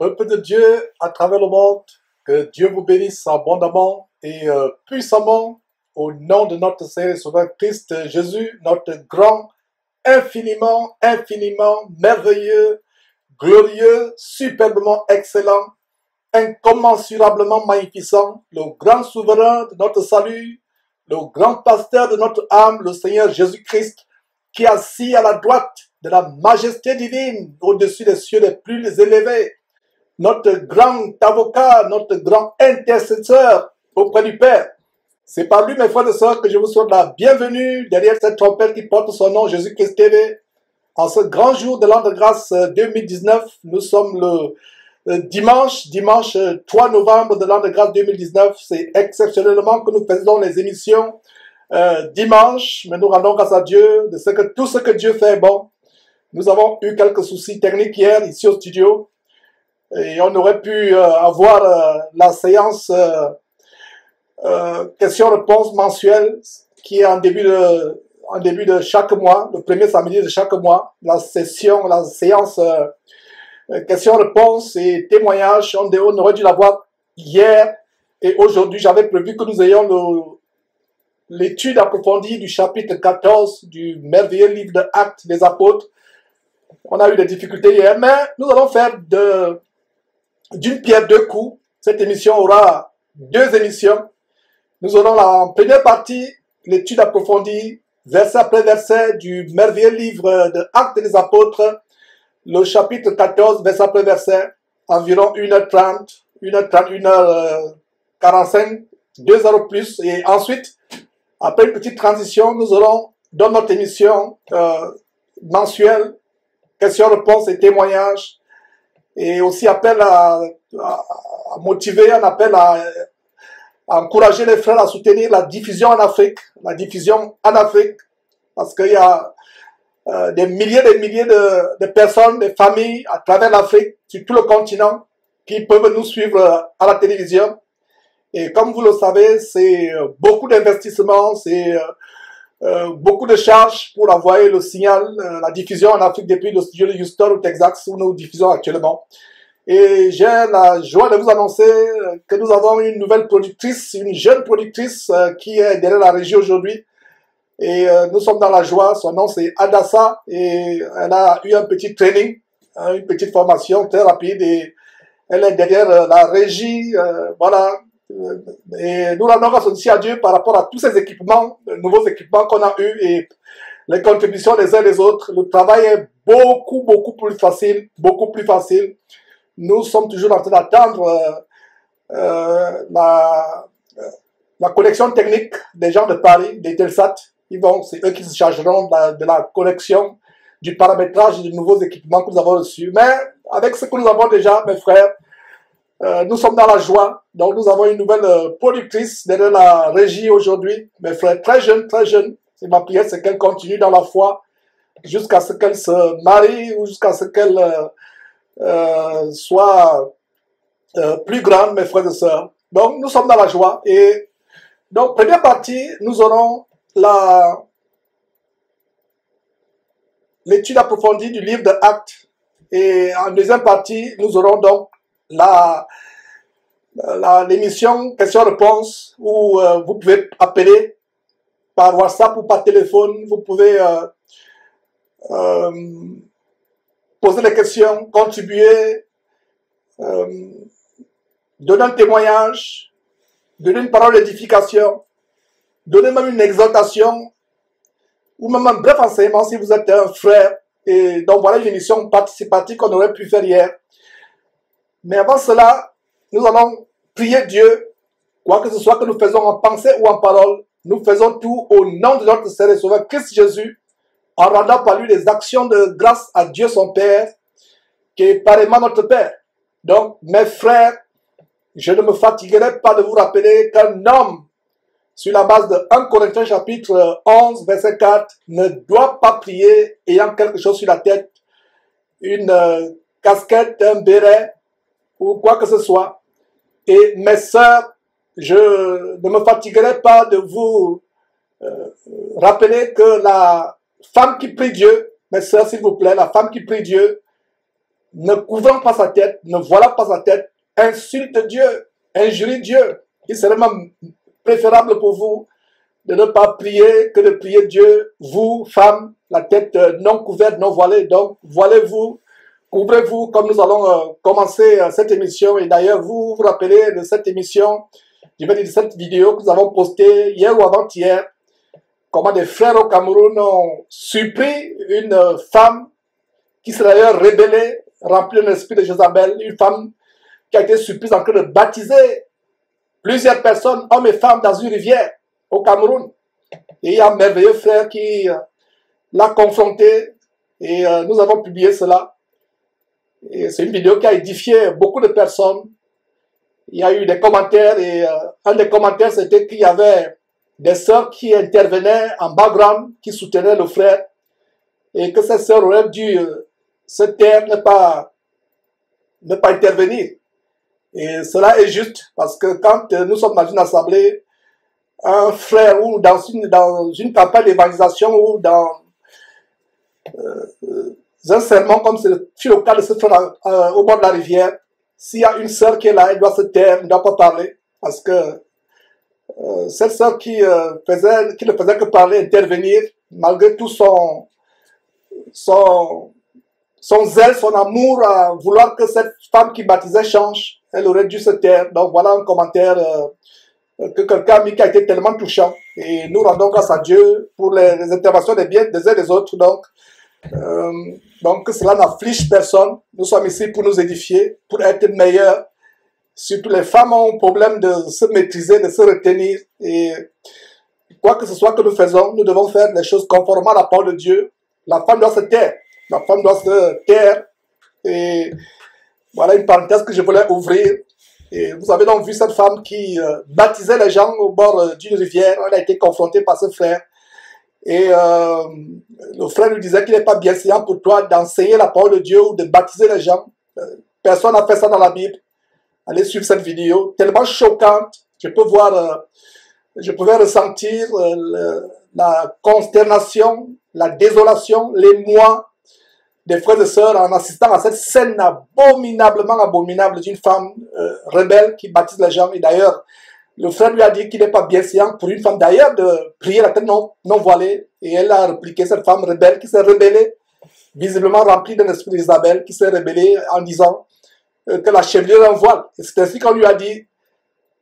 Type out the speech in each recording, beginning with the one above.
Peuple de Dieu à travers le monde, que Dieu vous bénisse abondamment et puissamment au nom de notre Seigneur et Sauveur Christ Jésus, notre grand, infiniment, infiniment, merveilleux, glorieux, superbement excellent, incommensurablement magnificent, le grand souverain de notre salut, le grand pasteur de notre âme, le Seigneur Jésus-Christ, qui est assis à la droite de la majesté divine au-dessus des cieux les plus élevés, notre grand avocat, notre grand intercesseur auprès du Père. C'est par lui, mes frères et sœurs, que je vous souhaite la bienvenue derrière cette trompette qui porte son nom, Jésus-Christ TV. En ce grand jour de l'an de grâce 2019, nous sommes le dimanche 3 novembre de l'an de grâce 2019. C'est exceptionnellement que nous faisons les émissions dimanche, mais nous rendons grâce à Dieu de ce que tout ce que Dieu fait est bon. Nous avons eu quelques soucis techniques hier ici au studio et on aurait pu avoir la séance questions-réponses mensuelle qui est en début de chaque mois, le premier samedi de chaque mois, la séance questions-réponses et témoignages. On aurait dû l'avoir hier et aujourd'hui. J'avais prévu que nous ayons l'étude approfondie du chapitre 14 du merveilleux livre de Actes des Apôtres. On a eu des difficultés hier, mais nous allons faire d'une pierre deux coups. Cette émission aura deux émissions. Nous aurons en première partie l'étude approfondie, verset après verset, du merveilleux livre de Actes des Apôtres, le chapitre 14, verset après verset, environ 1h30, 1h45, 2 heures ou plus. Et ensuite, après une petite transition, nous aurons dans notre émission mensuelle, questions-réponses et témoignages, et aussi appel à motiver, un appel à encourager les frères à soutenir la diffusion en Afrique, parce qu'il y a des milliers de personnes, des familles à travers l'Afrique, sur tout le continent, qui peuvent nous suivre à la télévision. Et comme vous le savez, c'est beaucoup d'investissements, c'est beaucoup de charges pour envoyer le signal, la diffusion en Afrique depuis le studio de Houston au Texas où nous diffusons actuellement. Et j'ai la joie de vous annoncer que nous avons une nouvelle productrice, une jeune productrice qui est derrière la régie aujourd'hui. Et nous sommes dans la joie. Son nom c'est Adassa et elle a eu un petit training, une petite formation très rapide et elle est derrière la régie. Voilà. Et nous rendons grâce aussi à Dieu par rapport à tous ces équipements, nouveaux équipements qu'on a eus et les contributions des uns des autres. Le travail est beaucoup plus facile, Nous sommes toujours en train d'attendre la connexion technique des gens de Paris, des Telsat. C'est eux qui se chargeront de la connexion, du paramétrage des nouveaux équipements que nous avons reçus. Mais avec ce que nous avons déjà, mes frères, nous sommes dans la joie. Donc nous avons une nouvelle productrice derrière la régie aujourd'hui. Mes frères, très jeune. Et ma prière, c'est qu'elle continue dans la foi jusqu'à ce qu'elle se marie ou jusqu'à ce qu'elle soit plus grande, mes frères et sœurs. Donc nous sommes dans la joie. Et donc première partie, nous aurons l'étude approfondie du livre de Actes. Et en deuxième partie, nous aurons donc l'émission questions-réponses où vous pouvez appeler par WhatsApp ou par téléphone. Vous pouvez poser des questions, contribuer, donner un témoignage, donner une parole d'édification, donner même une exhortation ou même un bref enseignement si vous êtes un frère. Et donc voilà une émission participative qu'on aurait pu faire hier. Mais avant cela, nous allons prier Dieu, quoi que ce soit que nous faisons en pensée ou en parole, nous faisons tout au nom de notre Seigneur et Sauveur Christ Jésus, en rendant par lui les actions de grâce à Dieu son Père, qui est pareillement notre Père. Donc, mes frères, je ne me fatiguerai pas de vous rappeler qu'un homme, sur la base de 1 Corinthiens chapitre 11, verset 4, ne doit pas prier ayant quelque chose sur la tête, une casquette, un béret, ou quoi que ce soit. Et mes sœurs, je ne me fatiguerai pas de vous rappeler que la femme qui prie Dieu, mes sœurs s'il vous plaît, la femme qui prie Dieu ne couvrant pas sa tête, ne voilant pas sa tête, insulte Dieu, injurie Dieu. Il serait même préférable pour vous de ne pas prier que de prier Dieu, vous, femmes, la tête non couverte, non voilée. Donc, voilez-vous, couvrez-vous, comme nous allons commencer cette émission. Et d'ailleurs, vous vous rappelez de cette émission, je vais dire de cette vidéo que nous avons postée hier ou avant-hier, comment des frères au Cameroun ont surpris une femme qui s'est d'ailleurs rébellée, remplie de l'esprit de Jézabel, une femme qui a été surprise en train de baptiser plusieurs personnes, hommes et femmes, dans une rivière au Cameroun. Et il y a un merveilleux frère qui l'a confronté et nous avons publié cela. Et c'est une vidéo qui a édifié beaucoup de personnes. Il y a eu des commentaires et un des commentaires c'était qu'il y avait des sœurs qui intervenaient en background, qui soutenaient le frère et que ces sœurs auraient dû se taire, ne pas intervenir. Et cela est juste parce que quand nous sommes dans une assemblée, un frère ou dans une campagne d'évangélisation ou dans un sermon comme c'est le cas de ce frère au bord de la rivière, s'il y a une sœur qui est là, elle doit se taire, elle ne doit pas parler parce que cette sœur qui ne faisait que parler, intervenir, malgré tout son zèle, son amour à vouloir que cette femme qui baptisait change, elle aurait dû se taire. Donc voilà un commentaire que quelqu'un a mis qui a été tellement touchant. Et nous rendons grâce à Dieu pour les interventions des uns et des autres. Donc que cela n'afflige personne. Nous sommes ici pour nous édifier, pour être meilleurs. Surtout les femmes ont un problème de se maîtriser, de se retenir. Et quoi que ce soit que nous faisons, nous devons faire des choses conformément à la parole de Dieu. La femme doit se taire. La femme doit se taire. Et voilà une parenthèse que je voulais ouvrir. Et vous avez donc vu cette femme qui baptisait les gens au bord d'une rivière. Elle a été confrontée par ce frère. Et le frère lui disait qu'il n'est pas bienséant pour toi d'enseigner la parole de Dieu ou de baptiser les gens. Personne n'a fait ça dans la Bible. Allez suivre cette vidéo. Tellement choquante. Je pouvais ressentir la consternation, la désolation, l'émoi des frères et sœurs en assistant à cette scène abominablement abominable d'une femme rebelle qui baptise les gens. Et d'ailleurs, le frère lui a dit qu'il n'est pas bienséant pour une femme d'ailleurs de prier la tête non voilée. Et elle a répliqué, cette femme rebelle qui s'est rebellée, visiblement remplie d'un esprit d'Isabelle, qui s'est rebellée en disant que la chevelure est un voile. Et c'est ainsi qu'on lui a dit,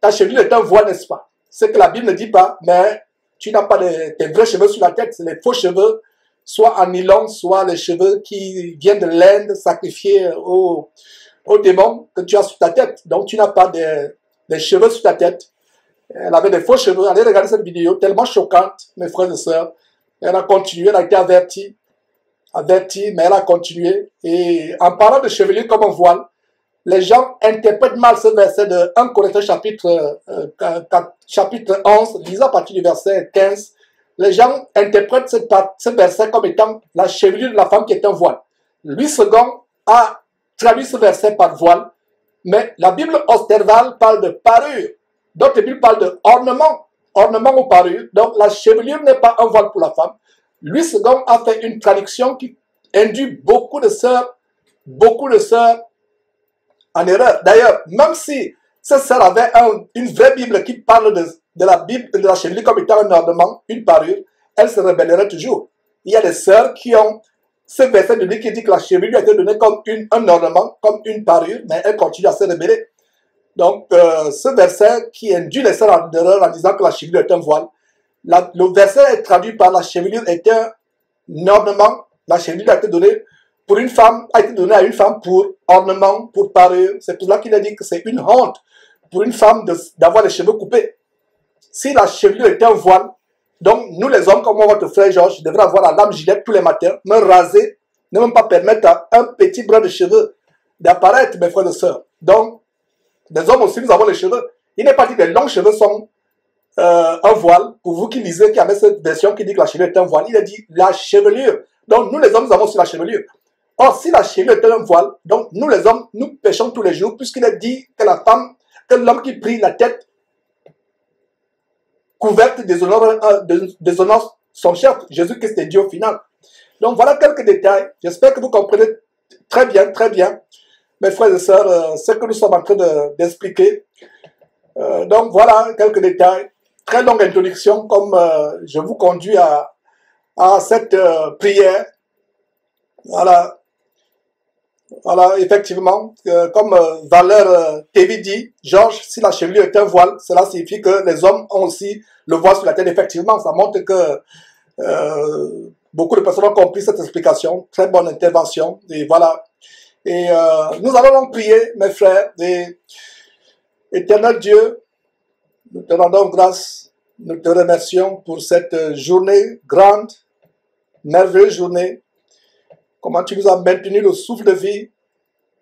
ta chevelure est un voile, n'est-ce pas? C'est que la Bible ne dit pas, mais tu n'as pas tes vrais cheveux sur la tête, c'est les faux cheveux, soit en nylon, soit les cheveux qui viennent de l'Inde, sacrifiés aux démons que tu as sur ta tête. Donc tu n'as pas des cheveux sur ta tête. Elle avait des faux cheveux. Allez regarder cette vidéo, tellement choquante, mes frères et sœurs. Elle a continué, elle a été avertie, mais elle a continué. Et en parlant de chevelure comme un voile, les gens interprètent mal ce verset de 1 Corinthiens chapitre 11, lisant à partir du verset 15. Les gens interprètent ce verset comme étant la chevelure de la femme qui est un voile. Louis II a traduit ce verset par voile, mais la Bible Osterval parle de parure. D'autres Bibles parlent de ornement ou parure. Donc la chevelure n'est pas un voile pour la femme. Louis II a fait une traduction qui induit beaucoup de sœurs en erreur. D'ailleurs, même si cette sœur avait une vraie Bible qui parle de la Bible, de la chevelure comme étant un ornement, une parure, elle se rébellerait toujours. Il y a des sœurs qui ont ce verset biblique qui dit que la chevelure a été donnée comme un ornement, comme une parure, mais elle continue à se rébeller. Donc, ce verset qui induit les sœurs en erreur en disant que la chevelure est un voile, le verset est traduit par la chevelure est un ornement. La chevelure a été donnée pour une femme, a été donnée à une femme pour ornement, pour parure. C'est pour cela qu'il a dit que c'est une honte pour une femme d'avoir les cheveux coupés. Si la chevelure était un voile, donc nous les hommes, comme votre frère Georges, devraient avoir la lame Gillette tous les matins, me raser, ne même pas permettre à un petit brin de cheveux d'apparaître, mes frères et sœurs. Donc, les hommes aussi, nous avons les cheveux. Il n'est pas dit que les longs cheveux sont un voile. Pour vous qui lisez, qui avez cette version qui dit que la chevelure est un voile, il a dit la chevelure. Donc, nous les hommes, nous avons sur la chevelure. Or, si la chevelure est un voile, donc nous les hommes, nous péchons tous les jours, puisqu'il est dit que que l'homme qui prie la tête couverte déshonore son chef. Jésus-Christ est Dieu au final. Donc voilà quelques détails. J'espère que vous comprenez Très bien, très bien. Mes frères et sœurs, ce que nous sommes en train d'expliquer. Donc voilà quelques détails. Très longue introduction, comme je vous conduis à cette prière. Voilà. Voilà, effectivement, comme Valeur TV dit, Georges, si la chevelure est un voile, cela signifie que les hommes ont aussi le voile sur la tête. Effectivement, ça montre que beaucoup de personnes ont compris cette explication. Très bonne intervention. Et voilà. Et nous allons donc prier, mes frères. Et éternel Dieu, nous te rendons grâce, nous te remercions pour cette journée grande, merveilleuse journée. Comment tu nous as maintenu le souffle de vie,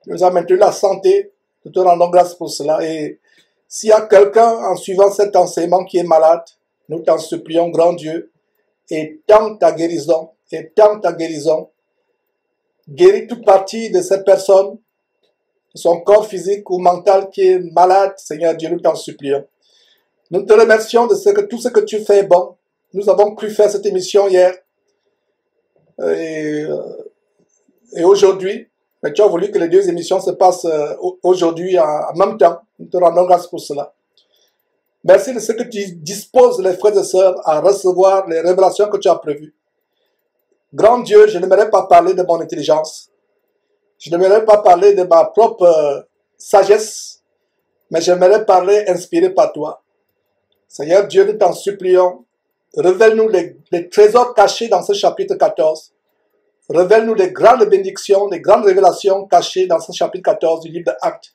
tu nous as maintenu la santé, nous te rendons grâce pour cela. Et s'il y a quelqu'un en suivant cet enseignement qui est malade, nous t'en supplions, grand Dieu, étends ta guérison, guéris toute partie de cette personne, son corps physique ou mental qui est malade, Seigneur Dieu, nous t'en supplions. Nous te remercions de tout ce que tu fais est bon. Nous avons pu faire cette émission hier. Et aujourd'hui, mais tu as voulu que les deux émissions se passent aujourd'hui en même temps. Nous te rendons grâce pour cela. Merci de ce que tu disposes, les frères et sœurs, à recevoir les révélations que tu as prévues. Grand Dieu, je n'aimerais pas parler de mon intelligence. Je n'aimerais pas parler de ma propre sagesse, mais j'aimerais parler inspiré par toi. Seigneur Dieu, nous t'en supplions, révèle-nous les trésors cachés dans ce chapitre 14. Révèle-nous les grandes bénédictions, les grandes révélations cachées dans ce chapitre 14 du livre d'Actes.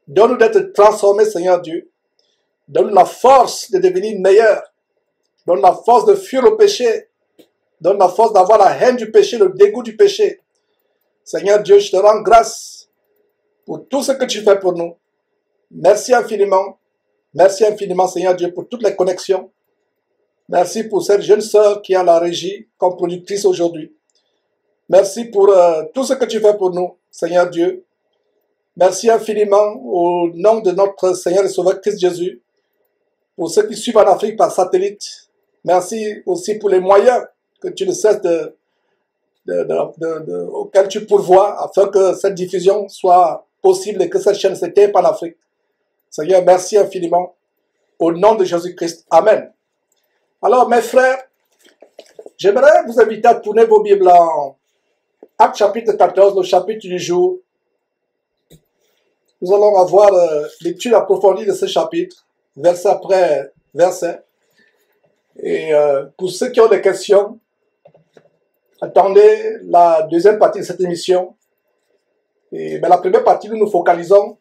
Donne-nous d'être transformés, Seigneur Dieu. Donne-nous la force de devenir meilleurs. Donne la force de fuir le péché. Donne la force d'avoir la haine du péché, le dégoût du péché. Seigneur Dieu, je te rends grâce pour tout ce que tu fais pour nous. Merci infiniment. Merci infiniment, Seigneur Dieu, pour toutes les connexions. Merci pour cette jeune sœur qui a la régie comme productrice aujourd'hui. Merci pour tout ce que tu fais pour nous, Seigneur Dieu. Merci infiniment au nom de notre Seigneur et Sauveur Christ Jésus, pour ceux qui suivent en Afrique par satellite. Merci aussi pour les moyens que tu ne cesses auxquels tu pourvois afin que cette diffusion soit possible et que cette chaîne s'éteigne en Afrique. Seigneur, merci infiniment. Au nom de Jésus-Christ. Amen. Alors, mes frères, j'aimerais vous inviter à tourner vos Bibles en Actes chapitre 14, le chapitre du jour. Nous allons avoir l'étude approfondie de ce chapitre, verset après verset. Et pour ceux qui ont des questions, attendez la deuxième partie de cette émission. Et la première partie, nous nous focalisons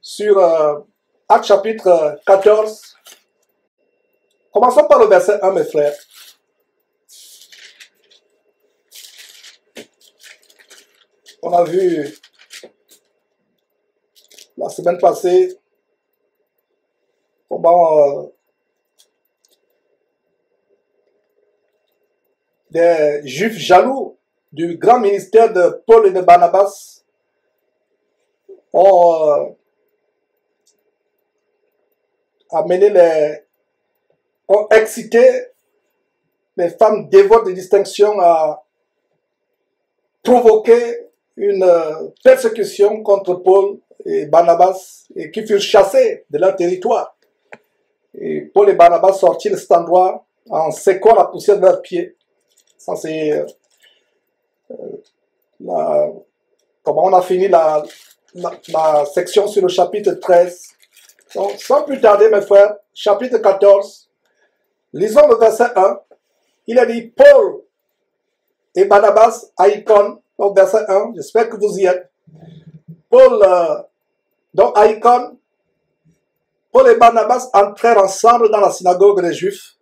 sur Actes chapitre 14. Commençons par le verset 1, mes frères. On a vu la semaine passée comment des Juifs jaloux du grand ministère de Paul et de Barnabas ont ont excité les femmes dévotes de distinction à provoquer une persécution contre Paul et Barnabas et qui furent chassés de leur territoire. Et Paul et Barnabas sortirent de cet endroit en séquant la poussière de leurs pieds. Ça, c'est comment on a fini la section sur le chapitre 13. Donc, sans plus tarder, mes frères, chapitre 14, lisons le verset 1. Il a dit Paul et Barnabas à Icône, donc verset 1, j'espère que vous y êtes. Paul, donc à Icône, Paul et Barnabas entrèrent ensemble dans la synagogue des Juifs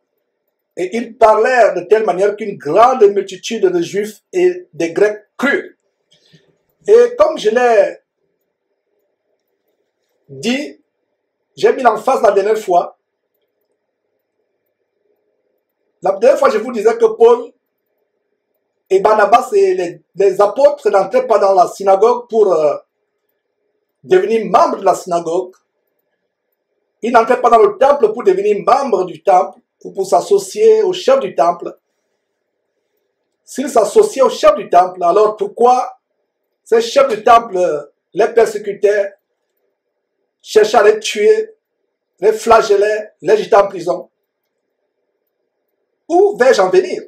et ils parlèrent de telle manière qu'une grande multitude de Juifs et des Grecs crurent. Et comme je l'ai dit, j'ai mis l'emphase la dernière fois. La dernière fois, je vous disais que Paul et Barnabas et les apôtres n'entraient pas dans la synagogue pour devenir membres de la synagogue. Ils n'entraient pas dans le temple pour devenir membres du temple ou pour s'associer au chef du temple. S'ils s'associaient au chef du temple, alors pourquoi Ces chefs du temple les persécutaient, cherchaient à les tuer, les flagellaient, les jetaient en prison. Où vais-je en venir?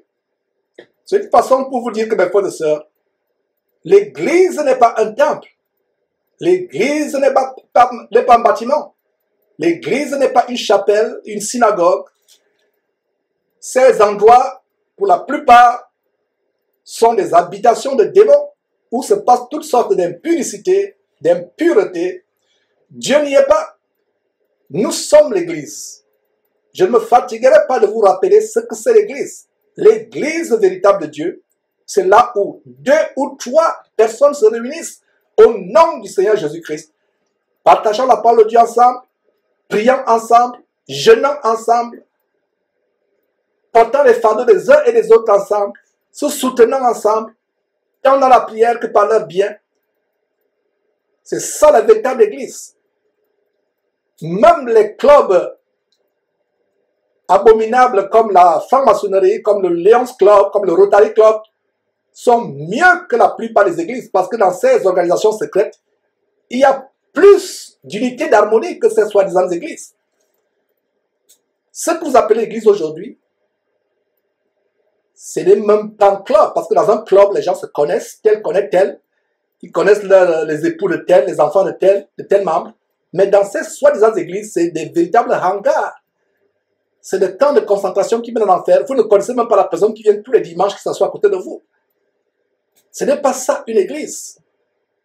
C'est une façon pour vous dire que, mes frères et sœurs, l'église n'est pas un temple. L'église n'est pas un bâtiment. L'église n'est pas une chapelle, une synagogue. Ces endroits, pour la plupart, sont des habitations de démons où se passent toutes sortes d'impuricités, d'impuretés. Dieu n'y est pas. Nous sommes l'église. Je ne me fatiguerai pas de vous rappeler ce que c'est l'église. L'église véritable de Dieu, c'est là où 2 ou 3 personnes se réunissent au nom du Seigneur Jésus-Christ, partageant la parole de Dieu ensemble, priant ensemble, jeûnant ensemble, portant les fardeaux des uns et des autres ensemble, se soutenant ensemble, tant dans la prière que par leur bien. C'est ça la véritable église. Même les clubs abominables comme la franc-maçonnerie, comme le Lions Club, comme le Rotary Club, sont mieux que la plupart des églises parce que dans ces organisations secrètes, il y a plus d'unité, d'harmonie que ces soi-disant églises. Ce que vous appelez l'église aujourd'hui, ce n'est même pas un club, parce que dans un club, les gens se connaissent, tel connaît tel, ils connaissent les époux de tel, les enfants de tel membre, mais dans ces soi-disant églises, c'est des véritables hangars. C'est des camps de concentration qui mènent en enfer. Vous ne connaissez même pas la personne qui vient tous les dimanches qui s'assoit à côté de vous. Ce n'est pas ça une église.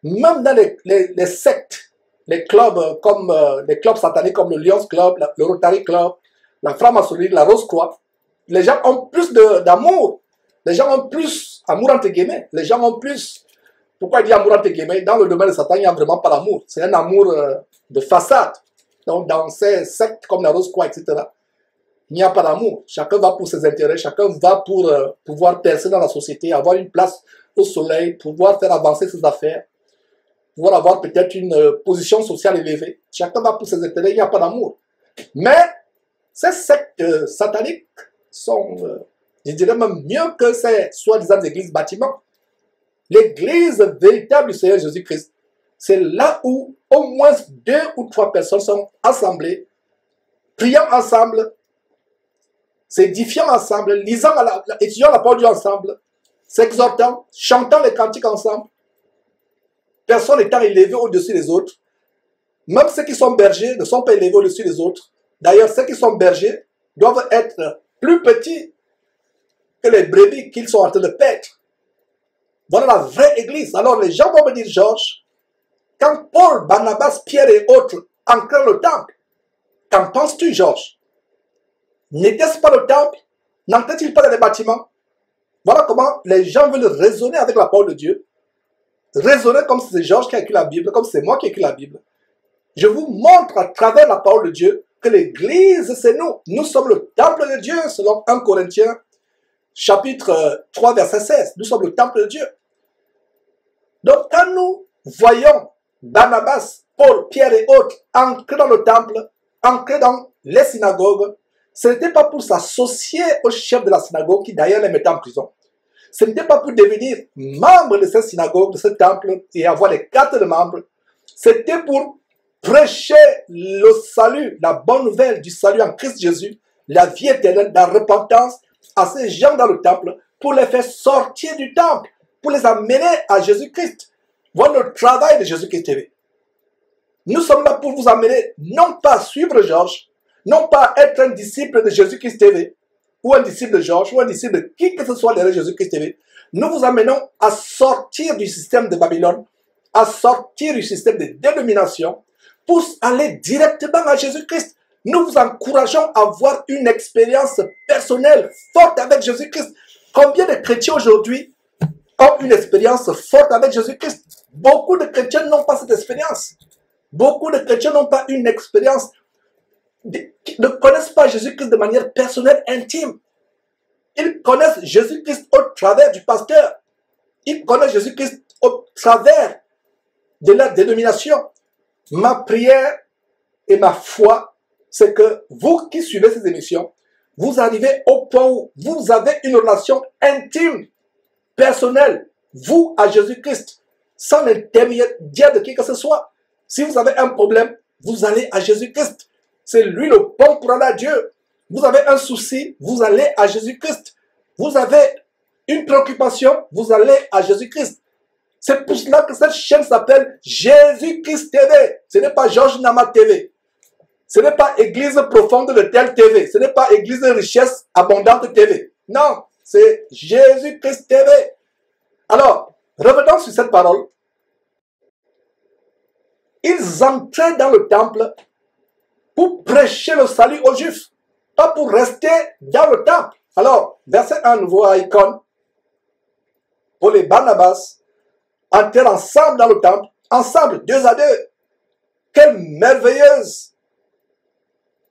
Même dans les sectes, les clubs comme les clubs sataniques comme le Lions Club, le Rotary Club, la franc-maçonnerie, la Rose-Croix, les gens ont plus d'amour. Les gens ont plus, amour entre guillemets, les gens ont plus, pourquoi il dit amour entre guillemets? Dans le domaine de Satan, il n'y a vraiment pas d'amour. C'est un amour de façade. Donc dans ces sectes comme la Rose-Croix, etc., il n'y a pas d'amour. Chacun va pour ses intérêts, chacun va pour pouvoir percer dans la société, avoir une place au soleil, pouvoir faire avancer ses affaires, pouvoir avoir peut-être une position sociale élevée. Chacun va pour ses intérêts, il n'y a pas d'amour. Mais ces sectes sataniques sont, je dirais même mieux que ces soi-disant églises bâtiments. L'église véritable du Seigneur Jésus-Christ, c'est là où au moins 2 ou 3 personnes sont assemblées, priant ensemble, s'édifiant ensemble, étudiant la parole de Dieu ensemble, s'exhortant, chantant les cantiques ensemble, personne n'étant élevé au-dessus des autres. Même ceux qui sont bergers ne sont pas élevés au-dessus des autres. D'ailleurs, ceux qui sont bergers doivent être plus petits que les brebis qu'ils sont en train de paître. Voilà la vraie église. Alors les gens vont me dire, Georges, quand Paul, Barnabas, Pierre et autres ancrent le temple, qu'en penses-tu, Georges? N'était-ce pas le temple? N'entrait-il pas dans les bâtiments? Voilà comment les gens veulent raisonner avec la parole de Dieu. Raisonner comme si c'est Georges qui a écrit la Bible, comme si c'est moi qui ai écrit la Bible. Je vous montre à travers la parole de Dieu que l'église, c'est nous. Nous sommes le temple de Dieu, selon 1 Corinthiens, chapitre 3, verset 16. Nous sommes le temple de Dieu. Donc, quand nous voyons Barnabas, Paul, Pierre et autres ancrés dans le temple, ancrés dans les synagogues, ce n'était pas pour s'associer au chef de la synagogue qui d'ailleurs les mettait en prison. Ce n'était pas pour devenir membre de cette synagogue, de ce temple et avoir les cartes de membre. C'était pour prêcher le salut, la bonne nouvelle du salut en Christ Jésus, la vie éternelle, la repentance à ces gens dans le temple pour les faire sortir du temple, pour les amener à Jésus-Christ. Voilà le travail de Jésus-Christ TV. Nous sommes là pour vous amener non pas à suivre Georges, non pas à être un disciple de Jésus-Christ TV, ou un disciple de Georges, ou un disciple de qui que ce soit derrière Jésus-Christ TV. Nous vous amenons à sortir du système de Babylone, à sortir du système de dénomination, pour aller directement à Jésus-Christ. Nous vous encourageons à avoir une expérience personnelle forte avec Jésus-Christ. Combien de chrétiens aujourd'hui ont une expérience forte avec Jésus-Christ? Beaucoup de chrétiens n'ont pas cette expérience. Beaucoup de chrétiens n'ont pas une expérience, ne connaissent pas Jésus-Christ de manière personnelle, intime. Ils connaissent Jésus-Christ au travers du pasteur. Ils connaissent Jésus-Christ au travers de la dénomination. Ma prière et ma foi, c'est que vous qui suivez ces émissions, vous arrivez au point où vous avez une relation intime, personnelle, vous à Jésus-Christ. sans l'intermédiaire de qui que ce soit. Si vous avez un problème, vous allez à Jésus-Christ. C'est lui le pont pour aller à Dieu. Vous avez un souci, vous allez à Jésus-Christ. Vous avez une préoccupation, vous allez à Jésus-Christ. C'est pour cela que cette chaîne s'appelle Jésus-Christ TV. Ce n'est pas Georges Nama TV. Ce n'est pas Église profonde de telle TV. Ce n'est pas Église de richesse abondante TV. Non, c'est Jésus-Christ TV. Alors, revenons sur cette parole. Ils entraient dans le temple pour prêcher le salut aux Juifs, pas pour rester dans le temple. Alors, verset 1, nouveau à Icône. Paul et Barnabas entrèrent ensemble dans le temple, ensemble, 2 à 2. Quelle merveilleuse,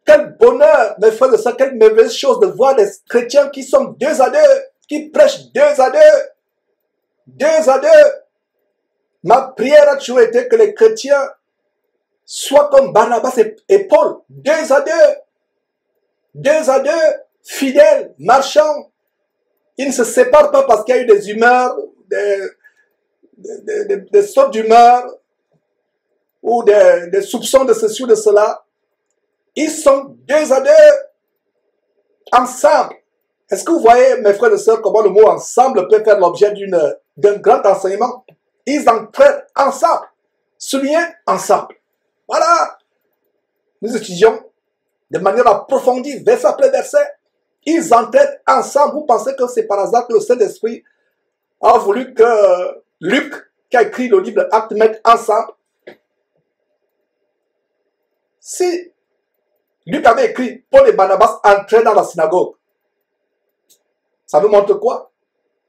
quel bonheur, mes frères et sœurs, quelle merveilleuse chose de voir des chrétiens qui sont 2 à 2, qui prêchent 2 à 2. 2 à 2. Ma prière a toujours été que les chrétiens soient comme Barnabas et Paul, 2 à 2. 2 à 2, fidèles, marchands. Ils ne se séparent pas parce qu'il y a eu des humeurs, des sautes d'humeur ou des soupçons de ceci ou de cela. Ils sont 2 à 2 ensemble. Est-ce que vous voyez, mes frères et sœurs, comment le mot ensemble peut faire l'objet d'un grand enseignement? Ils entraînent ensemble, soulignent ensemble. Voilà. Nous étudions de manière approfondie, verset après verset. Ils entraînent ensemble. Vous pensez que c'est par hasard que le Saint-Esprit a voulu que Luc, qui a écrit le livre Actes, mette ensemble? Si Luc avait écrit Paul et Barnabas entraient dans la synagogue, ça nous montre quoi?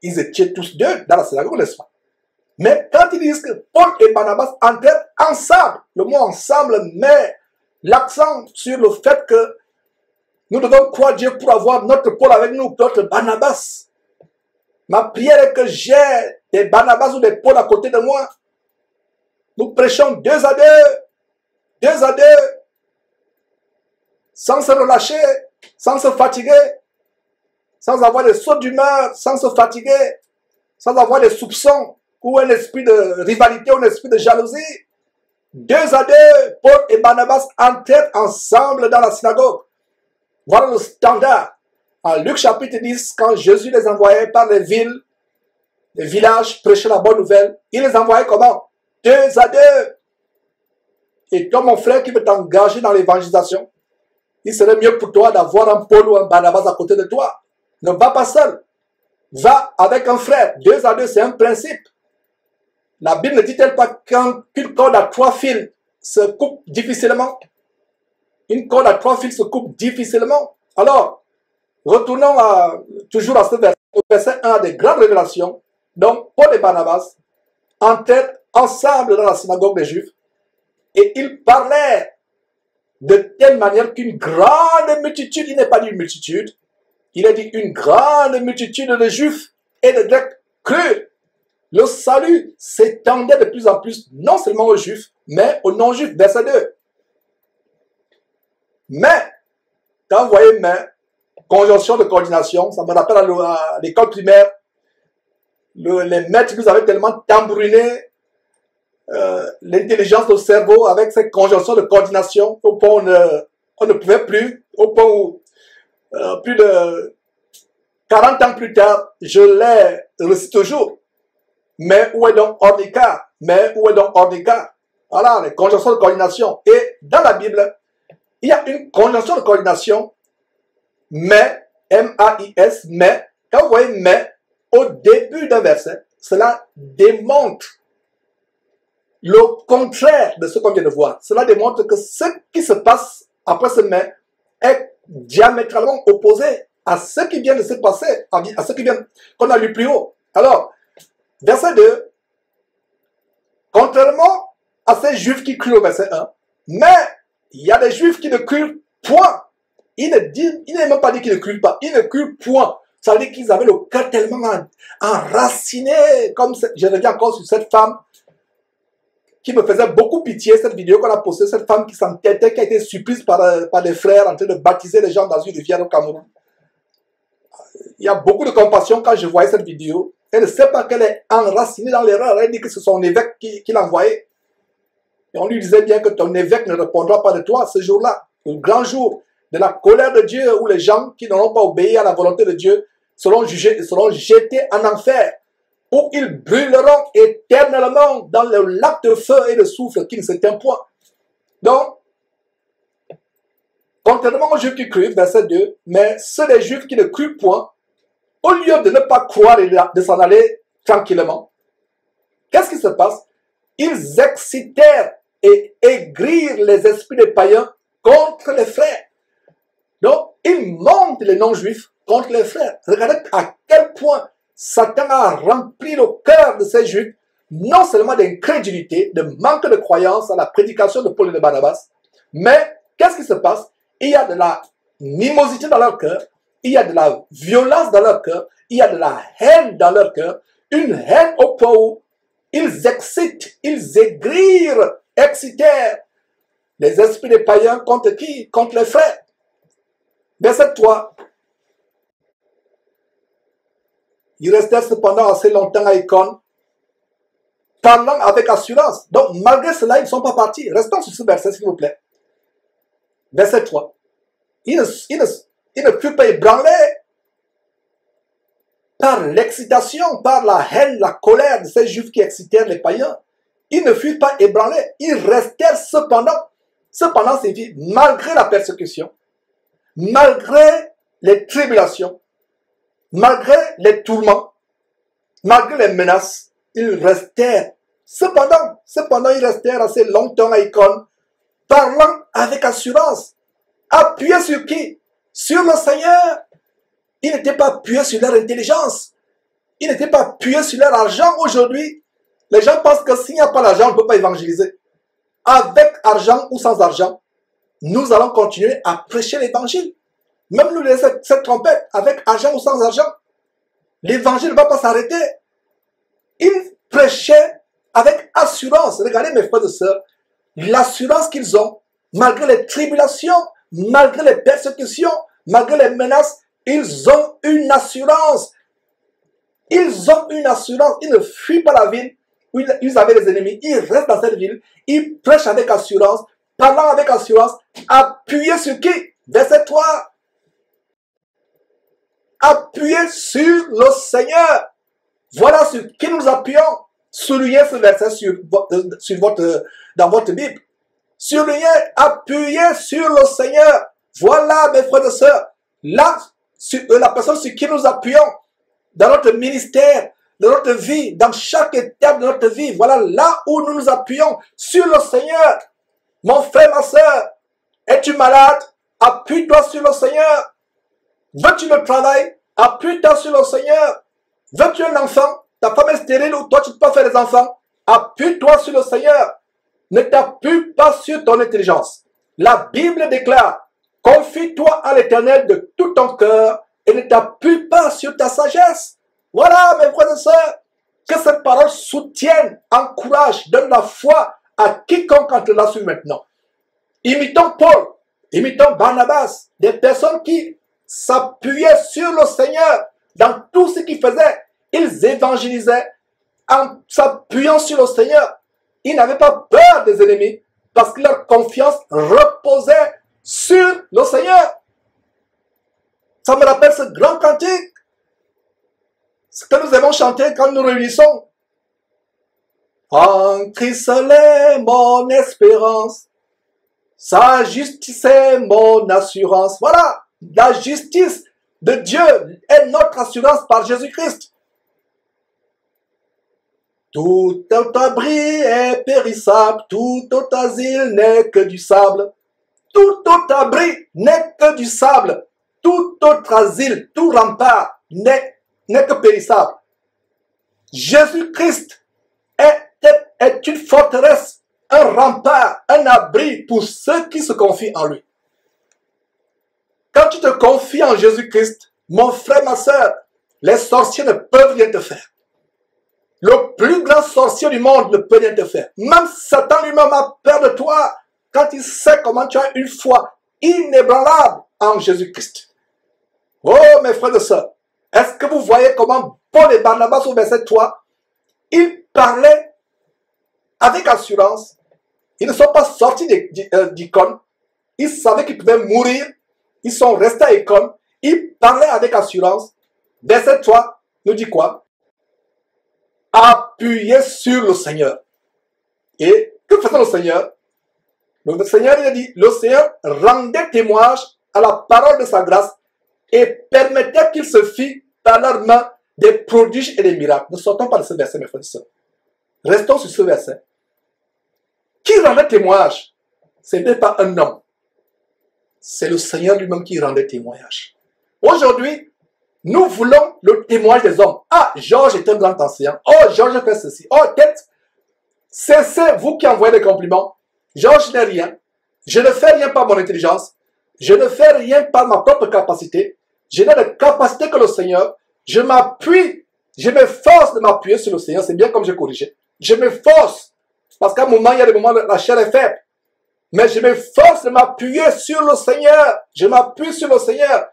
Ils étaient tous 2 dans la synagogue, n'est-ce pas? Mais quand ils disent que Paul et Barnabas entraient ensemble, le mot ensemble met l'accent sur le fait que nous devons croire Dieu pour avoir notre Paul avec nous, notre Barnabas. Ma prière est que j'ai des Barnabas ou des Paul à côté de moi. Nous prêchons 2 à 2, 2 à 2, sans se relâcher, sans se fatiguer, sans avoir des sauts d'humeur, sans se fatiguer, sans avoir des soupçons ou un esprit de rivalité ou un esprit de jalousie. 2 à 2, Paul et Barnabas entraient ensemble dans la synagogue. Voilà le standard. En Luc chapitre 10, quand Jésus les envoyait par les villes, les villages, prêcher la bonne nouvelle, il les envoyait comment? 2 à 2. Et toi, mon frère qui veut t'engager dans l'évangélisation, il serait mieux pour toi d'avoir un Paul ou un Barnabas à côté de toi. Ne va pas seul. Va avec un frère. 2 à 2, c'est un principe. La Bible ne dit-elle pas qu'une corde à 3 fils se coupe difficilement? Une corde à 3 fils se coupe difficilement. Alors, retournons toujours à ce verset. Le verset 1 des grandes révélations. Donc, Paul et Barnabas entraient ensemble dans la synagogue des Juifs et ils parlaient de telle manière qu'une grande multitude, il n'est pas dit une multitude, il a dit une grande multitude de Juifs et de Grecs crurent. Le salut s'étendait de plus en plus, non seulement aux Juifs, mais aux non-Juifs. Verset 2. Mais, quand vous voyez mais, conjonction de coordination, ça me rappelle à l'école primaire, les maîtres nous avaient tellement tambouriné l'intelligence du cerveau avec cette conjonction de coordination au point où on ne pouvait plus, au point où plus de 40 ans plus tard, je les recite toujours. Mais où est donc hors d'écart? Mais où est donc hors d'écart? Voilà, les conjonctions de coordination. Et dans la Bible, il y a une conjonction de coordination, mais, M-A-I-S, mais, quand vous voyez mais, au début d'un verset, cela démontre le contraire de ce qu'on vient de voir. Cela démontre que ce qui se passe après ce mais est diamétralement opposé à ce qui vient de se passer, à ce qui vient qu'on a lu plus haut. Alors, verset 2, contrairement à ces juifs qui crurent au verset 1, mais il y a des juifs qui ne crurent point. Il n'est même pas dit qu'ils ne crurent pas, ils ne crurent point. Ça veut dire qu'ils avaient le cœur tellement enraciné, comme je reviens encore sur cette femme qui me faisait beaucoup pitié, cette vidéo qu'on a postée, cette femme qui s'entêtait, qui a été surprise par des frères en train de baptiser les gens dans une rivière au Cameroun. Il y a beaucoup de compassion quand je voyais cette vidéo. Elle ne sait pas qu'elle est enracinée dans l'erreur. Elle dit que c'est son évêque qui l'a envoyé. Et on lui disait bien que ton évêque ne répondra pas de toi ce jour-là, le grand jour de la colère de Dieu, où les gens qui n'auront pas obéi à la volonté de Dieu seront jugés et seront jetés en enfer, où ils brûleront éternellement dans le lac de feu et de soufre qui ne s'éteint point. Donc, contrairement aux Juifs qui crurent, verset 2, mais ceux des Juifs qui ne crurent point, au lieu de ne pas croire et de s'en aller tranquillement, qu'est-ce qui se passe? Ils excitèrent et aigrirent les esprits des païens contre les frères. Donc, ils montent les non-juifs contre les frères. Regardez à quel point Satan a rempli le cœur de ces juifs, non seulement d'incrédulité, de manque de croyance à la prédication de Paul et de Barnabas, mais qu'est-ce qui se passe? Il y a de la mimosité dans leur cœur, il y a de la violence dans leur cœur, il y a de la haine dans leur cœur, une haine au point où ils excitent, ils aigrirent, excitèrent les esprits des païens contre qui? Contre les frères. Verset 3. Ils restèrent cependant assez longtemps à Icône, parlant avec assurance. Donc, malgré cela, ils ne sont pas partis. Restons sur ce verset, s'il vous plaît. Verset 3. Ils ne furent pas ébranlés par l'excitation, par la haine, la colère de ces juifs qui excitèrent les païens. Ils ne furent pas ébranlés. Ils restèrent cependant. Cependant, c'est dit, malgré la persécution, malgré les tribulations, malgré les tourments, malgré les menaces, ils restèrent. Cependant, ils restèrent assez longtemps à Icône, parlant avec assurance. Appuyés sur qui? Sur le Seigneur. Ils n'étaient pas appuyés sur leur intelligence. Ils n'étaient pas appuyés sur leur argent. Aujourd'hui, les gens pensent que s'il n'y a pas d'argent, on ne peut pas évangéliser. Avec argent ou sans argent, nous allons continuer à prêcher l'évangile. Même nous, cette trompette, avec argent ou sans argent, l'évangile ne va pas s'arrêter. Ils prêchaient avec assurance. Regardez mes frères et sœurs, l'assurance qu'ils ont, malgré les tribulations, malgré les persécutions, malgré les menaces, ils ont une assurance. Ils ont une assurance. Ils ne fuient pas la ville où ils avaient des ennemis. Ils restent dans cette ville. Ils prêchent avec assurance, parlant avec assurance, appuyés sur qui? Verset 3. Appuyés sur le Seigneur. Voilà sur qui nous appuyons. Soulignez ce verset dans votre Bible. Soulignez, appuyez sur le Seigneur. Voilà, mes frères et sœurs, là, la personne sur qui nous appuyons dans notre ministère, dans notre vie, dans chaque étape de notre vie. Voilà là où nous nous appuyons sur le Seigneur. Mon frère, ma sœur, es-tu malade? Appuie-toi sur le Seigneur. Veux-tu le travail? Appuie-toi sur le Seigneur. Veux-tu un enfant? Ta femme est stérile ou toi tu ne peux pas faire des enfants? Appuie-toi sur le Seigneur. Ne t'appuie pas sur ton intelligence. La Bible déclare, confie-toi à l'Éternel de tout ton cœur et ne t'appuie pas sur ta sagesse. Voilà, mes frères et sœurs, que cette parole soutienne, encourage, donne la foi à quiconque entrera sur maintenant. Imitons Paul, imitons Barnabas, des personnes qui s'appuyaient sur le Seigneur dans tout ce qu'ils faisaient. Ils évangélisaient en s'appuyant sur le Seigneur. Ils n'avaient pas peur des ennemis parce que leur confiance reposait sur le Seigneur. Ça me rappelle ce grand cantique, ce que nous avons chanté quand nous réunissons. En Christ est mon espérance, sa justice est mon assurance. Voilà, la justice de Dieu est notre assurance par Jésus-Christ. Tout autre abri est périssable, tout autre asile n'est que du sable. Tout autre abri n'est que du sable. Tout autre asile, tout rempart n'est que périssable. Jésus-Christ est une forteresse, un rempart, un abri pour ceux qui se confient en lui. Quand tu te confies en Jésus-Christ, mon frère, ma soeur, les sorciers ne peuvent rien te faire. Le plus grand sorcier du monde ne peut rien te faire. Même Satan lui-même a peur de toi quand il sait comment tu as une foi inébranlable en Jésus-Christ. Oh, mes frères et sœurs, Est-ce que vous voyez comment Paul et Barnabas au verset 3, ils parlaient avec assurance. Ils ne sont pas sortis d'Icône. Ils savaient qu'ils pouvaient mourir. Ils sont restés à Icône. Ils parlaient avec assurance. Verset 3 nous dit quoi? Appuyez sur le Seigneur. Et que faisait le Seigneur? Le Seigneur, il a dit, le Seigneur rendait témoignage à la parole de sa grâce et permettait qu'il se fît par leurs mains des prodiges et des miracles. Ne sortons pas de ce verset, mes frères et sœurs. Restons sur ce verset. Qui rendait témoignage? Ce n'est pas un homme. C'est le Seigneur lui-même qui rendait témoignage. Aujourd'hui, nous voulons le témoignage des hommes. Ah, Georges est un grand ancien. Oh, Georges fait ceci. Oh, tête. C'est vous qui envoyez des compliments. Georges n'est rien. Je ne fais rien par mon intelligence. Je ne fais rien par ma propre capacité. Je n'ai de capacité que le Seigneur. Je m'appuie. Je m'efforce de m'appuyer sur le Seigneur. C'est bien comme j'ai corrigé. Je m'efforce. Parce qu'à un moment, il y a des moments où la chair est faible. Mais je m'efforce de m'appuyer sur le Seigneur. Je m'appuie sur le Seigneur.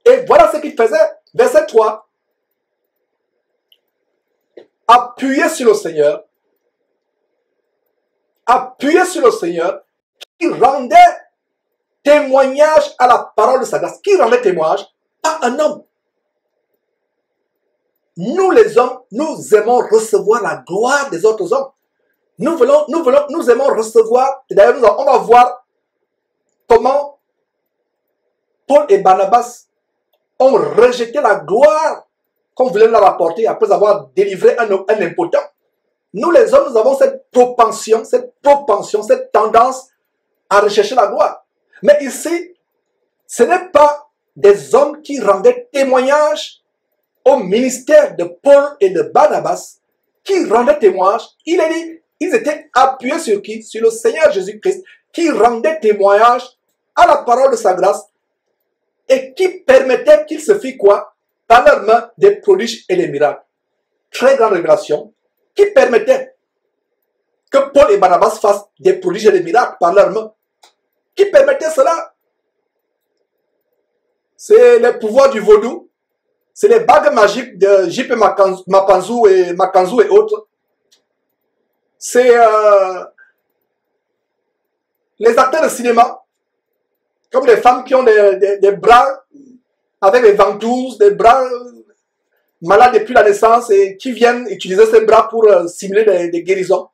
Et voilà ce qu'il faisait. Verset 3. Appuyez sur le Seigneur. Appuyez sur le Seigneur qui rendait témoignage à la parole de sa grâce. Qui rendait témoignage? Pas un homme. Nous les hommes, nous aimons recevoir la gloire des autres hommes. Nous aimons recevoir, et d'ailleurs on va voir comment Paul et Barnabas ont rejeté la gloire qu'on voulait leur apporter après avoir délivré un impotent. Nous les hommes, nous avons cette propension, cette tendance à rechercher la gloire. Mais ici, ce n'est pas des hommes qui rendaient témoignage au ministère de Paul et de Barnabas, qui rendaient témoignage. Il est dit, ils étaient appuyés sur qui? Sur le Seigneur Jésus-Christ, qui rendait témoignage à la parole de sa grâce et qui permettait qu'il se fît quoi? Par leurs mains des prodiges et des miracles. Très grande révélation qui permettait que Paul et Barnabas fassent des prodiges et des miracles par leurs mains. Qui permettait cela? C'est le pouvoir du vaudou. C'est les bagues magiques de J.P. Makanzou et autres. C'est les acteurs de cinéma, comme les femmes qui ont des bras avec des ventouses, des bras malades depuis la naissance et qui viennent utiliser ces bras pour simuler des guérisons.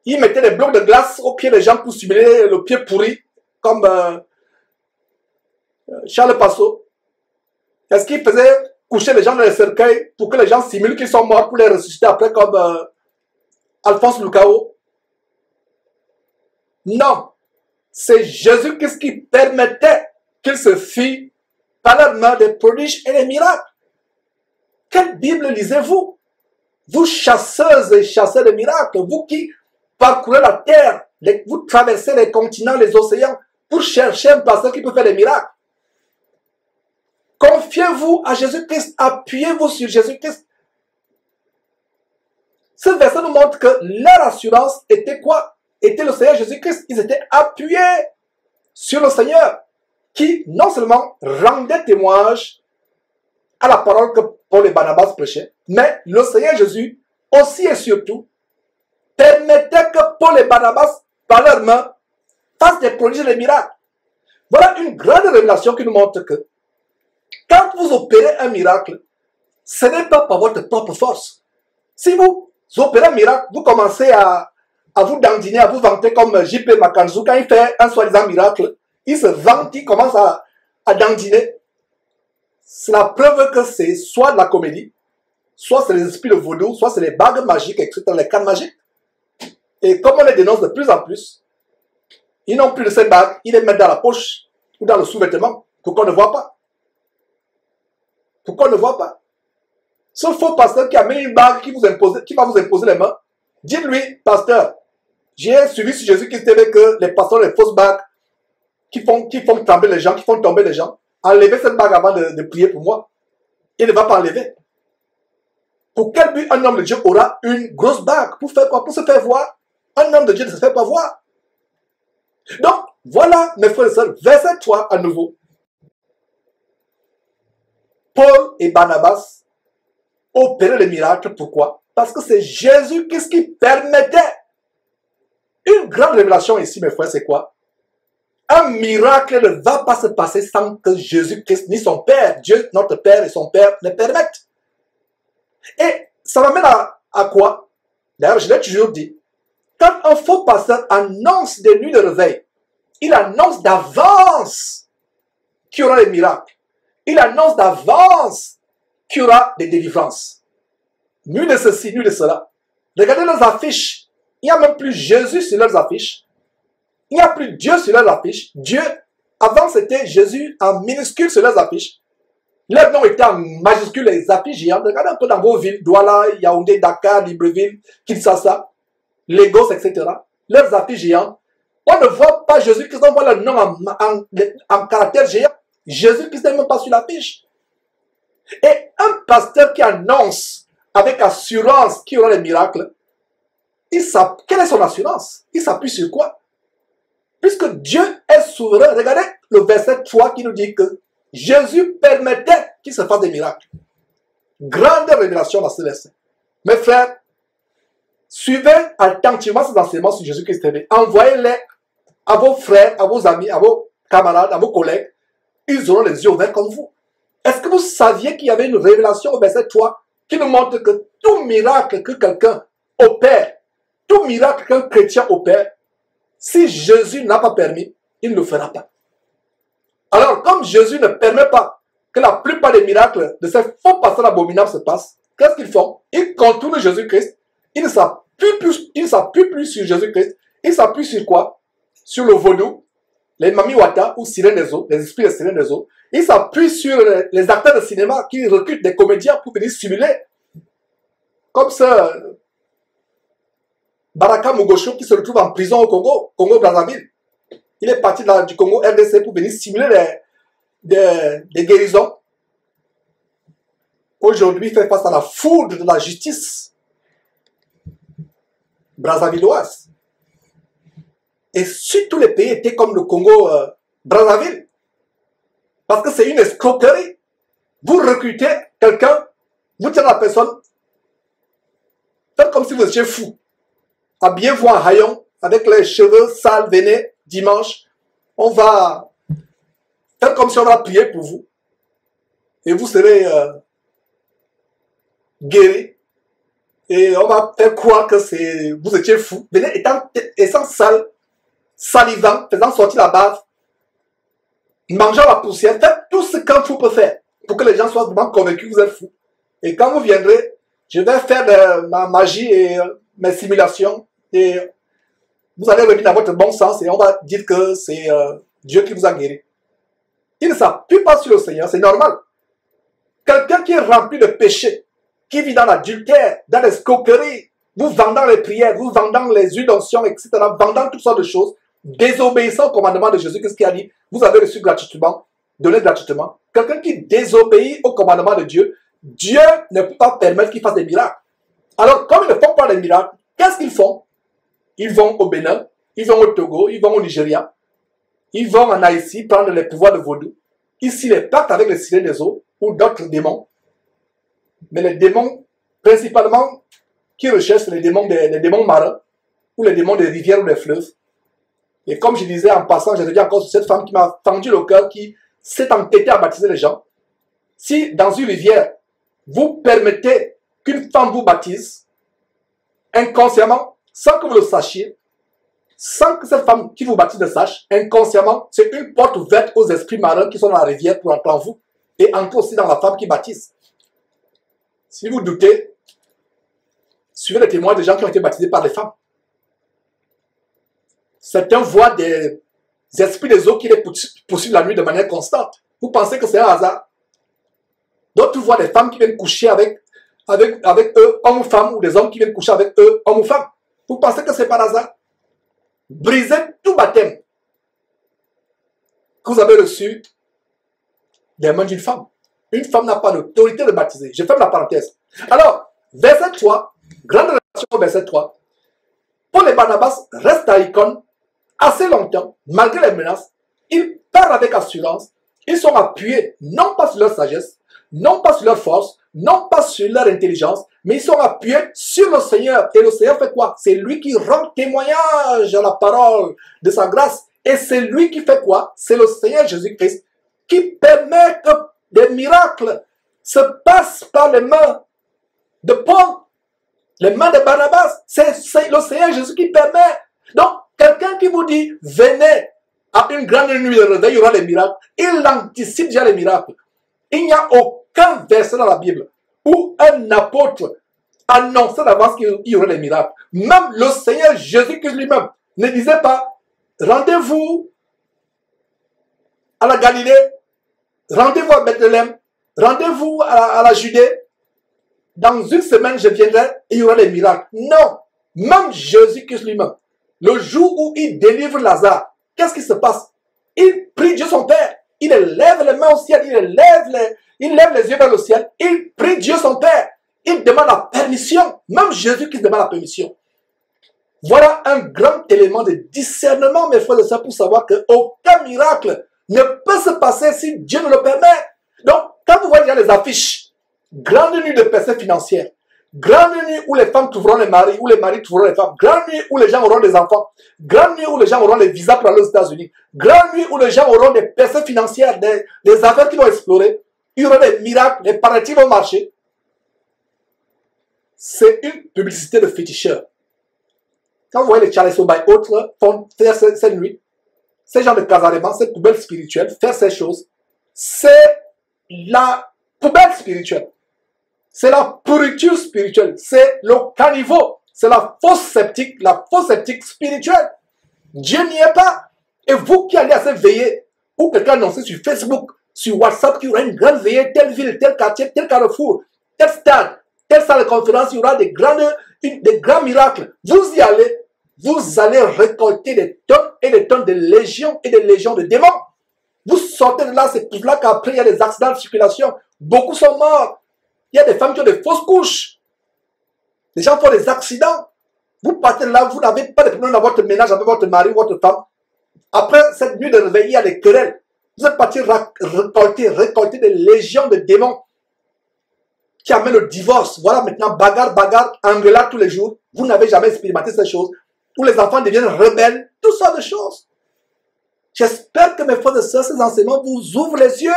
Ils mettaient des blocs de glace au pied des gens pour simuler le pied pourri, comme Charles Passot. Est-ce qu'ils faisaient coucher les gens dans les cercueils pour que les gens simulent qu'ils sont morts pour les ressusciter après, comme Alphonse Lucao? Non. C'est Jésus-Christ qui permettait qu'il se fît par la main des prodiges et des miracles. Quelle Bible lisez-vous? Vous chasseuses et chasseurs de miracles, vous qui parcourez la terre, vous traversez les continents, les océans, pour chercher un pasteur qui peut faire des miracles. Confiez-vous à Jésus-Christ, appuyez-vous sur Jésus-Christ. Ce verset nous montre que leur assurance était quoi? Était le Seigneur Jésus-Christ. Ils étaient appuyés sur le Seigneur qui non seulement rendait témoignage à la parole que Paul et Barnabas prêchaient, mais le Seigneur Jésus aussi et surtout permettait que Paul et Barnabas, par leurs mains, fassent des prodiges et des miracles. Voilà une grande révélation qui nous montre que quand vous opérez un miracle, ce n'est pas par votre propre force. Si vous opérez un miracle, vous commencez à vous dandiner, à vous vanter comme J.P. Makanzou. Quand il fait un soi-disant miracle, il se vante, il commence à dandiner. C'est la preuve que c'est soit de la comédie, soit c'est les esprits de vaudou, soit c'est les bagues magiques, etc., les cannes magiques. Et comme on les dénonce de plus en plus, ils n'ont plus de ces bagues, ils les mettent dans la poche ou dans le sous-vêtement pour qu'on ne voit pas. Pourquoi on ne voit pas? Ce faux pasteur qui a mis une bague qui va vous imposer les mains, dites-lui, pasteur, j'ai suivi sur Jésus-Christ TV que les pasteurs ont les fausses bagues qui font trembler les gens, qui font tomber les gens. Enlevez cette bague avant de prier pour moi. Il ne va pas enlever. Pour quel but un homme de Dieu aura une grosse bague? Pour faire quoi? Pour se faire voir. Un homme de Dieu ne se fait pas voir. Donc, voilà, mes frères et sœurs, verset 3 à nouveau. Paul et Barnabas opéraient les miracles. Pourquoi? Parce que c'est Jésus qui permettait. Une grande révélation ici, mes frères, c'est quoi? Un miracle ne va pas se passer sans que Jésus-Christ, ni son Père, Dieu, notre Père et son Père, le permettent. Et ça m'amène à quoi? D'ailleurs, je l'ai toujours dit. Quand un faux pasteur annonce des nuits de réveil, il annonce d'avance qu'il y aura des miracles. Il annonce d'avance qu'il y aura des délivrances. Nuit de ceci, nuit de cela. Regardez leurs affiches. Il n'y a même plus Jésus sur leurs affiches. Il n'y a plus Dieu sur leurs affiches. Dieu, avant c'était Jésus en minuscule sur leurs affiches. Leur nom était en majuscule, les affiches géantes. Regardez un peu dans vos villes, Douala, Yaoundé, Dakar, Libreville, Kinshasa, Lagos, etc. Leurs affiches géantes. On ne voit pas Jésus-Christ, on voit le nom en caractère géant. Jésus-Christ n'est même pas sur l'affiche. Et un pasteur qui annonce avec assurance qu'il y aura des miracles, quelle est son assurance? Il s'appuie sur quoi? Puisque Dieu est souverain. Regardez le verset 3 qui nous dit que Jésus permettait qu'il se fasse des miracles. Grande révélation dans ce verset. Mes frères, suivez attentivement ces enseignements sur Jésus-Christ. Envoyez-les à vos frères, à vos amis, à vos camarades, à vos collègues. Ils auront les yeux ouverts comme vous. Est-ce que vous saviez qu'il y avait une révélation au verset 3 qui nous montre que tout miracle que quelqu'un opère, tout miracle qu'un chrétien opère, si Jésus n'a pas permis, il ne le fera pas. Alors, comme Jésus ne permet pas que la plupart des miracles de ces faux pasteurs abominables se passent, qu'est-ce qu'ils font? Ils contournent Jésus-Christ. Ils ne s'appuient plus sur Jésus-Christ. Ils s'appuient sur quoi? Sur le vaudou, les mamiwata ou sirènes des eaux, les esprits de sirènes des eaux. Ils s'appuient sur les acteurs de cinéma qui recrutent des comédiens pour venir simuler. Comme ça, Baraka Mogosho qui se retrouve en prison au Congo-Brazzaville. Il est parti du Congo RDC pour venir simuler des guérisons. Aujourd'hui, il fait face à la foudre de la justice brazzavilloise. Et si tous les pays étaient comme le Congo-Brazzaville, parce que c'est une escroquerie. Vous recrutez quelqu'un, vous tirez la personne, faites comme si vous étiez fou. Habillez-vous en haillon, avec les cheveux sales, venez, dimanche, on va faire comme si on va prier pour vous. Et vous serez guéri. Et on va faire croire que vous étiez fou. Venez, étant sale, salivant, faisant sortir la bave, mangeant la poussière, faites tout ce qu'un fou peut faire pour que les gens soient vraiment convaincus que vous êtes fou. Et quand vous viendrez, je vais faire ma magie et mes simulations et vous allez revenir dans votre bon sens et on va dire que c'est Dieu qui vous a guéri. Il ne s'appuie pas sur le Seigneur, c'est normal. Quelqu'un qui est rempli de péché, qui vit dans l'adultère, dans l'escroquerie, vous vendant les prières, vous vendant les huiles d'onction, etc., vendant toutes sortes de choses, désobéissant au commandement de Jésus, qu'est-ce qu'il a dit? Vous avez reçu gratuitement, donné gratuitement. Quelqu'un qui désobéit au commandement de Dieu, Dieu ne peut pas permettre qu'il fasse des miracles. Alors, comme ils ne font pas des miracles, qu'est-ce qu'ils font? Ils vont au Bénin, ils vont au Togo, ils vont au Nigeria, ils vont en Haïti prendre les pouvoirs de vaudou. Ici, les pactes avec les sirènes des eaux ou d'autres démons. Mais les démons, principalement, qui recherchent les démons marins ou les démons des rivières ou des fleuves. Et comme je disais en passant, je reviens encore sur cette femme qui m'a fendu le cœur, qui s'est entêtée à baptiser les gens. Si dans une rivière, vous permettez qu'une femme vous baptise, inconsciemment, sans que vous le sachiez, sans que cette femme qui vous baptise le sache, inconsciemment, c'est une porte ouverte aux esprits marins qui sont dans la rivière pour entrer en vous et entrer aussi dans la femme qui baptise. Si vous doutez, suivez les témoins des gens qui ont été baptisés par les femmes. Certains voient des esprits des eaux qui les poursuivent la nuit de manière constante. Vous pensez que c'est un hasard? D'autres voient des femmes qui viennent coucher avec eux, hommes ou femmes, ou des hommes qui viennent coucher avec eux, hommes ou femmes. Vous pensez que c'est par hasard? Brisez tout baptême que vous avez reçu des mains d'une femme. Une femme n'a pas l'autorité de baptiser. Je ferme la parenthèse. Alors, verset 3, grande relation au verset 3. Paul et Barnabas restent à Icône assez longtemps, malgré les menaces. Ils parlent avec assurance. Ils sont appuyés, non pas sur leur sagesse, non pas sur leur force, non pas sur leur intelligence, mais ils sont appuyés sur le Seigneur. Et le Seigneur fait quoi? C'est lui qui rend témoignage à la parole de sa grâce. Et c'est lui qui fait quoi? C'est le Seigneur Jésus-Christ qui permet que des miracles se passent par les mains de Paul, les mains de Barnabas. C'est le Seigneur Jésus qui permet. Donc, quelqu'un qui vous dit, venez à une grande nuit de réveil, il y aura des miracles. Il anticipe déjà les miracles. Il n'y a aucun verset dans la Bible où un apôtre annonçait d'avance qu'il y aurait des miracles. Même le Seigneur Jésus-Christ lui-même ne disait pas, rendez-vous à la Galilée, rendez-vous à Bethléem, rendez-vous à la Judée. Dans une semaine, je viendrai et il y aura des miracles. Non, même Jésus-Christ lui-même, le jour où il délivre Lazare, qu'est-ce qui se passe? Il prie Dieu son Père. Il lève les mains au ciel, il lève les yeux vers le ciel, il prie Dieu son Père. Il demande la permission. Même Jésus qui demande la permission. Voilà un grand élément de discernement, mes frères et sœurs, pour savoir qu'aucun miracle ne peut se passer si Dieu ne le permet. Donc, quand vous voyez les affiches, grande nuit de percée financière, grande nuit où les femmes trouveront les maris, où les maris trouveront les femmes, grande nuit où les gens auront des enfants, grande nuit où les gens auront les visas pour aller aux États-Unis, grande nuit où les gens auront des percées financières, des affaires qui vont explorer, il y aura des miracles, les paradis vont marcher. C'est une publicité de féticheurs. Quand vous voyez les Charles Soba et autres font faire cette nuit, ces gens de casarement, cette poubelle spirituelle, faire ces choses, c'est la poubelle spirituelle. C'est la pourriture spirituelle. C'est le caniveau. C'est la fausse sceptique spirituelle. Dieu n'y est pas. Et vous qui allez à cette veillée, ou quelqu'un annonce sur Facebook, sur WhatsApp, qu'il y aura une grande veillée, telle ville, tel quartier, tel carrefour, tel stade, telle salle de conférence, il y aura des grands miracles. Vous y allez, vous allez récolter des tonnes et des tonnes de légions et des légions de démons. Vous sortez de là, c'est pour là qu'après il y a des accidents de circulation. Beaucoup sont morts. Il y a des femmes qui ont des fausses couches. Les gens font des accidents. Vous partez de là, vous n'avez pas de problème dans votre ménage avec votre mari ou votre femme. Après cette nuit de réveil, il y a des querelles. Vous êtes parti récolter des légions de démons qui amènent le divorce. Voilà maintenant, bagarre, engueulade tous les jours. Vous n'avez jamais expérimenté ces choses. Où les enfants deviennent rebelles. Toutes sortes de choses. J'espère que mes frères et sœurs, ces enseignements vous ouvrent les yeux.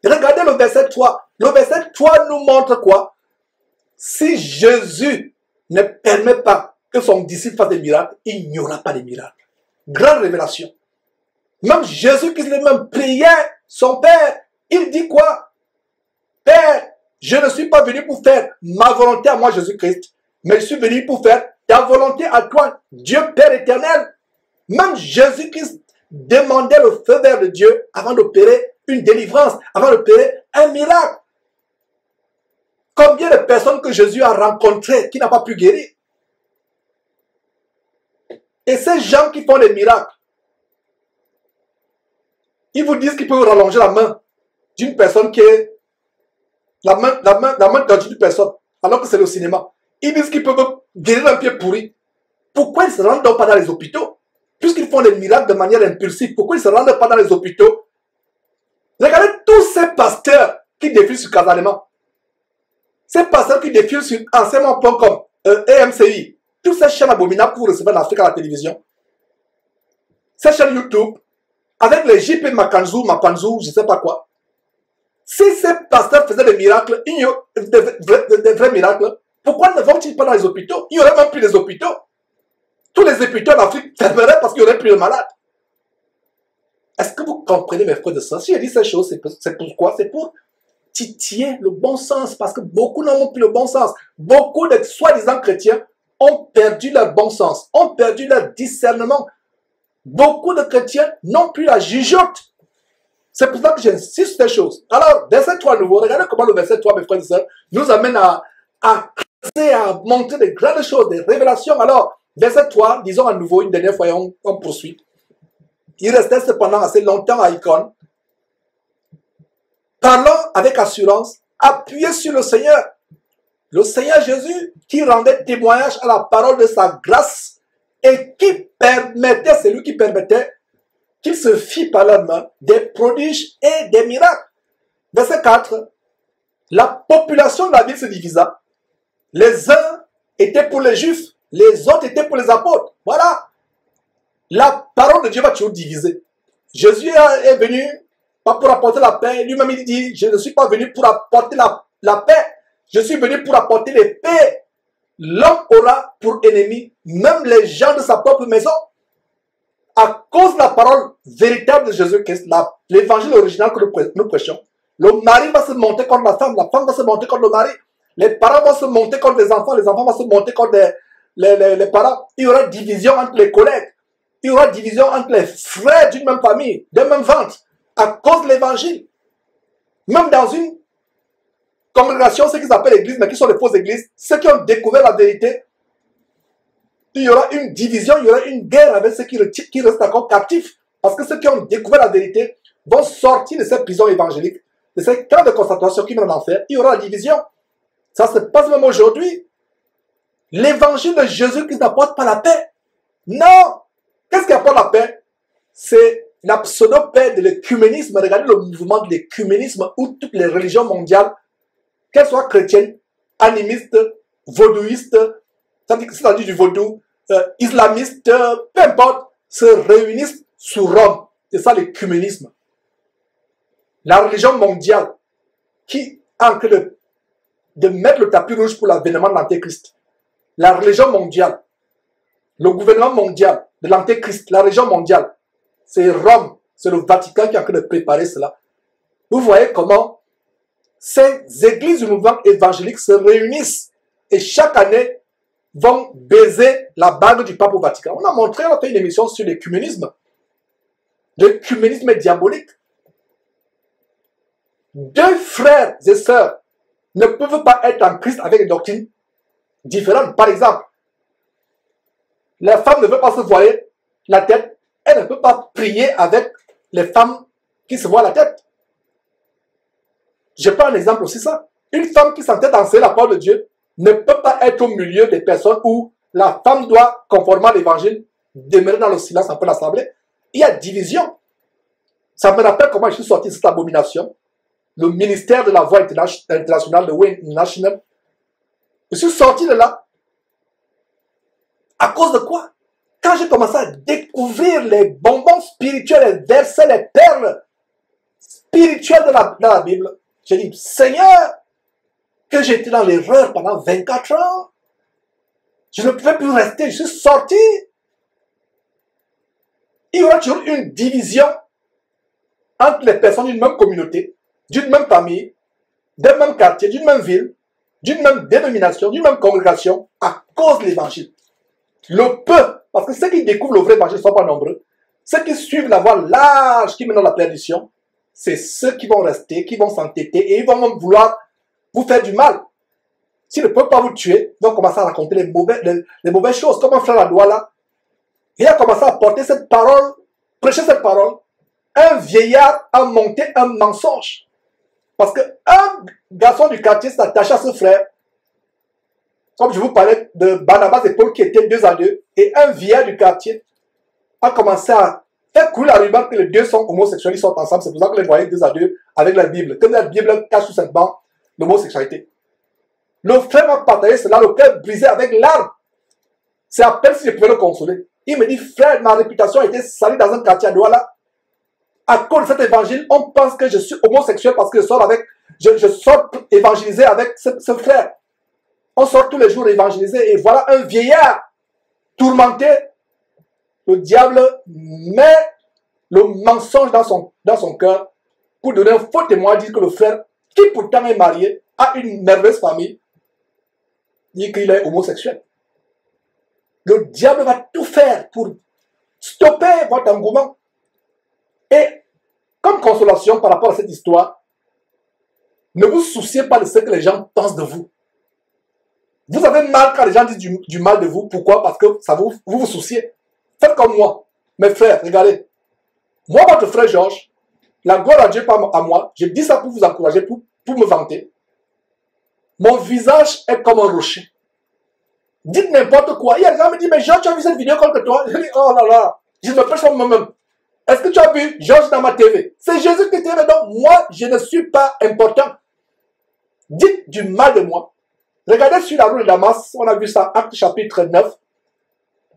Regardez le verset 3. Le verset 3 nous montre quoi? Si Jésus ne permet pas que son disciple fasse des miracles, il n'y aura pas de miracles. Grande révélation. Même Jésus qui lui-même priait son Père, il dit quoi? Père, je ne suis pas venu pour faire ma volonté à moi, Jésus-Christ, mais je suis venu pour faire ta volonté à toi, Dieu Père éternel. Même Jésus-Christ demandait le feu vert de Dieu avant d'opérer une délivrance, avant d'opérer un miracle. Combien de personnes que Jésus a rencontrées qui n'ont pas pu guérir? Et ces gens qui font des miracles, ils vous disent qu'ils peuvent rallonger la main d'une personne qui est la main d'une personne, alors que c'est le cinéma. Ils disent qu'ils peuvent guérir un pied pourri. Pourquoi ils ne se rendent donc pas dans les hôpitaux? Puisqu'ils font des miracles de manière impulsive, pourquoi ils ne se rendent pas dans les hôpitaux? Regardez tous ces pasteurs qui défilent sur Casalement. Ces pasteurs qui défilent sur enseignement.com, EMCI, toutes ces chaînes abominables que vous recevez en Afrique à la télévision, ces chaînes YouTube, avec les JP Mapanzou, je ne sais pas quoi. Si ces pasteurs faisaient des miracles, des vrais miracles, pourquoi ne vont-ils pas dans les hôpitaux? Il n'y aurait même plus des hôpitaux. Tous les hôpitaux en Afrique fermeraient parce qu'il n'y aurait plus de malades. Est-ce que vous comprenez, mes frères et sœurs? Si je dis ces choses, c'est pourquoi? C'est pour titiller le bon sens, parce que beaucoup n'ont plus le bon sens. Beaucoup de soi-disant chrétiens ont perdu leur bon sens, ont perdu leur discernement. Beaucoup de chrétiens n'ont plus la jugeote. C'est pour ça que j'insiste sur ces choses. Alors, verset 3 nouveau, regardez comment le verset 3, mes frères et sœurs, nous amène à montrer des grandes choses, des révélations. Alors, verset 3, disons à nouveau une dernière fois et on poursuit. Il restait cependant assez longtemps à Icône, parlant avec assurance, appuyé sur le Seigneur Jésus, qui rendait témoignage à la parole de sa grâce et qui permettait, c'est lui qui permettait, qu'il se fit par la main des prodiges et des miracles. Verset 4, La population de la ville se divisa. Les uns étaient pour les juifs, les autres étaient pour les apôtres. Voilà. La parole de Dieu va toujours diviser. Jésus est venu pas pour apporter la paix. Lui-même, il dit, je ne suis pas venu pour apporter la paix. Je suis venu pour apporter les paix. L'homme aura pour ennemi même les gens de sa propre maison. À cause de la parole véritable de Jésus-Christ, l'évangile original que nous prêchons, le mari va se monter contre la femme va se monter contre le mari, les parents vont se monter contre les enfants vont se monter contre les parents. Il y aura division entre les collègues, il y aura division entre les frères d'une même famille, d'un même ventre, à cause de l'évangile. Même dans une congrégation, ceux qui s'appellent l'église, mais qui sont les fausses églises, ceux qui ont découvert la vérité, il y aura une division, il y aura une guerre avec ceux qui restent encore captifs. Parce que ceux qui ont découvert la vérité vont sortir de ces prisons évangéliques, de ces camps de concentration qui mènent en enfer. Il y aura la division. Ça se passe même aujourd'hui. L'évangile de Jésus-Christ n'apporte pas la paix. Non. Qu'est-ce qui apporte la paix? C'est la pseudo-paix de l'écuménisme. Regardez le mouvement de l'écuménisme où toutes les religions mondiales, qu'elles soient chrétiennes, animistes, vaudouistes, c'est-à-dire du vaudou, islamistes, peu importe, se réunissent sous Rome. C'est ça l'écuménisme. La religion mondiale qui est en train de mettre le tapis rouge pour l'avènement de l'Antéchrist. La religion mondiale, le gouvernement mondial de l'Antéchrist, la religion mondiale, c'est Rome, c'est le Vatican qui est en train de préparer cela. Vous voyez comment ces églises du mouvement évangélique se réunissent et chaque année vont baiser la bague du pape au Vatican. On a fait une émission sur l'écuménisme. L'écuménisme est diabolique. Deux frères et sœurs ne peuvent pas être en Christ avec des doctrines différentes. Par exemple, la femme ne veut pas se voiler la tête. Elle ne peut pas prier avec les femmes qui se voilent la tête. Je prends un exemple aussi ça. Une femme qui s'entête à enseigner la parole de Dieu ne peut pas être au milieu des personnes où la femme doit, conformément à l'évangile, demeurer dans le silence un peu l'assemblée. Il y a division. Ça me rappelle comment je suis sorti de cette abomination. Le ministère de la Voix internationale, de Way National. Je suis sorti de là. À cause de quoi? Quand j'ai commencé à découvrir les bonbons spirituels, les versets, les perles spirituelles dans la Bible, j'ai dit, Seigneur, que j'étais dans l'erreur pendant 24 ans. Je ne pouvais plus rester, je suis sorti. Il y aura toujours une division entre les personnes d'une même communauté, d'une même famille, d'un même quartier, d'une même ville, d'une même dénomination, d'une même congrégation, à cause de l'évangile. Le peu, parce que ceux qui découvrent le vrai évangile ne sont pas nombreux, ceux qui suivent la voie large qui mène à la perdition, c'est ceux qui vont rester, qui vont s'entêter et ils vont même vouloir vous faire du mal. S'ils ne peuvent pas vous tuer, ils vont commencer à raconter les mauvaises choses, comme un frère à Douala. Il a commencé à porter cette parole, prêcher cette parole. Un vieillard a monté un mensonge. Parce qu'un garçon du quartier s'attachait à ce frère. Comme je vous parlais de Barnabas et Paul qui étaient 2 à 2. Et un vieillard du quartier a commencé à faire couler la rumeur que les deux sont homosexuels, ils sont ensemble. C'est pour ça que les voyez 2 à 2 avec la Bible. Que la Bible cache tout simplement l'homosexualité. Le frère m'a partagé cela, le cœur brisé avec larmes. C'est à peine si je pouvais le consoler. Il me dit, frère, ma réputation a été salie dans un quartier à Douala. À cause de cet évangile, on pense que je suis homosexuel parce que je sors évangéliser avec ce frère. On sort tous les jours évangéliser et voilà un vieillard tourmenté. Le diable met le mensonge dans son cœur pour donner un faux témoin, dire que le frère, qui pourtant est marié, a une merveilleuse famille, dit qu'il est homosexuel. Le diable va tout faire pour stopper votre engouement. Et comme consolation par rapport à cette histoire, ne vous souciez pas de ce que les gens pensent de vous. Vous avez mal quand les gens disent du mal de vous. Pourquoi? Parce que ça vous souciez. Faites comme moi. Mes frères, regardez. Moi, votre frère Georges, la gloire à Dieu par à moi, je dis ça pour vous encourager, pour me vanter. Mon visage est comme un rocher. Dites n'importe quoi. Il y a des gens qui me disent, mais Georges, tu as vu cette vidéo contre toi? Je dis, oh là là, je me prêche pour moi-même. Est-ce que tu as vu Georges dans ma TV? C'est Jésus qui est TV, donc moi, je ne suis pas important. dites du mal de moi. Regardez sur la route de Damas, on a vu ça, Acte chapitre 9.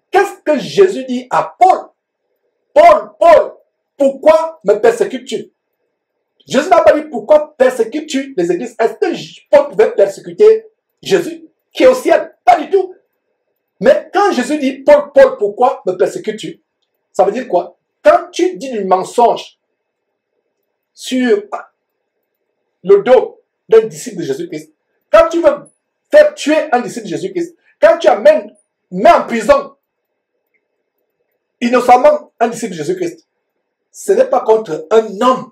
Qu'est-ce que Jésus dit à Paul? Paul, Paul, pourquoi me persécutes-tu? Jésus n'a pas dit pourquoi persécutes-tu les églises. Est-ce que Paul pouvait persécuter Jésus qui est au ciel? Pas du tout. Mais quand Jésus dit Paul, Paul, pourquoi me persécutes-tu? Ça veut dire quoi? Quand tu dis du mensonge sur le dos d'un disciple de Jésus-Christ, quand tu veux faire tuer un disciple de Jésus-Christ, quand tu mets en prison innocemment un disciple de Jésus-Christ, ce n'est pas contre un homme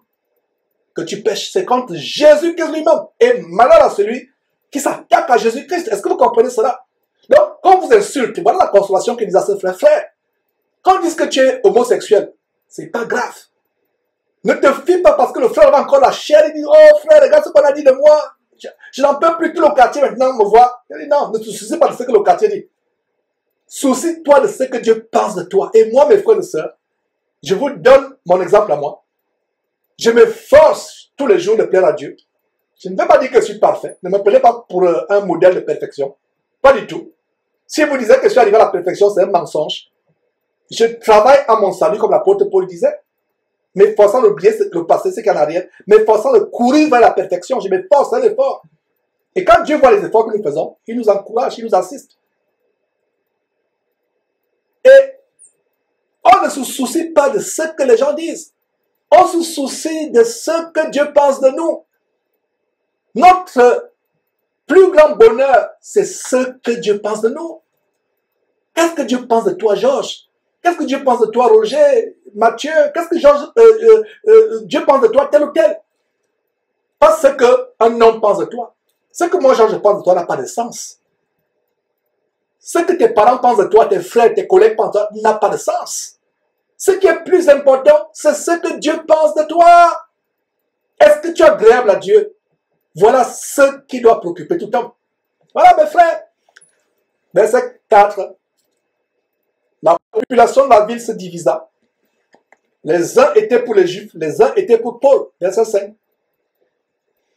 que tu pêches, c'est contre Jésus-Christ lui-même. Et malheur à celui qui s'attaque à Jésus-Christ. Est-ce que vous comprenez cela? Donc, quand on vous insulte, voilà la consolation qu'il dit à ses frères. Frère, quand on dit que tu es homosexuel, c'est pas grave. Ne te fie pas parce que le frère a encore la chair. Il dit, oh frère, regarde ce qu'on a dit de moi. Je n'en peux plus, tout le quartier maintenant me voit. Il dit, non, ne te soucie pas de ce que le quartier dit. Soucie-toi de ce que Dieu pense de toi. Et moi, mes frères et sœurs, je vous donne mon exemple à moi. Je m'efforce tous les jours de plaire à Dieu. Je ne veux pas dire que je suis parfait. Ne me prenez pas pour un modèle de perfection. Pas du tout. Si vous disiez que je suis arrivé à la perfection, c'est un mensonge. Je travaille à mon salut, comme l'apôtre Paul disait. M'efforçant d'oublier le passé, ce qu'il y a en arrière. M'efforçant de courir vers la perfection. Je m'efforce, c'est un effort. Et quand Dieu voit les efforts que nous faisons, il nous encourage, il nous assiste. Et on ne se soucie pas de ce que les gens disent. On se soucie de ce que Dieu pense de nous. Notre plus grand bonheur, c'est ce que Dieu pense de nous. Qu'est-ce que Dieu pense de toi, Georges? Qu'est-ce que Dieu pense de toi, Roger, Mathieu? Qu'est-ce que Dieu pense de toi, tel ou tel? Pas ce qu'un homme pense de toi. Ce que moi, Georges, pense de toi n'a pas de sens. Ce que tes parents pensent de toi, tes frères, tes collègues pensent de toi, n'a pas de sens. Ce qui est plus important, c'est ce que Dieu pense de toi. Est-ce que tu es agréable à Dieu? Voilà ce qui doit préoccuper tout homme. Voilà, mes frères. Verset 4. La population de la ville se divisa. Les uns étaient pour les Juifs, les uns étaient pour Paul. Verset 5.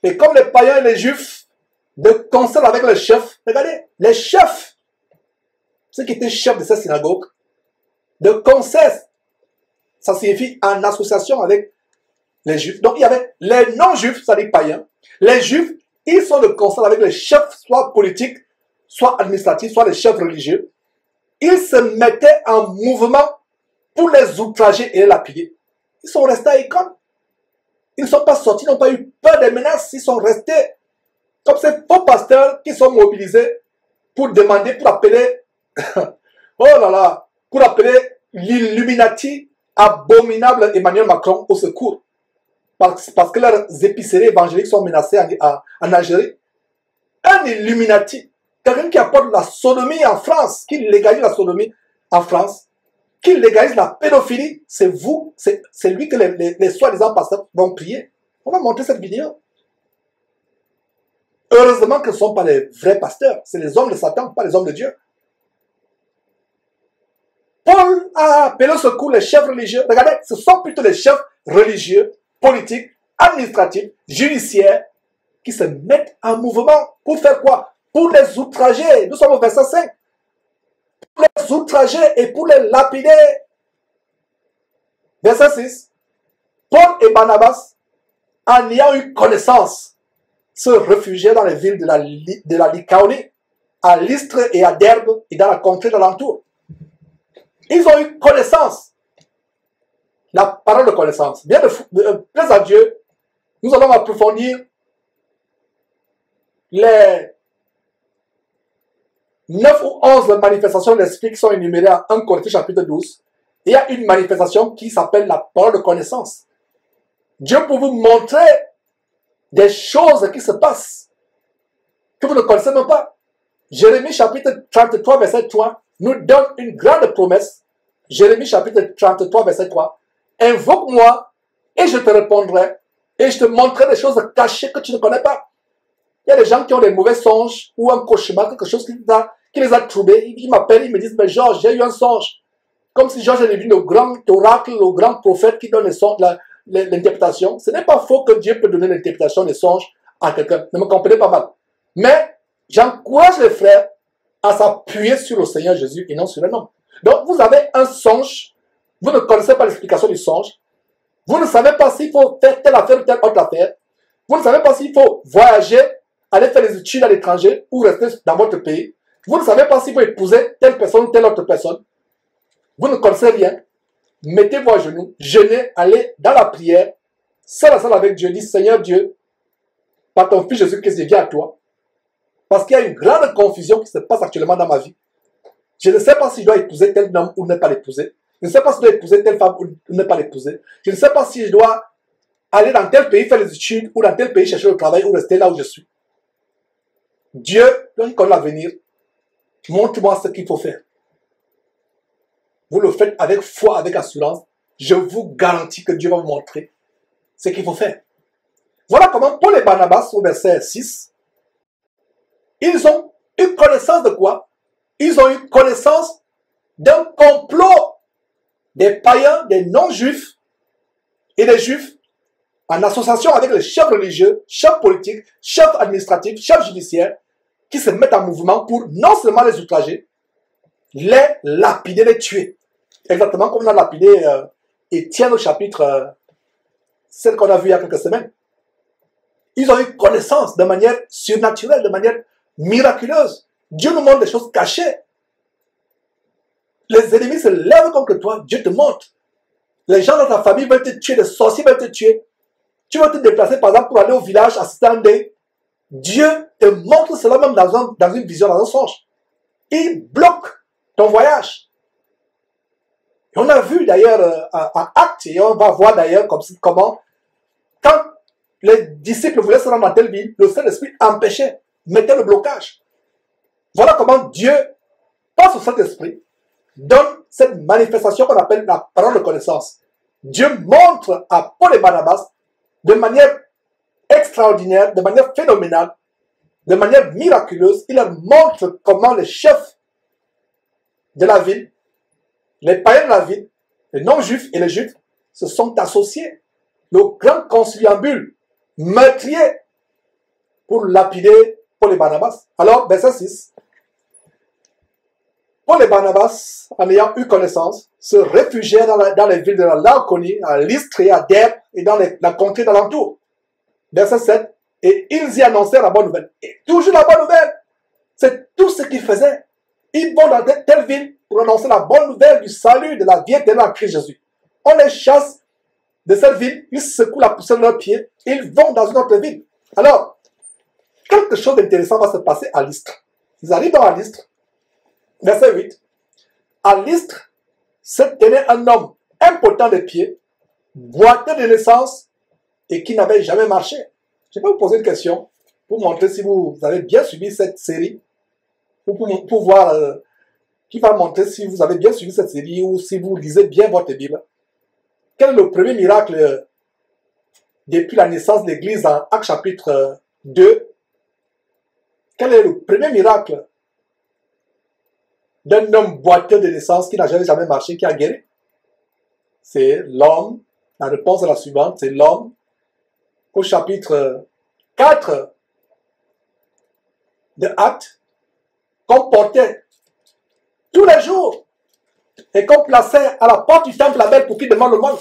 Et comme les païens et les Juifs, de concert avec les chefs, regardez, les chefs, ceux qui étaient chefs de cette synagogue, de concert, ça signifie en association avec les Juifs. Donc il y avait les non-Juifs, c'est-à-dire païens. Les Juifs, ils sont de concert avec les chefs, soit politiques, soit administratifs, soit les chefs religieux. Ils se mettaient en mouvement pour les outrager et les lapider. Ils sont restés à Icône. Ils ne sont pas sortis, ils n'ont pas eu peur des menaces. Ils sont restés comme ces faux pasteurs qui sont mobilisés pour demander, pour appeler, oh là là, pour appeler l'Illuminati abominable Emmanuel Macron au secours. Parce que leurs épiceries évangéliques sont menacées en Algérie. Un Illuminati, quelqu'un qui apporte la sodomie en France, qui légalise la sodomie en France, qui légalise la pédophilie, c'est vous, c'est lui que les soi-disant pasteurs vont prier. On va montrer cette vidéo. Heureusement que ce ne sont pas les vrais pasteurs, c'est les hommes de Satan, pas les hommes de Dieu. Paul a appelé au secours les chefs religieux. Regardez, ce sont plutôt les chefs religieux, politiques, administratifs, judiciaires, qui se mettent en mouvement pour faire quoi? Pour les outrager. Nous sommes au verset 5. Pour les outrager et pour les lapider. Verset 6. Paul et Barnabas, en ayant eu connaissance, se réfugiaient dans les villes de la Lycaonie, à Lystre et à Derbe et dans la contrée d'alentour. Ils ont eu connaissance. La parole de connaissance. Bien plaise à Dieu, nous allons approfondir les 9 ou 11 manifestations de l'esprit qui sont énumérées en 1 Corinthiens chapitre 12. Il y a une manifestation qui s'appelle la parole de connaissance. Dieu peut vous montrer des choses qui se passent que vous ne connaissez même pas. Jérémie chapitre 33 verset 3 nous donne une grande promesse. Jérémie chapitre 33 verset 3. Invoque-moi et je te répondrai et je te montrerai des choses cachées que tu ne connais pas. Il y a des gens qui ont des mauvais songes ou un cauchemar, quelque chose qui les a troublés. Ils m'appellent, ils me disent, mais Georges, j'ai eu un songe. Comme si Georges avait vu le grand oracle, le grand prophète qui donne l'interprétation. Ce n'est pas faux que Dieu peut donner l'interprétation des songes à quelqu'un. Ne me comprenez pas mal. Mais j'encourage les frères à s'appuyer sur le Seigneur Jésus et non sur un homme. Donc, vous avez un songe, vous ne connaissez pas l'explication du songe, vous ne savez pas s'il faut faire telle affaire ou telle autre affaire, vous ne savez pas s'il faut voyager, aller faire des études à l'étranger ou rester dans votre pays, vous ne savez pas s'il faut épouser telle personne ou telle autre personne, vous ne connaissez rien, mettez-vous à genoux, jeûnez, allez dans la prière, seul à seul avec Dieu, dit Seigneur Dieu, par ton Fils Jésus-Christ, je viens à toi, parce qu'il y a une grande confusion qui se passe actuellement dans ma vie. Je ne sais pas si je dois épouser tel homme ou ne pas l'épouser. Je ne sais pas si je dois épouser telle femme ou ne pas l'épouser. Je ne sais pas si je dois aller dans tel pays faire les études ou dans tel pays chercher le travail ou rester là où je suis. Dieu, quand il connaît l'avenir, montre-moi ce qu'il faut faire. Vous le faites avec foi, avec assurance. Je vous garantis que Dieu va vous montrer ce qu'il faut faire. Voilà comment Paul et Barnabas, au verset 6, ils ont eu connaissance de quoi? Ils ont eu connaissance d'un complot des païens, des non-juifs et des juifs en association avec les chefs religieux, chefs politiques, chefs administratifs, chefs judiciaires qui se mettent en mouvement pour non seulement les outrager, les lapider, les tuer. Exactement comme on a lapidé Étienne au chapitre 7 qu'on a vu il y a quelques semaines. Ils ont eu connaissance de manière surnaturelle, de manière miraculeuse. Dieu nous montre des choses cachées. Les ennemis se lèvent contre toi, Dieu te montre. Les gens dans ta famille veulent te tuer, les sorciers veulent te tuer. Tu vas te déplacer par exemple pour aller au village assister à un deuil. Dieu te montre cela même dans une vision, dans un songe. Il bloque ton voyage. Et on a vu d'ailleurs en Actes, et on va voir d'ailleurs comment, quand les disciples voulaient se rendre dans telle ville, le Saint-Esprit empêchait, mettait le blocage. Voilà comment Dieu, par son Saint-Esprit, donne cette manifestation qu'on appelle la parole de connaissance. Dieu montre à Paul et Barnabas de manière extraordinaire, de manière phénoménale, de manière miraculeuse. Il leur montre comment les chefs de la ville, les païens de la ville, les non-juifs et les juifs se sont associés. Le grand conciliabule meurtrier pour lapider Paul et Barnabas. Alors, verset 6. Paul et Barnabas, en ayant eu connaissance, se réfugièrent dans les villes de la Laconie, à Lystre et à Derbe et dans la contrée d'alentour. Verset 7. Et ils y annoncèrent la bonne nouvelle. Et toujours la bonne nouvelle. C'est tout ce qu'ils faisaient. Ils vont dans telle ville pour annoncer la bonne nouvelle du salut, de la vie éternelle en Christ Jésus. On les chasse de cette ville, ils secouent la poussière de leurs pieds, et ils vont dans une autre ville. Alors, quelque chose d'intéressant va se passer à Lystre. Ils arrivent dans Lystre. Verset 8. À Lystre se tenait un homme impotent des pieds, boiteux de naissance et qui n'avait jamais marché. Je vais vous poser une question pour montrer si vous avez bien suivi cette série, ou pour voir, qui va montrer si vous avez bien suivi cette série ou si vous lisez bien votre Bible. Quel est le premier miracle depuis la naissance de l'Église en Actes chapitre 2? Quel est le premier miracle d'un homme boiteux de naissance qui n'a jamais marché, qui a guéri? C'est l'homme. La réponse est la suivante, c'est l'homme au chapitre 4 de Actes qu'on portait tous les jours et qu'on plaçait à la porte du temple la belle pour qu'il demande le monde.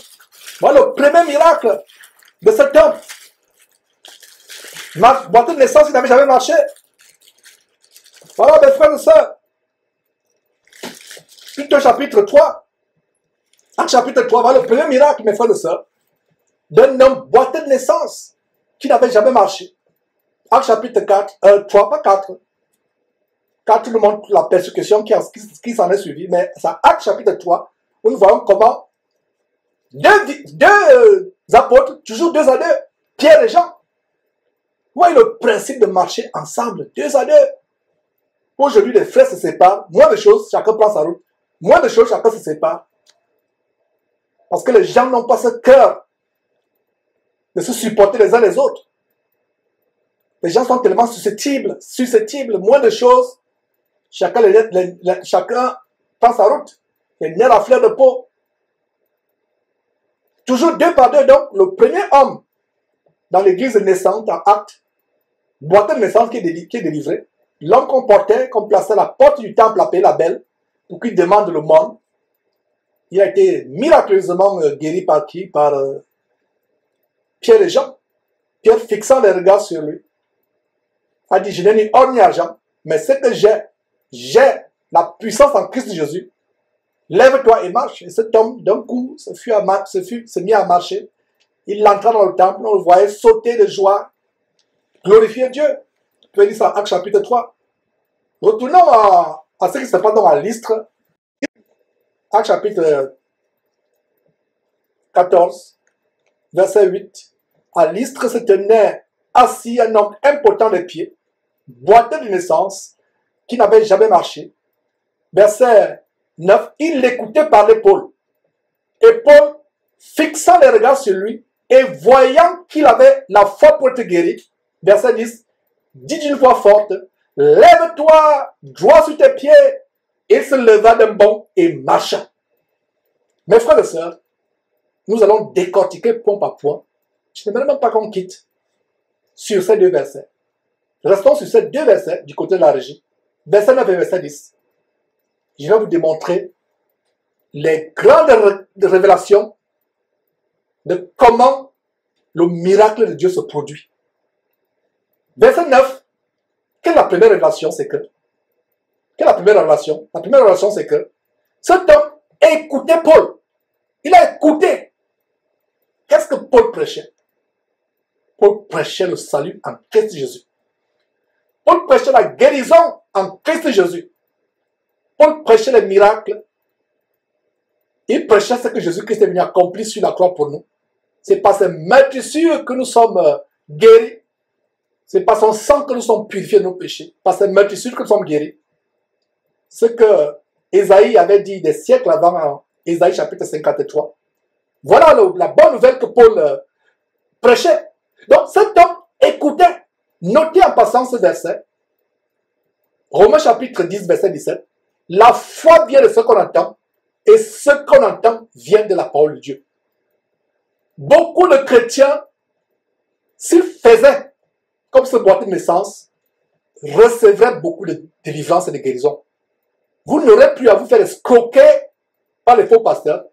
Voilà le premier miracle de cet homme. Boiteux de naissance, il n'avait jamais marché. Voilà mes frères et sœurs. Plutôt chapitre 3. Actes chapitre 3, voilà le premier miracle, mes frères et sœurs, d'un homme boiteux de naissance qui n'avait jamais marché. Actes chapitre 3, pas 4. 4 nous montre la persécution qui s'en est suivie, mais c'est Actes chapitre 3, où nous voyons comment deux apôtres, toujours 2 à 2, Pierre et Jean, voyez le principe de marcher ensemble, 2 à 2. Aujourd'hui, les frères se séparent, moins de choses, chacun prend sa route. Moins de choses, chacun se sépare. Parce que les gens n'ont pas ce cœur de se supporter les uns les autres. Les gens sont tellement susceptibles, moins de choses, chacun prend sa route. Les nerfs à fleur de peau. Toujours 2 par 2, donc le premier homme dans l'église naissante en Actes, boîte de naissance qui est délivrée, l'homme qu'on portait, qu'on plaçait à la porte du temple appelé la Belle, pour qu'il demande le monde, il a été miraculeusement guéri par qui? Par Pierre et Jean. Pierre, fixant les regards sur lui, a dit, je n'ai ni or ni argent, mais ce que j'ai la puissance en Christ Jésus. Lève-toi et marche. Et cet homme, d'un coup, se mit à marcher. Il entra dans le temple, on le voyait sauter de joie, glorifier Dieu. Tu peux lire ça en Actes chapitre 3. Retournons à ce qui se passe dans Lystre. Actes chapitre 14, verset 8. À Lystre se tenait assis un homme impotent de pied, boiteux de naissance, qui n'avait jamais marché. Verset 9. Il l'écoutait parler Paul. Et Paul, fixant les regards sur lui, et voyant qu'il avait la foi pour être guéri, verset 10, dit d'une voix forte, lève-toi, droit sur tes pieds. Il se leva d'un bond et marcha. Mes frères et sœurs, nous allons décortiquer point par point. Je ne veux même pas qu'on quitte sur ces deux versets. Restons sur ces deux versets du côté de la régie. Verset 9 et verset 10. Je vais vous démontrer les grandes révélations de comment le miracle de Dieu se produit. Verset 9. Quelle est la première révélation? C'est que quelle est la première révélation? La première révélation, c'est que cet homme écoutait Paul. Il a écouté. Qu'est-ce que Paul prêchait? Paul prêchait le salut en Christ Jésus. Paul prêchait la guérison en Christ Jésus. Paul prêchait les miracles. Il prêchait ce que Jésus-Christ est venu accomplir sur la croix pour nous. C'est par ses meurtrissures que nous sommes guéris. C'est par son sang que nous sommes purifiés de nos péchés. Par ses meurtrissures que nous sommes guéris. Ce que Ésaïe avait dit des siècles avant, Ésaïe chapitre 53. Voilà la bonne nouvelle que Paul prêchait. Donc cet homme écoutait. Notez en passant ce verset. Romains chapitre 10, verset 17. La foi vient de ce qu'on entend. Et ce qu'on entend vient de la parole de Dieu. Beaucoup de chrétiens, s'ils faisaient comme ce boîtier de naissance, recevraient beaucoup de délivrance et de guérison. Vous n'aurez plus à vous faire escroquer par les faux pasteurs.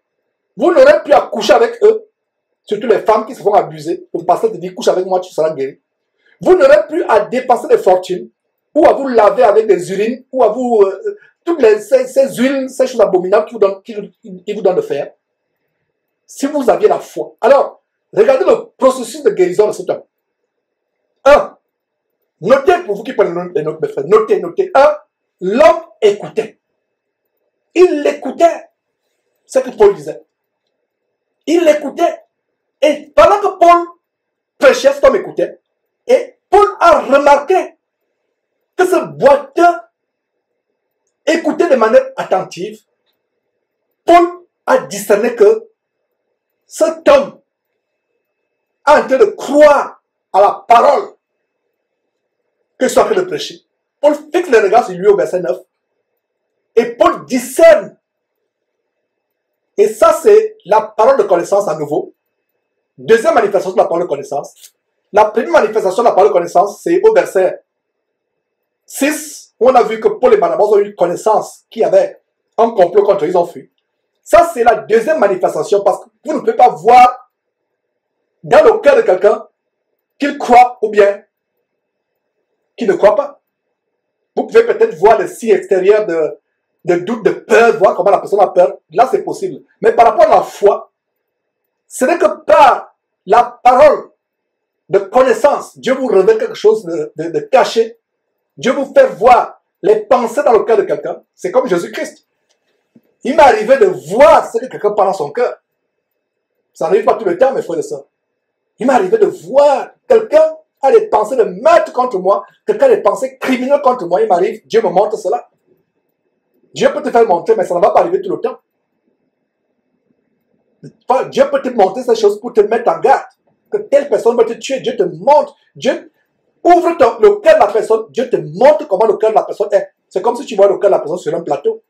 Vous n'aurez plus à coucher avec eux, surtout les femmes qui se font abuser. Le pasteur te dit, couche avec moi, tu seras guéri. Vous n'aurez plus à dépenser des fortunes, ou à vous laver avec des urines, ou à vous... toutes ces huiles, ces choses abominables qu'il vous donne de faire. Si vous aviez la foi. Alors, regardez le processus de guérison de cet homme. 1. Notez, pour vous qui prenez les notes, mes frères, notez. 1. L'homme écoutait. Il écoutait ce que Paul disait. Il l'écoutait. Et pendant que Paul prêchait, cet homme écoutait. Et Paul a remarqué que ce boiteux écoutait de manière attentive. Paul a discerné que cet homme est en train de croire à la parole que je suis en train de prêcher. Paul fixe les regards sur lui au verset 9. Et Paul discerne. Et ça, c'est la parole de connaissance à nouveau. Deuxième manifestation de la parole de connaissance. La première manifestation de la parole de connaissance, c'est au verset 6, où on a vu que Paul et Barnabas ont eu connaissance qu'il y avait un complot contre eux, ils ont fui. Ça, c'est la deuxième manifestation, parce que vous ne pouvez pas voir dans le cœur de quelqu'un qu'il croit ou bien qu'il ne croit pas. Vous pouvez peut-être voir les signes extérieurs de doute, de peur, voir comment la personne a peur. Là, c'est possible. Mais par rapport à la foi, ce n'est que par la parole de connaissance, Dieu vous révèle quelque chose de caché. Dieu vous fait voir les pensées dans le cœur de quelqu'un. C'est comme Jésus-Christ. Il m'est arrivé de voir ce que quelqu'un parle dans son cœur. Ça n'arrive pas tout le temps, mes frères et sœurs. Il m'est arrivé de voir quelqu'un a des pensées de meurtre contre moi, quelqu'un a des pensées criminelles contre moi. Il m'arrive, Dieu me montre cela. Dieu peut te faire montrer, mais ça ne va pas arriver tout le temps. Dieu peut te montrer ces choses pour te mettre en garde. Que telle personne va te tuer, Dieu te montre. Dieu ouvre le cœur de la personne, Dieu te montre comment le cœur de la personne est. C'est comme si tu vois le cœur de la personne sur un plateau.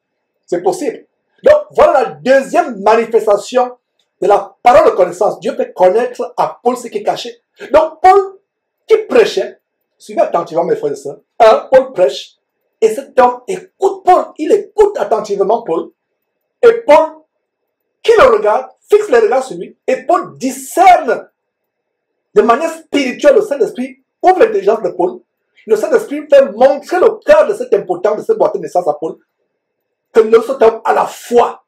C'est possible. Donc, voilà la deuxième manifestation de la parole de connaissance. Dieu peut connaître à Paul ce qui est caché. Donc, Paul, qui prêchait, Suivez attentivement mes frères et sœurs. Paul prêche. Et cet homme écoute Paul. Il écoute attentivement Paul. Et Paul, qui le regarde, fixe les regards sur lui. Et Paul discerne de manière spirituelle. Le Saint-Esprit ouvre l'intelligence de Paul. Le Saint-Esprit fait montrer le cœur de cet impotent, de cette boîte de naissance à Paul, que cet homme a la foi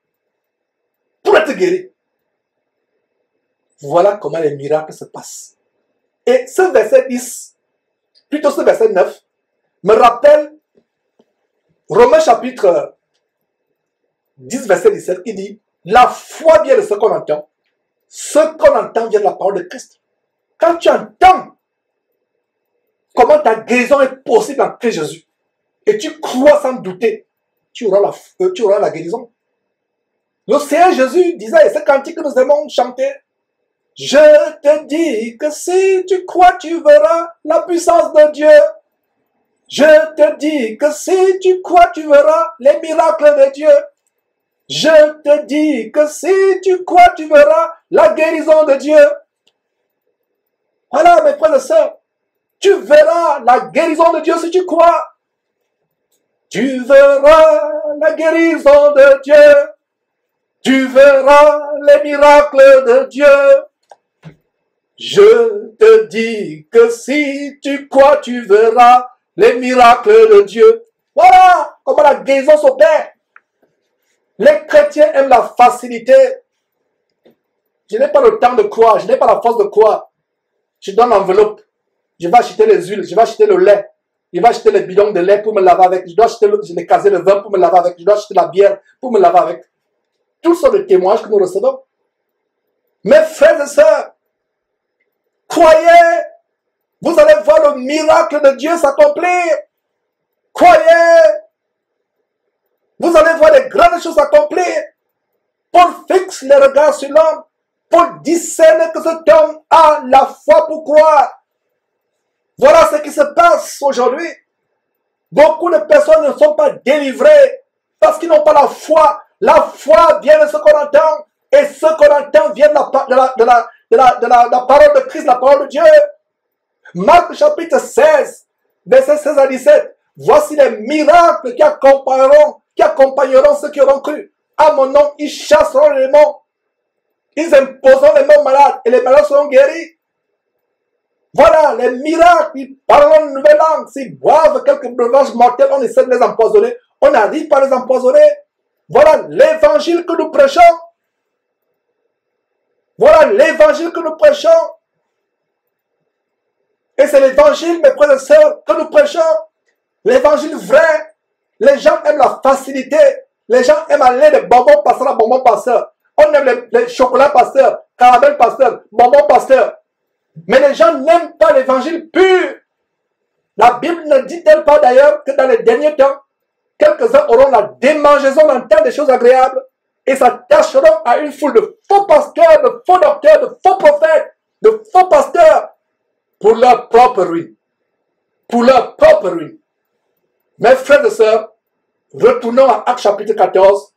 pour être guéri. Voilà comment les miracles se passent. Et ce verset 10, plutôt ce verset 9, me rappelle Romains chapitre 10, verset 17, qui dit, la foi vient de ce qu'on entend. Ce qu'on entend vient de la parole de Christ. Quand tu entends comment ta guérison est possible en Christ Jésus, et tu crois sans douter, tu auras la guérison. Le Seigneur Jésus disait, et ce cantique que nous aimons chanter, je te dis que si tu crois, tu verras la puissance de Dieu. Je te dis que si tu crois, tu verras les miracles de Dieu. Je te dis que si tu crois, tu verras la guérison de Dieu. Voilà, mes frères et sœurs, tu verras la guérison de Dieu si tu crois. Tu verras la guérison de Dieu. Tu verras les miracles de Dieu. Je te dis que si tu crois, tu verras les miracles de Dieu. Voilà comment la guérison s'opère. Les chrétiens aiment la facilité. Je n'ai pas le temps de croire, je n'ai pas la force de croire. Je donne l'enveloppe. Je vais acheter les huiles, je vais acheter le lait. Je vais acheter les bidons de lait pour me laver avec. Je dois acheter les casiers de vin pour me laver avec. Je dois acheter la bière pour me laver avec. Tous sont des témoignages que nous recevons. Mes frères et sœurs, croyez, vous allez voir le miracle de Dieu s'accomplir. Croyez, vous allez voir les grandes choses s'accomplir. Paul fixe les regards sur l'homme. Paul discerne que cet homme a la foi pour croire. Voilà ce qui se passe aujourd'hui. Beaucoup de personnes ne sont pas délivrées parce qu'ils n'ont pas la foi. La foi vient de ce qu'on entend. Et ce qu'on entend vient de la parole de Christ, la parole de Dieu. Marc chapitre 16, verset 16 à 17. Voici les miracles qui accompagneront ceux qui auront cru. À mon nom, ils chasseront les démons. Ils imposeront les mains malades et les malades seront guéris. Voilà les miracles. Ils parleront une nouvelle langue. S'ils boivent quelques breuvages mortels, on essaie de les empoisonner. On n'arrive pas à les empoisonner. Voilà l'évangile que nous prêchons. Voilà l'évangile que nous prêchons. Et c'est l'évangile, mes frères et sœurs, que nous prêchons. L'évangile vrai. Les gens aiment la facilité. Les gens aiment aller de bonbons pasteur à bonbons pasteur. On aime les chocolats pasteur, caramel pasteur, bonbons pasteur. Mais les gens n'aiment pas l'évangile pur. La Bible ne dit-elle pas d'ailleurs que dans les derniers temps, quelques-uns auront la démangeaison d'entendre des choses agréables et s'attacheront à une foule de faux pasteurs, de faux docteurs, de faux prophètes, de faux pasteurs pour leur propre ruine. Pour leur propre ruine. Mes frères et sœurs, retournons à Actes chapitre 14,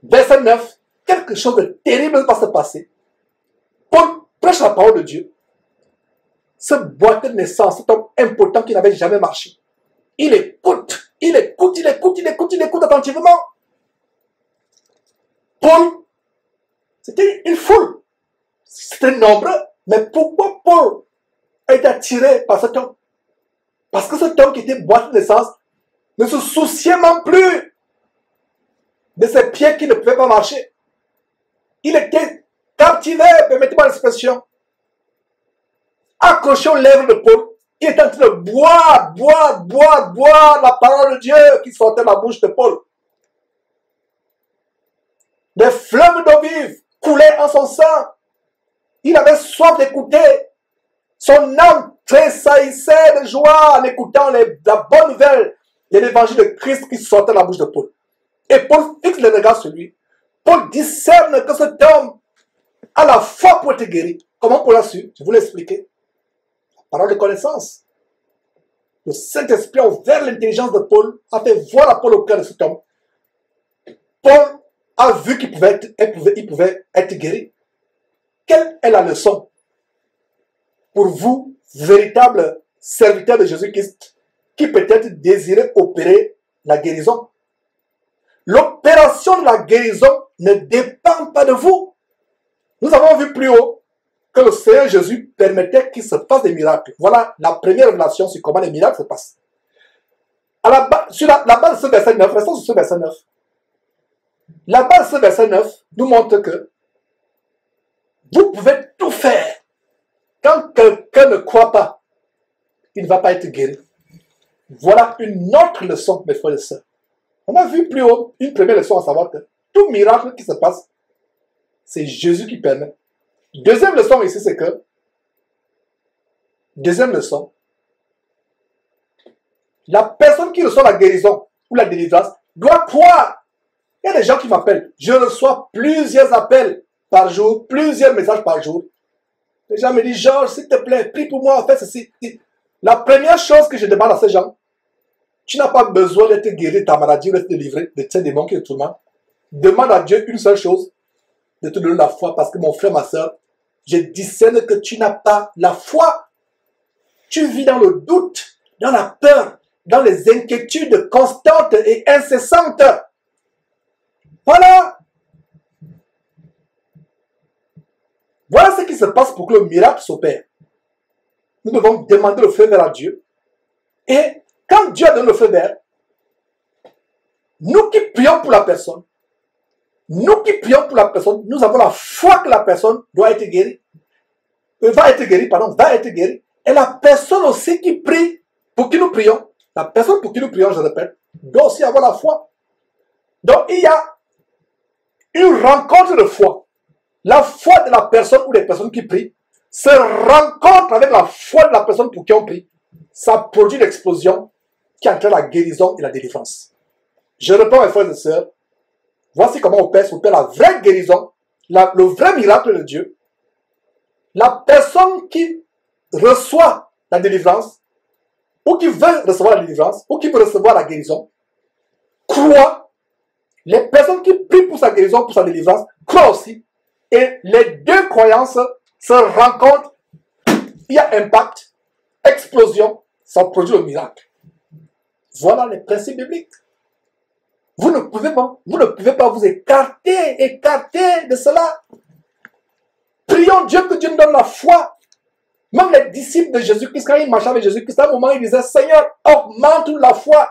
verset 9. Quelque chose de terrible va se passer. Paul prêche la parole de Dieu. Ce boiteux de naissance, cet homme impotent qui n'avait jamais marché. Il écoute attentivement. Paul, c'était une foule. C'était nombreux. Mais pourquoi Paul a été attiré par cet homme? Parce que cet homme qui était boiteux de naissance ne se souciait même plus de ses pieds qui ne pouvaient pas marcher. Il était captivé, permettez-moi l'expression, accroché aux lèvres de Paul. Il était en train de boire la parole de Dieu qui sortait de la bouche de Paul. Des fleuves d'eau vive coulaient en son sang. Il avait soif d'écouter. Son âme tressaillissait de joie en écoutant la bonne nouvelle de l'évangile de Christ qui sortait de la bouche de Paul. Et Paul fixe le regard sur lui. Paul discerne que cet homme a la foi pour être guéri. Comment Paul a su? Je vous l'ai expliqué. Parole de connaissance. Le Saint-Esprit a ouvert l'intelligence de Paul, a fait voir à Paul au cœur de cet homme. Paul a vu qu'il pouvait être guéri. Quelle est la leçon pour vous, véritable serviteur de Jésus-Christ qui peut-être désirait opérer la guérison. L'opération de la guérison ne dépend pas de vous. Nous avons vu plus haut que le Seigneur Jésus permettait qu'il se passe des miracles. Voilà la première révélation sur comment les miracles se passent. Sur la base de ce verset 9, restons sur ce verset 9. La base de ce verset 9 nous montre que vous pouvez tout faire. Quand quelqu'un ne croit pas, il ne va pas être guéri. Voilà une autre leçon, mes frères et sœurs. On a vu plus haut une première leçon, à savoir que tout miracle qui se passe, c'est Jésus qui permet. Deuxième leçon ici, c'est que, deuxième leçon, la personne qui reçoit la guérison ou la délivrance doit croire. Il y a des gens qui m'appellent. Je reçois plusieurs appels par jour, plusieurs messages par jour. Les gens me disent, Georges, s'il te plaît, prie pour moi, fais ceci. La première chose que je demande à ces gens, tu n'as pas besoin d'être guéri de ta maladie ou d'être délivré de ces démons qui te tourmentent. Demande à Dieu une seule chose, de te donner la foi, parce que mon frère, ma soeur, je discerne que tu n'as pas la foi. Tu vis dans le doute, dans la peur, dans les inquiétudes constantes et incessantes. Voilà. Voilà ce qui se passe pour que le miracle s'opère. Nous devons demander le feu vert à Dieu. Et quand Dieu donne le feu vert, nous qui prions pour la personne, nous avons la foi que la personne doit être guérie. Va être guérie. Et la personne aussi qui prie, pour qui nous prions, la personne pour qui nous prions, je répète, doit aussi avoir la foi. Donc il y a une rencontre de foi. La foi de la personne ou des personnes qui prient se rencontre avec la foi de la personne pour qui on prie. Ça produit l'explosion qui entraîne la guérison et la délivrance. Je réponds mes frères et sœurs, voici comment on opère la vraie guérison, le vrai miracle de Dieu. La personne qui reçoit la délivrance, ou qui veut recevoir la délivrance, ou qui veut recevoir la guérison, croit. Les personnes qui prient pour sa guérison, pour sa délivrance, croient aussi. Et les deux croyances se rencontrent. Il y a impact, explosion, ça produit le miracle. Voilà les principes bibliques. Vous ne pouvez pas vous écarter de cela. Prions Dieu que Dieu nous donne la foi. Même les disciples de Jésus-Christ, quand ils marchaient avec Jésus-Christ, à un moment, ils disaient, Seigneur, augmente la foi.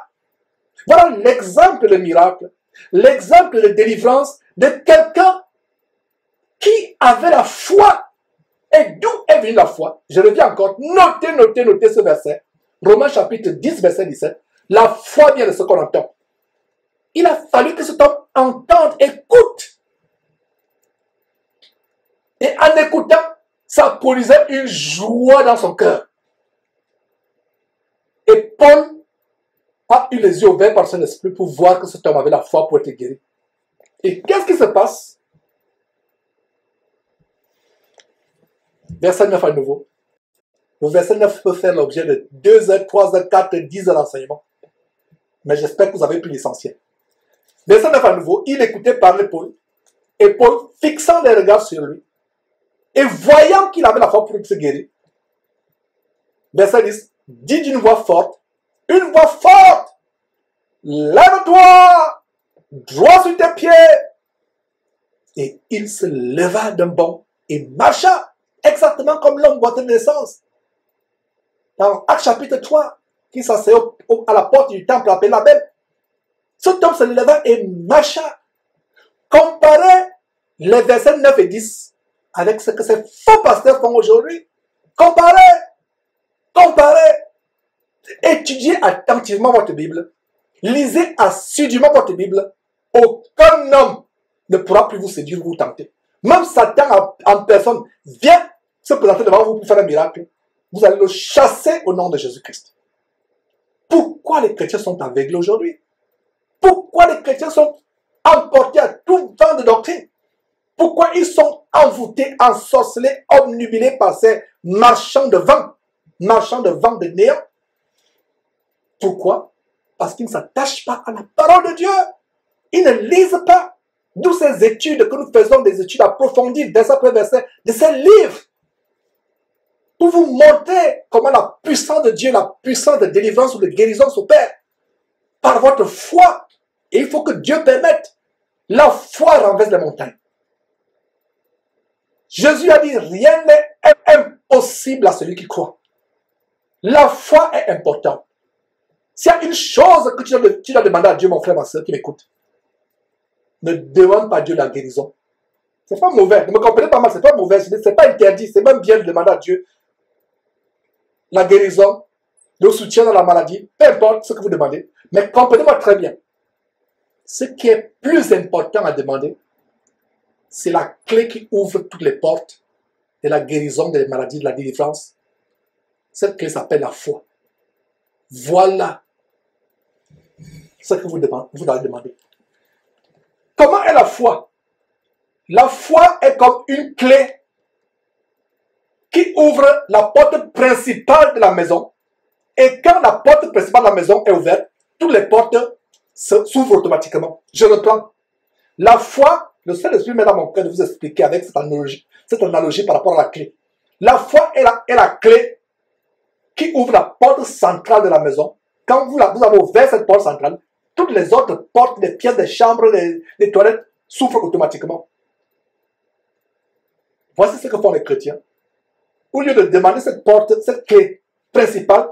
Voilà l'exemple de miracle, l'exemple de délivrance de quelqu'un qui avait la foi. Et d'où est venue la foi? Je reviens encore. Notez ce verset. Romains chapitre 10, verset 17. La foi vient de ce qu'on entend. Il a fallu que cet homme entende, écoute. Et en écoutant, ça produisait une joie dans son cœur. Et Paul a eu les yeux ouverts par son esprit pour voir que cet homme avait la foi pour être guéri. Et qu'est-ce qui se passe? Verset 9 à nouveau. Le verset 9 peut faire l'objet de 2 heures, 3 heures, 4 heures, 10 heures d'enseignement. Mais j'espère que vous avez pris l'essentiel. Verset 9 à nouveau, il écoutait parler Paul. Et Paul, fixant les regards sur lui, et voyant qu'il avait la foi pour se guérir, verset 10, dit d'une voix forte, lève-toi, droit sur tes pieds. Et il se leva d'un bond et marcha, exactement comme l'homme boité de naissance. Dans Actes chapitre 3, qui s'asseyait à la porte du temple appelé la Belle, cet homme se leva et marcha. Comparez les versets 9 et 10 avec ce que ces faux pasteurs font aujourd'hui. Comparez. Étudiez attentivement votre Bible. Lisez assidûment votre Bible. Aucun homme ne pourra plus vous séduire ou vous tenter. Même Satan en personne vient se présenter devant vous pour faire un miracle. Vous allez le chasser au nom de Jésus-Christ. Pourquoi les chrétiens sont aveuglés aujourd'hui? Pourquoi les chrétiens sont emportés à tout vent de doctrine? Pourquoi ils sont envoûtés, ensorcelés, obnubilés par ces marchands de vent de néant? Pourquoi? Parce qu'ils ne s'attachent pas à la parole de Dieu. Ils ne lisent pas. D'où ces études que nous faisons, des études approfondies, verset après verset, de ces livres. pour vous montrer comment la puissance de Dieu, la puissance de délivrance ou de guérison s'opère par votre foi. Et il faut que Dieu permette. La foi renverse les montagnes. Jésus a dit, rien n'est impossible à celui qui croit. La foi est importante. S'il y a une chose que tu dois demander à Dieu, mon frère, ma soeur qui m'écoute, ne demande pas à Dieu la guérison. C'est pas mauvais. Ne me comprenez pas mal, c'est pas mauvais. C'est pas interdit. C'est même bien de demander à Dieu la guérison, le soutien dans la maladie, peu importe ce que vous demandez. Mais comprenez-moi très bien. Ce qui est plus important à demander, c'est la clé qui ouvre toutes les portes de la guérison des maladies, de la délivrance. Cette clé s'appelle la foi. Voilà ce que vous allez demander. Comment est la foi? La foi est comme une clé qui ouvre la porte principale de la maison. Et quand la porte principale de la maison est ouverte, toutes les portes s'ouvrent automatiquement. Je reprends. La foi, le Saint-Esprit met dans mon cœur de vous expliquer avec cette analogie par rapport à la clé. La foi est la clé qui ouvre la porte centrale de la maison. Quand vous avez ouvert cette porte centrale, toutes les autres portes, les pièces des chambres, les toilettes s'ouvrent automatiquement. Voici ce que font les chrétiens. Au lieu de demander cette porte, cette clé principale,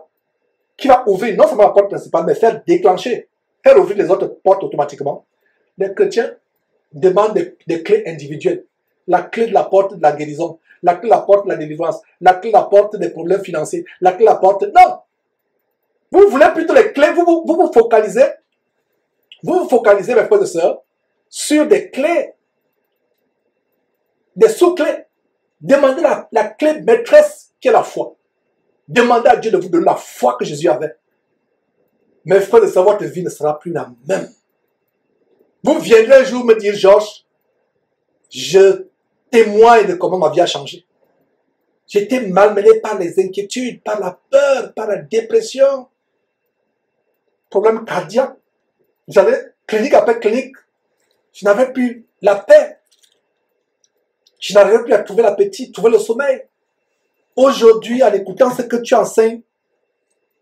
qui va ouvrir non seulement la porte principale, mais faire déclencher, faire ouvrir les autres portes automatiquement, les chrétiens demandent des clés individuelles. La clé de la porte de la guérison, la clé de la porte de la délivrance, la clé de la porte des problèmes financiers, la clé de la porte... Non! Vous voulez plutôt les clés, vous vous focalisez, mes frères et sœurs, sur des clés, des sous-clés. Demandez la clé maîtresse qui est la foi. Demandez à Dieu de vous donner la foi que Jésus avait. Mes frères et sœurs, votre vie ne sera plus la même. Vous viendrez un jour me dire, Georges, je témoigne de comment ma vie a changé. J'étais malmené par les inquiétudes, par la peur, par la dépression, problème cardiaque. J'allais clinique après clinique. Je n'avais plus la paix. Je n'arrivais plus à trouver l'appétit, trouver le sommeil. Aujourd'hui, en écoutant ce que tu enseignes,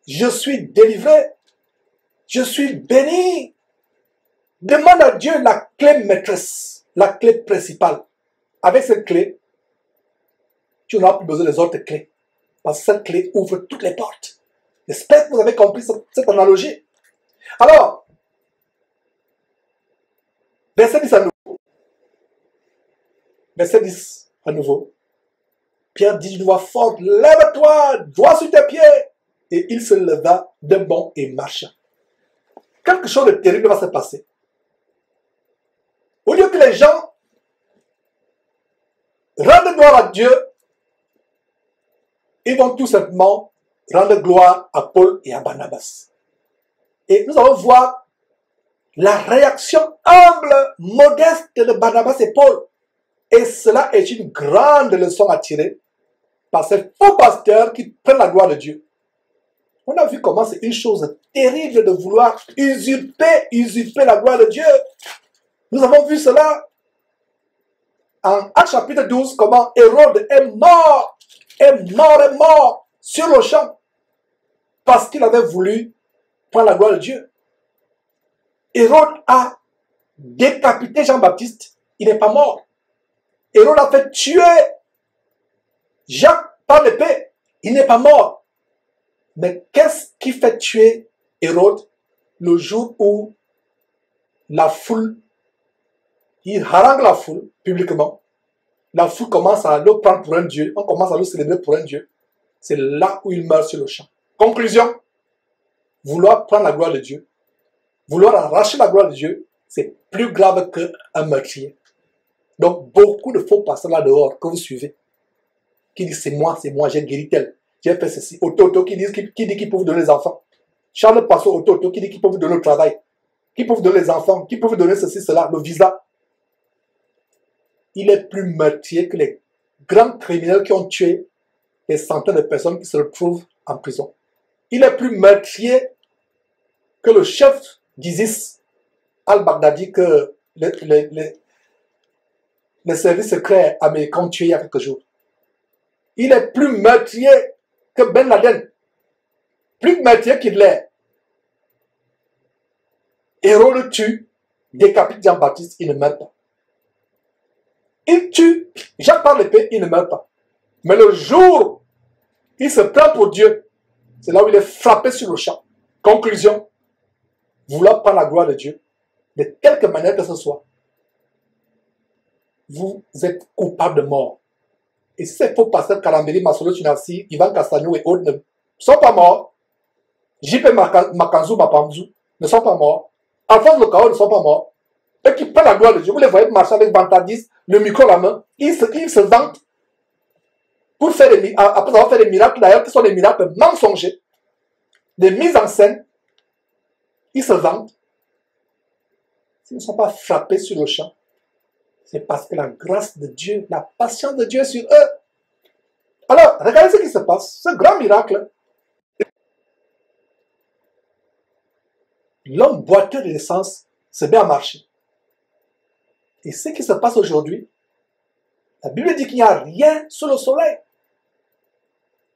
je suis délivré. Je suis béni. Demande à Dieu la clé maîtresse, la clé principale. Avec cette clé, tu n'auras plus besoin des autres clés. Parce que cette clé ouvre toutes les portes. J'espère que vous avez compris cette analogie. Alors, verset 10 à nouveau. Verset 10 à nouveau. Pierre dit d'une voix forte, lève-toi, droit sur tes pieds. Et il se leva d'un bond et marcha. Quelque chose de terrible va se passer. Au lieu que les gens rendent gloire à Dieu, ils vont tout simplement rendre gloire à Paul et à Barnabas. Et nous allons voir la réaction humble, modeste de Barnabas et Paul. Et cela est une grande leçon à tirer par ces faux pasteurs qui prennent la gloire de Dieu. On a vu comment c'est une chose terrible de vouloir usurper la gloire de Dieu. Nous avons vu cela en Actes chapitre 12, comment Hérode est mort sur le champ parce qu'il avait voulu prendre la gloire de Dieu. Hérode a décapité Jean-Baptiste, il n'est pas mort. Hérode a fait tuer Jacques par l'épée, il n'est pas mort. Mais qu'est-ce qui fait tuer Hérode le jour où la foule, il harangue la foule publiquement, la foule commence à le prendre pour un dieu, on commence à le célébrer pour un dieu. C'est là où il meurt sur le champ. Conclusion, vouloir prendre la gloire de Dieu, vouloir arracher la gloire de Dieu, c'est plus grave qu'un meurtrier. Donc, beaucoup de faux pasteurs là dehors que vous suivez, qui disent c'est moi, j'ai guéri tel, j'ai fait ceci. Auto qui dit qu'il peut vous donner les enfants. Charles Passeau, Auto qui dit qu'il peut vous donner le travail, qui peut vous donner les enfants, qui peut vous donner ceci, cela, le visa. Il est plus meurtrier que les grands criminels qui ont tué des centaines de personnes qui se retrouvent en prison. Il est plus meurtrier que le chef d'ISIS, al-Baghdadi, que les services secrets américains ont tué il y a quelques jours. Il est plus meurtrier que Ben Laden. Plus meurtrier qu'Hitler. Hérode tue, décapite Jean-Baptiste, il ne meurt pas. Il tue Jacques par l'épée, il ne meurt pas. Mais le jour où il se prend pour Dieu, c'est là où il est frappé sur le champ. Conclusion, vouloir prendre la gloire de Dieu, de quelque manière que ce soit, vous êtes coupable de mort. Et si ces faux pasteurs Karambeli, Masolo Tunasi, Ivan Castagno et autres ne sont pas morts, JP Makanzou, Mapamzou ne sont pas morts, Alphonse Lokao ne sont pas morts, eux qui prennent la gloire de Dieu, vous les voyez marcher avec vantardise, le micro à la main, ils se vantent pour faire après avoir fait des miracles d'ailleurs, qui sont des miracles mensongers, des mises en scène, ils se vantent. S'ils ne sont pas frappés sur le champ, c'est parce que la grâce de Dieu, la patience de Dieu est sur eux. Alors, regardez ce qui se passe, ce grand miracle. L'homme boiteux de l'essence se met à marcher. Et ce qui se passe aujourd'hui, la Bible dit qu'il n'y a rien sous le soleil.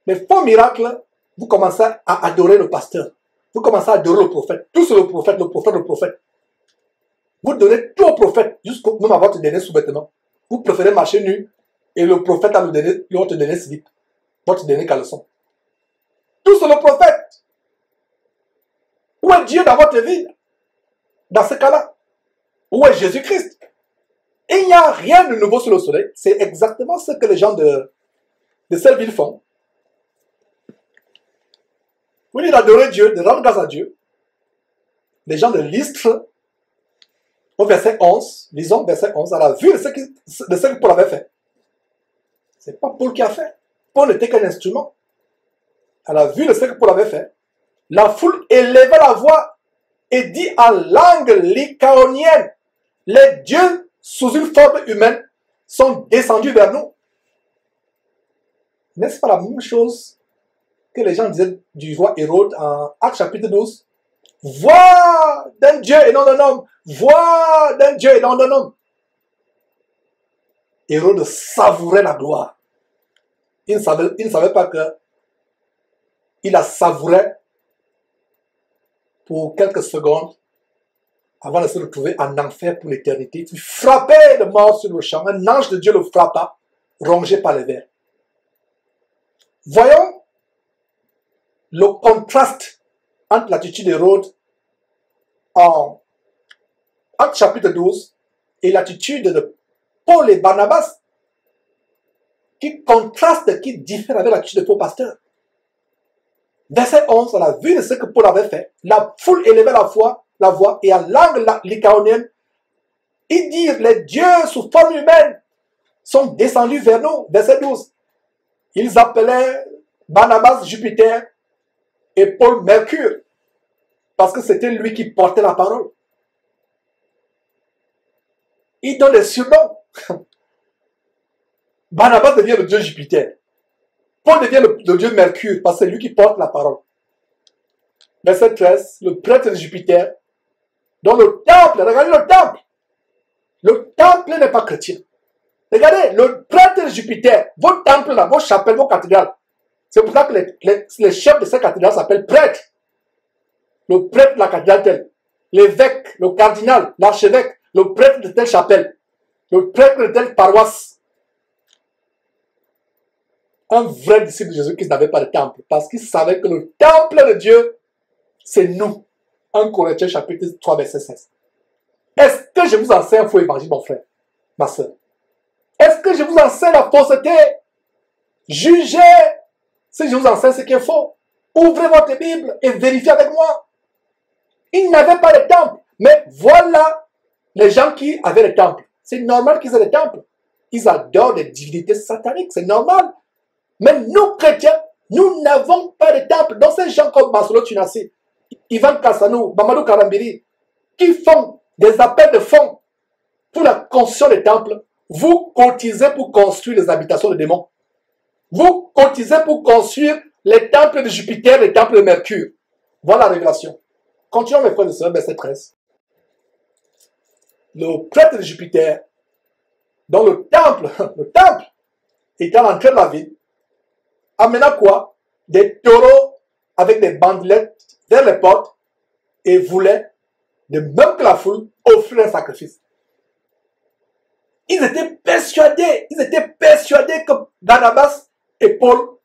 Les faux miracles, vous commencez à adorer le pasteur. Vous commencez à adorer le prophète. Tout c'est le prophète, le prophète, le prophète. Vous donnez tout au prophète, jusqu'au même à votre dernier sous-vêtement. Vous préférez marcher nu et le prophète va votre dernier slip, votre dernier caleçon. Tout c'est le prophète. Où est Dieu dans votre vie? Dans ce cas-là, où est Jésus-Christ? Il n'y a rien de nouveau sur le soleil. C'est exactement ce que les gens de cette ville font. Vous dites d'adorer Dieu, de rendre grâce à Dieu. Les gens de Lystre, au verset 11, lisons verset 11, à la vue de ce que Paul avait fait. Ce n'est pas Paul qui a fait. Paul n'était qu'un instrument. À la vue de ce que Paul avait fait, la foule éleva la voix et dit en langue lycaonienne, les dieux sous une forme humaine sont descendus vers nous. N'est-ce pas la même chose que les gens disaient du roi Hérode en Actes chapitre 12? Voix d'un Dieu et non d'un homme. Voix d'un Dieu et non d'un homme. Hérode savourait la gloire. Il ne savait pas que il la savourait pour quelques secondes avant de se retrouver en enfer pour l'éternité. Il fut frappé de mort sur le champ. Un ange de Dieu le frappa, rongé par les vers. Voyons le contraste entre l'attitude d'Hérode en Actes chapitre 12 et l'attitude de Paul et Barnabas qui contraste, qui diffère avec l'attitude de faux pasteurs. Verset 11, à la vue de ce que Paul avait fait, la foule élevait la voix et en langue lycaonienne, ils dirent, les dieux sous forme humaine sont descendus vers nous. Verset 12, ils appelaient Barnabas Jupiter et Paul Mercure, parce que c'était lui qui portait la parole. Ils donnent des surnoms. Barnabas devient le dieu Jupiter. Paul devient le dieu Mercure, parce que c'est lui qui porte la parole. Verset 13, le prêtre de Jupiter, dans le temple, regardez le temple. Le temple n'est pas chrétien. Regardez, le prêtre de Jupiter, vos temples là, vos chapelles, vos cathédrales. C'est pour ça que les chefs de ces cathédrales s'appellent prêtres. Le prêtre de la cathédrale telle, l'évêque, le cardinal, l'archevêque, le prêtre de telle chapelle, le prêtre de telle paroisse. Un vrai disciple de Jésus qui n'avait pas de temple, parce qu'il savait que le temple de Dieu, c'est nous. 1 Corinthiens chapitre 3, verset 16. Est-ce que je vous enseigne un faux évangile, mon frère, ma soeur? Est-ce que je vous enseigne la fausseté? Jugez si je vous enseigne ce qui est faux. Ouvrez votre Bible et vérifiez avec moi. Ils n'avaient pas de temple. Mais voilà les gens qui avaient le temple. C'est normal qu'ils aient le temple. Ils adorent les divinités sataniques. C'est normal. Mais nous, chrétiens, nous n'avons pas de temple. Donc ces gens comme Masolo Tunasi, Ivan Kassanou, Mamadou Karambiri, qui font des appels de fonds pour la construction des temples, vous cotisez pour construire les habitations de démons. Vous cotisez pour construire les temples de Jupiter, les temples de Mercure. Voilà la révélation. Continuons mes frères et sœurs, verset 13. Le prêtre de Jupiter, dans le temple était à l'entrée de la ville, amenant quoi? Des taureaux avec des bandelettes vers les portes et voulaient, de même que la foule, offrir un sacrifice. Ils étaient persuadés que Barnabas et Paul,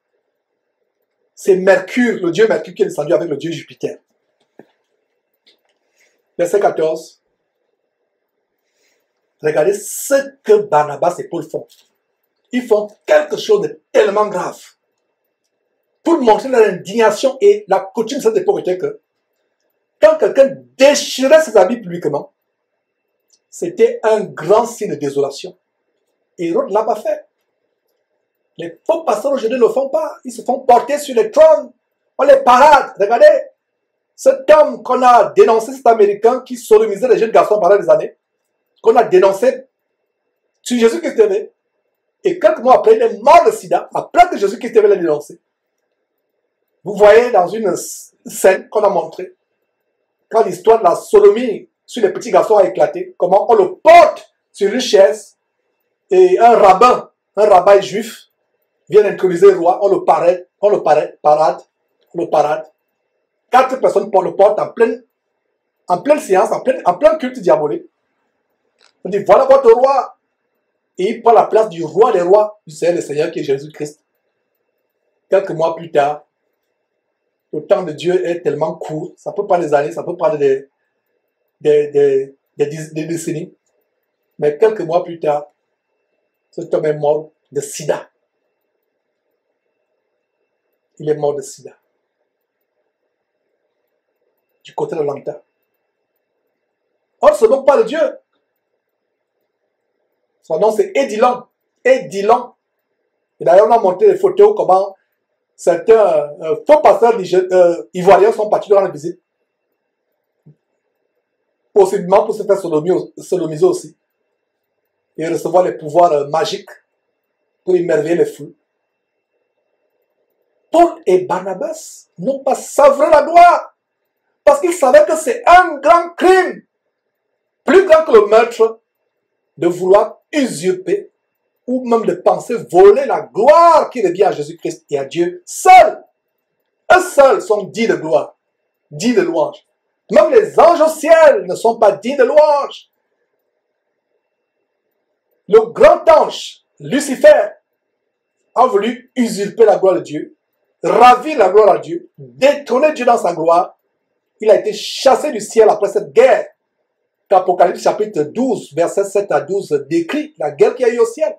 c'est Mercure, le dieu Mercure qui est descendu avec le dieu Jupiter. Verset 14. Regardez ce que Barnabas et Paul font. Ils font quelque chose de tellement grave. Pour montrer leur indignation, et la coutume de cette époque était que quand quelqu'un déchirait ses habits publiquement, c'était un grand signe de désolation. Et Hérode ne l'a pas fait. Les faux pasteurs aujourd'hui ne le font pas. Ils se font porter sur les trônes. On les parade. Regardez, cet homme qu'on a dénoncé, cet Américain qui sodomisait les jeunes garçons pendant des années, qu'on a dénoncé sur Jésus-Christ TV, et quelques mois après, il est mort de sida, après que Jésus-Christ TV l'a dénoncé. Vous voyez dans une scène qu'on a montrée, quand l'histoire de la sodomie sur les petits garçons a éclaté, comment on le porte sur une chaise, et un rabbin juif, vient introniser le roi, on le parade. 4 personnes le portent en pleine séance, en plein culte diabolique. On dit, voilà votre roi. Et il prend la place du roi des rois, du Seigneur des Seigneurs, qui est Jésus-Christ. Quelques mois plus tard, le temps de Dieu est tellement court, ça peut prendre des années, ça peut prendre des décennies. Mais quelques mois plus tard, cet homme est mort de sida. Il est mort de sida. Du côté de l'Atlanta. On ne se moque pas de Dieu. Son nom c'est Edilon. Edilon. Et d'ailleurs, on a montré des photos comment certains faux pasteurs ivoiriens sont partis dans la visite. Possiblement pour se faire sodomiser aussi. Et recevoir les pouvoirs magiques pour émerveiller les foules. Paul et Barnabas n'ont pas savouré la gloire parce qu'ils savaient que c'est un grand crime, plus grand que le meurtre, de vouloir usurper ou même de penser voler la gloire qui revient à Jésus-Christ et à Dieu seul. Eux seuls sont dignes de gloire, dignes de louange. Même les anges au ciel ne sont pas dignes de louange. Le grand ange, Lucifer, a voulu usurper la gloire de Dieu, ravir la gloire à Dieu, détrôner Dieu dans sa gloire. Il a été chassé du ciel après cette guerre qu'Apocalypse chapitre 12, versets 7 à 12 décrit, la guerre qu'il y a eu au ciel.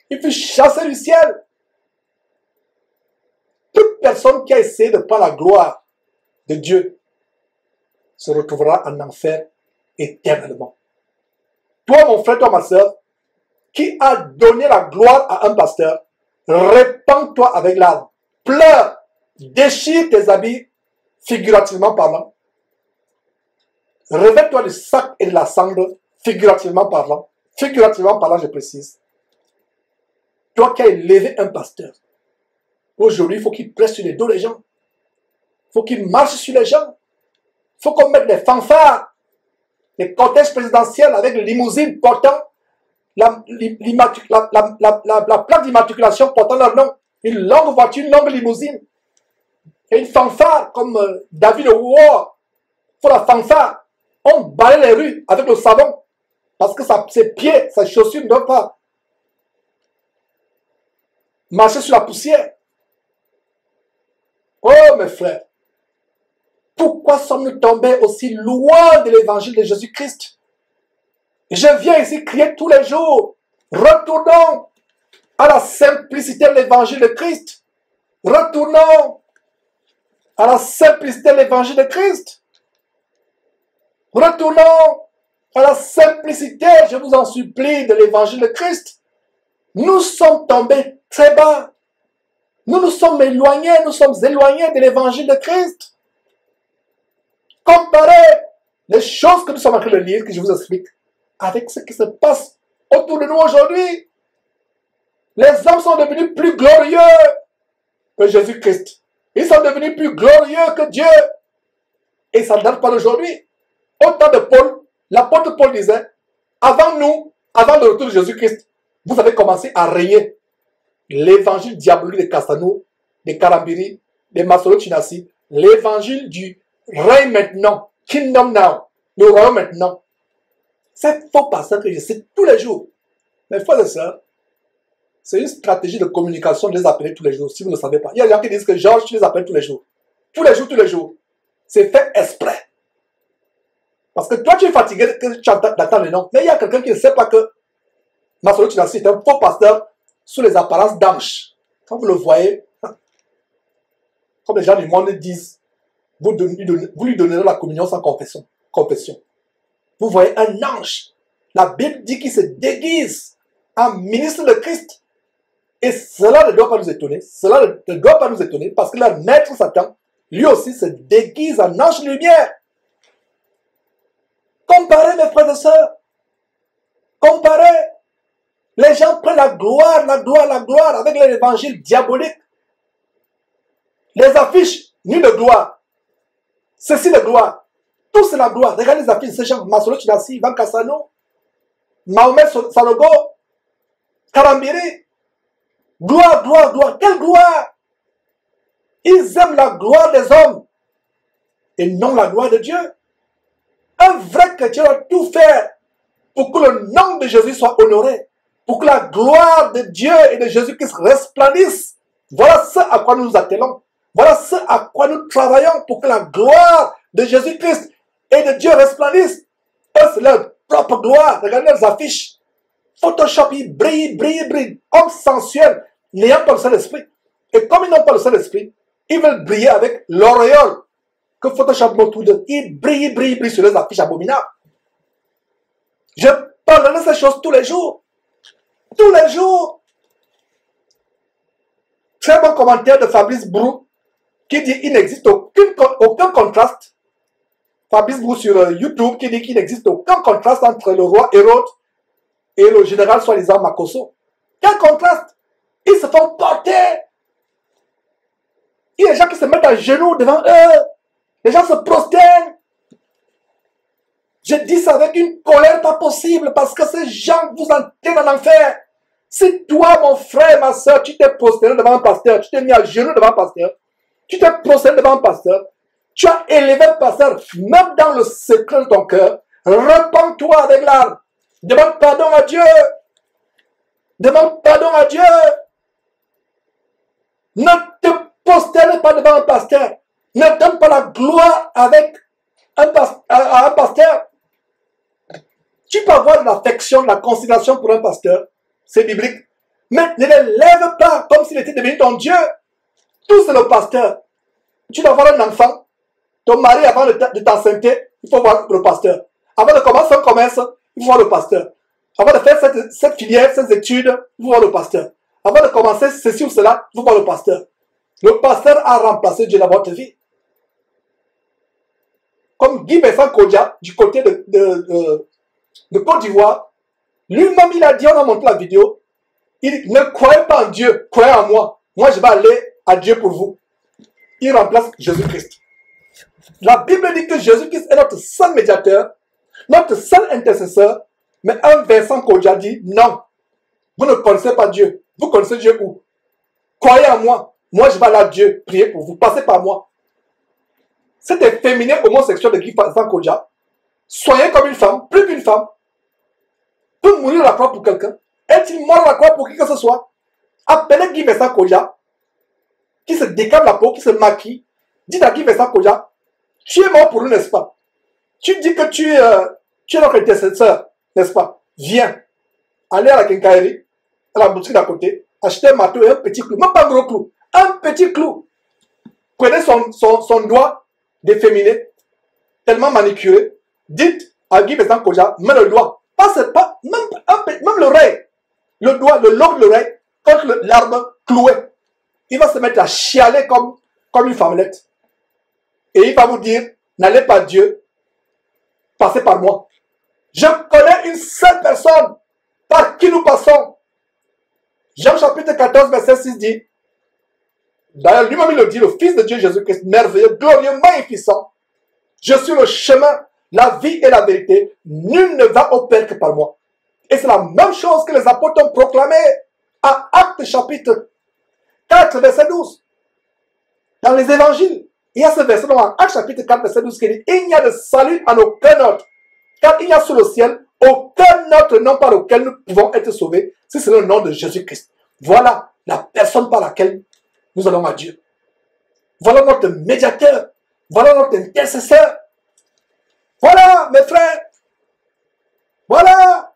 Il fut chassé du ciel. Toute personne qui a essayé de prendre la gloire de Dieu se retrouvera en enfer éternellement. Toi, mon frère, toi, ma soeur, qui a donné la gloire à un pasteur, répands-toi avec larmes, pleure, déchire tes habits, figurativement parlant. Revêt-toi du sac et de la cendre, figurativement parlant. Figurativement parlant, je précise. Toi qui as élevé un pasteur, aujourd'hui, il faut qu'il presse sur les dos des gens. Il faut qu'il marche sur les gens. Il faut qu'on mette des fanfares, des cortèges présidentiels avec des limousines portant la plaque d'immatriculation portant leur nom. Une longue voiture, une longue limousine. Et une fanfare comme David le War. Il faut la fanfare. On balaye les rues avec le savon. Parce que ses pieds, ses chaussures ne doivent pas marcher sur la poussière. Oh mes frères, pourquoi sommes-nous tombés aussi loin de l'évangile de Jésus-Christ? Je viens ici crier tous les jours. Retournons à la simplicité de l'évangile de Christ. Retournons à la simplicité de l'évangile de Christ. Retournons à la simplicité, je vous en supplie, de l'évangile de Christ. Nous sommes tombés très bas. Nous sommes éloignés de l'évangile de Christ. Comparez les choses que nous sommes en train de lire, que je vous explique, avec ce qui se passe autour de nous aujourd'hui. Les hommes sont devenus plus glorieux que Jésus-Christ. Ils sont devenus plus glorieux que Dieu. Et ça ne date pas d'aujourd'hui. Au temps de Paul, l'apôtre Paul disait, avant nous, avant le retour de Jésus-Christ, vous avez commencé à régner. l'évangile diabolique de Cassano, de Karambiri, de Masolo Chinasi, l'évangile du règne maintenant, kingdom now, le royaume maintenant. C'est faux pasteur que je cite tous les jours. Mes frères et sœurs, c'est une stratégie de communication de les appeler tous les jours, si vous ne le savez pas. Il y a des gens qui disent que Georges, tu les appelles tous les jours. Tous les jours, tous les jours. C'est fait exprès. Parce que toi, tu es fatigué que tu attends le nom. Mais il y a quelqu'un qui ne sait pas que Masolo Chinasi est un faux pasteur sous les apparences d'ange. Quand vous le voyez, comme les gens du monde disent, vous lui donnerez la communion sans confession. Vous voyez un ange. La Bible dit qu'il se déguise en ministre de Christ. Et cela ne doit pas nous étonner. Cela ne doit pas nous étonner parce que leur maître Satan, lui aussi, se déguise en ange de lumière. Comparez, mes frères et sœurs. Comparez. Les gens prennent la gloire avec l'évangile diabolique. Les affiches, ni de gloire. Ceci de gloire. Tout c'est la gloire. Regardez les affiches de ces gens. Masolo Chinasi, Ivan Cassano, Mahomet Sanogo, Karambiri. Gloire, gloire, gloire. Quelle gloire? Ils aiment la gloire des hommes et non la gloire de Dieu. Un vrai chrétien doit tout faire pour que le nom de Jésus soit honoré, pour que la gloire de Dieu et de Jésus-Christ resplendisse. Voilà ce à quoi nous nous attelons. Voilà ce à quoi nous travaillons pour que la gloire de Jésus-Christ et de Dieu resplendisse. Eux, c'est leur propre gloire. Regardez leurs affiches. Photoshop, ils brillent. Hommes sensuels, n'ayant pas le Saint-Esprit. Et comme ils n'ont pas le Saint-Esprit, ils veulent briller avec l'auréole que Photoshop montre tout d'eux. Ils brillent sur les affiches abominables. Je parle de ces choses tous les jours. Tous les jours. Très bon commentaire de Fabrice Brou qui dit qu'il n'existe aucun contraste. Fabrice Brou sur YouTube qui dit qu'il n'existe aucun contraste entre le roi Hérode et le général soi-disant Makosso. Quel contraste? Ils se font porter. Il y a des gens qui se mettent à genoux devant eux. Les gens se prosternent. Je dis ça avec une colère pas possible parce que ces gens vous entraînent en enfer. Si toi, mon frère, ma soeur, tu t'es prosterné devant un pasteur, tu t'es mis à genoux devant un pasteur, tu t'es prosterné devant un pasteur, tu as élevé un pasteur, même dans le secret de ton cœur, repens-toi avec larmes. Demande pardon à Dieu. Demande pardon à Dieu. Ne te prosterne pas devant un pasteur. Ne donne pas la gloire avec un pasteur. Tu peux avoir de l'affection, de la considération pour un pasteur. C'est biblique. Mais ne le lève pas comme s'il était devenu ton Dieu. Tout c'est le pasteur. Tu dois avoir un enfant. Ton mari, avant de t'enceinte, il faut voir le pasteur. Avant de commencer un commerce, il faut voir le pasteur. Avant de faire cette filière, ces études, il faut voir le pasteur. Avant de commencer ceci ou cela, il faut voir le pasteur. Le pasteur a remplacé Dieu dans votre vie. Comme Guy Vincent Kodja, du côté de Côte d'Ivoire, lui-même il a dit, on a montré la vidéo, il dit, ne croyez pas en Dieu, croyez en moi. Moi je vais aller à Dieu pour vous. Il remplace Jésus-Christ. La Bible dit que Jésus-Christ est notre seul médiateur, notre seul intercesseur, mais un Vincent Kodja dit, non, vous ne connaissez pas Dieu. Vous connaissez Dieu où? Croyez en moi. Moi je vais aller à Dieu, prier pour vous, passez par moi. Cet efféminé homosexuel de Guy Vincent Kodja, soyez comme une femme, plus qu'une femme, peut mourir à la croix pour quelqu'un. Est-il mort à la croix pour qui que ce soit? Appelez Guy Vincent Kodja, qui se décale la peau, qui se maquille. Dites à Guy Vincent Kodja, tu es mort pour nous, n'est-ce pas? Tu dis que tu es notre intercesseur, n'est-ce pas? Viens, allez à la quincaillerie, à la boutique d'à côté, achetez un marteau et un petit clou, même pas un gros clou, un petit clou. Prenez son doigt d'efféminé, tellement manicuré. Dites à Guy Vincent Kodja, mets le doigt, même l'oreille, le doigt, le lobe de l'oreille, contre l'arbre cloué. Il va se mettre à chialer comme une femmelette. Et il va vous dire, n'allez pas à Dieu, passez par moi. Je connais une seule personne par qui nous passons. Jean chapitre 14, verset 6 dit, d'ailleurs lui-même il le dit, le Fils de Dieu Jésus-Christ, merveilleux, glorieux, magnificent, je suis le chemin, la vie et la vérité, nul ne va au Père que par moi. Et c'est la même chose que les apôtres ont proclamé. à Actes chapitre 4, verset 12. Dans les évangiles, il y a ce verset dans Actes chapitre 4, verset 12 qui dit, il n'y a de salut en aucun autre, car il n'y a sous le ciel aucun autre nom par lequel nous pouvons être sauvés, si c'est le nom de Jésus-Christ. Voilà la personne par laquelle nous allons à Dieu. Voilà notre médiateur. Voilà notre intercesseur. Voilà, mes frères. Voilà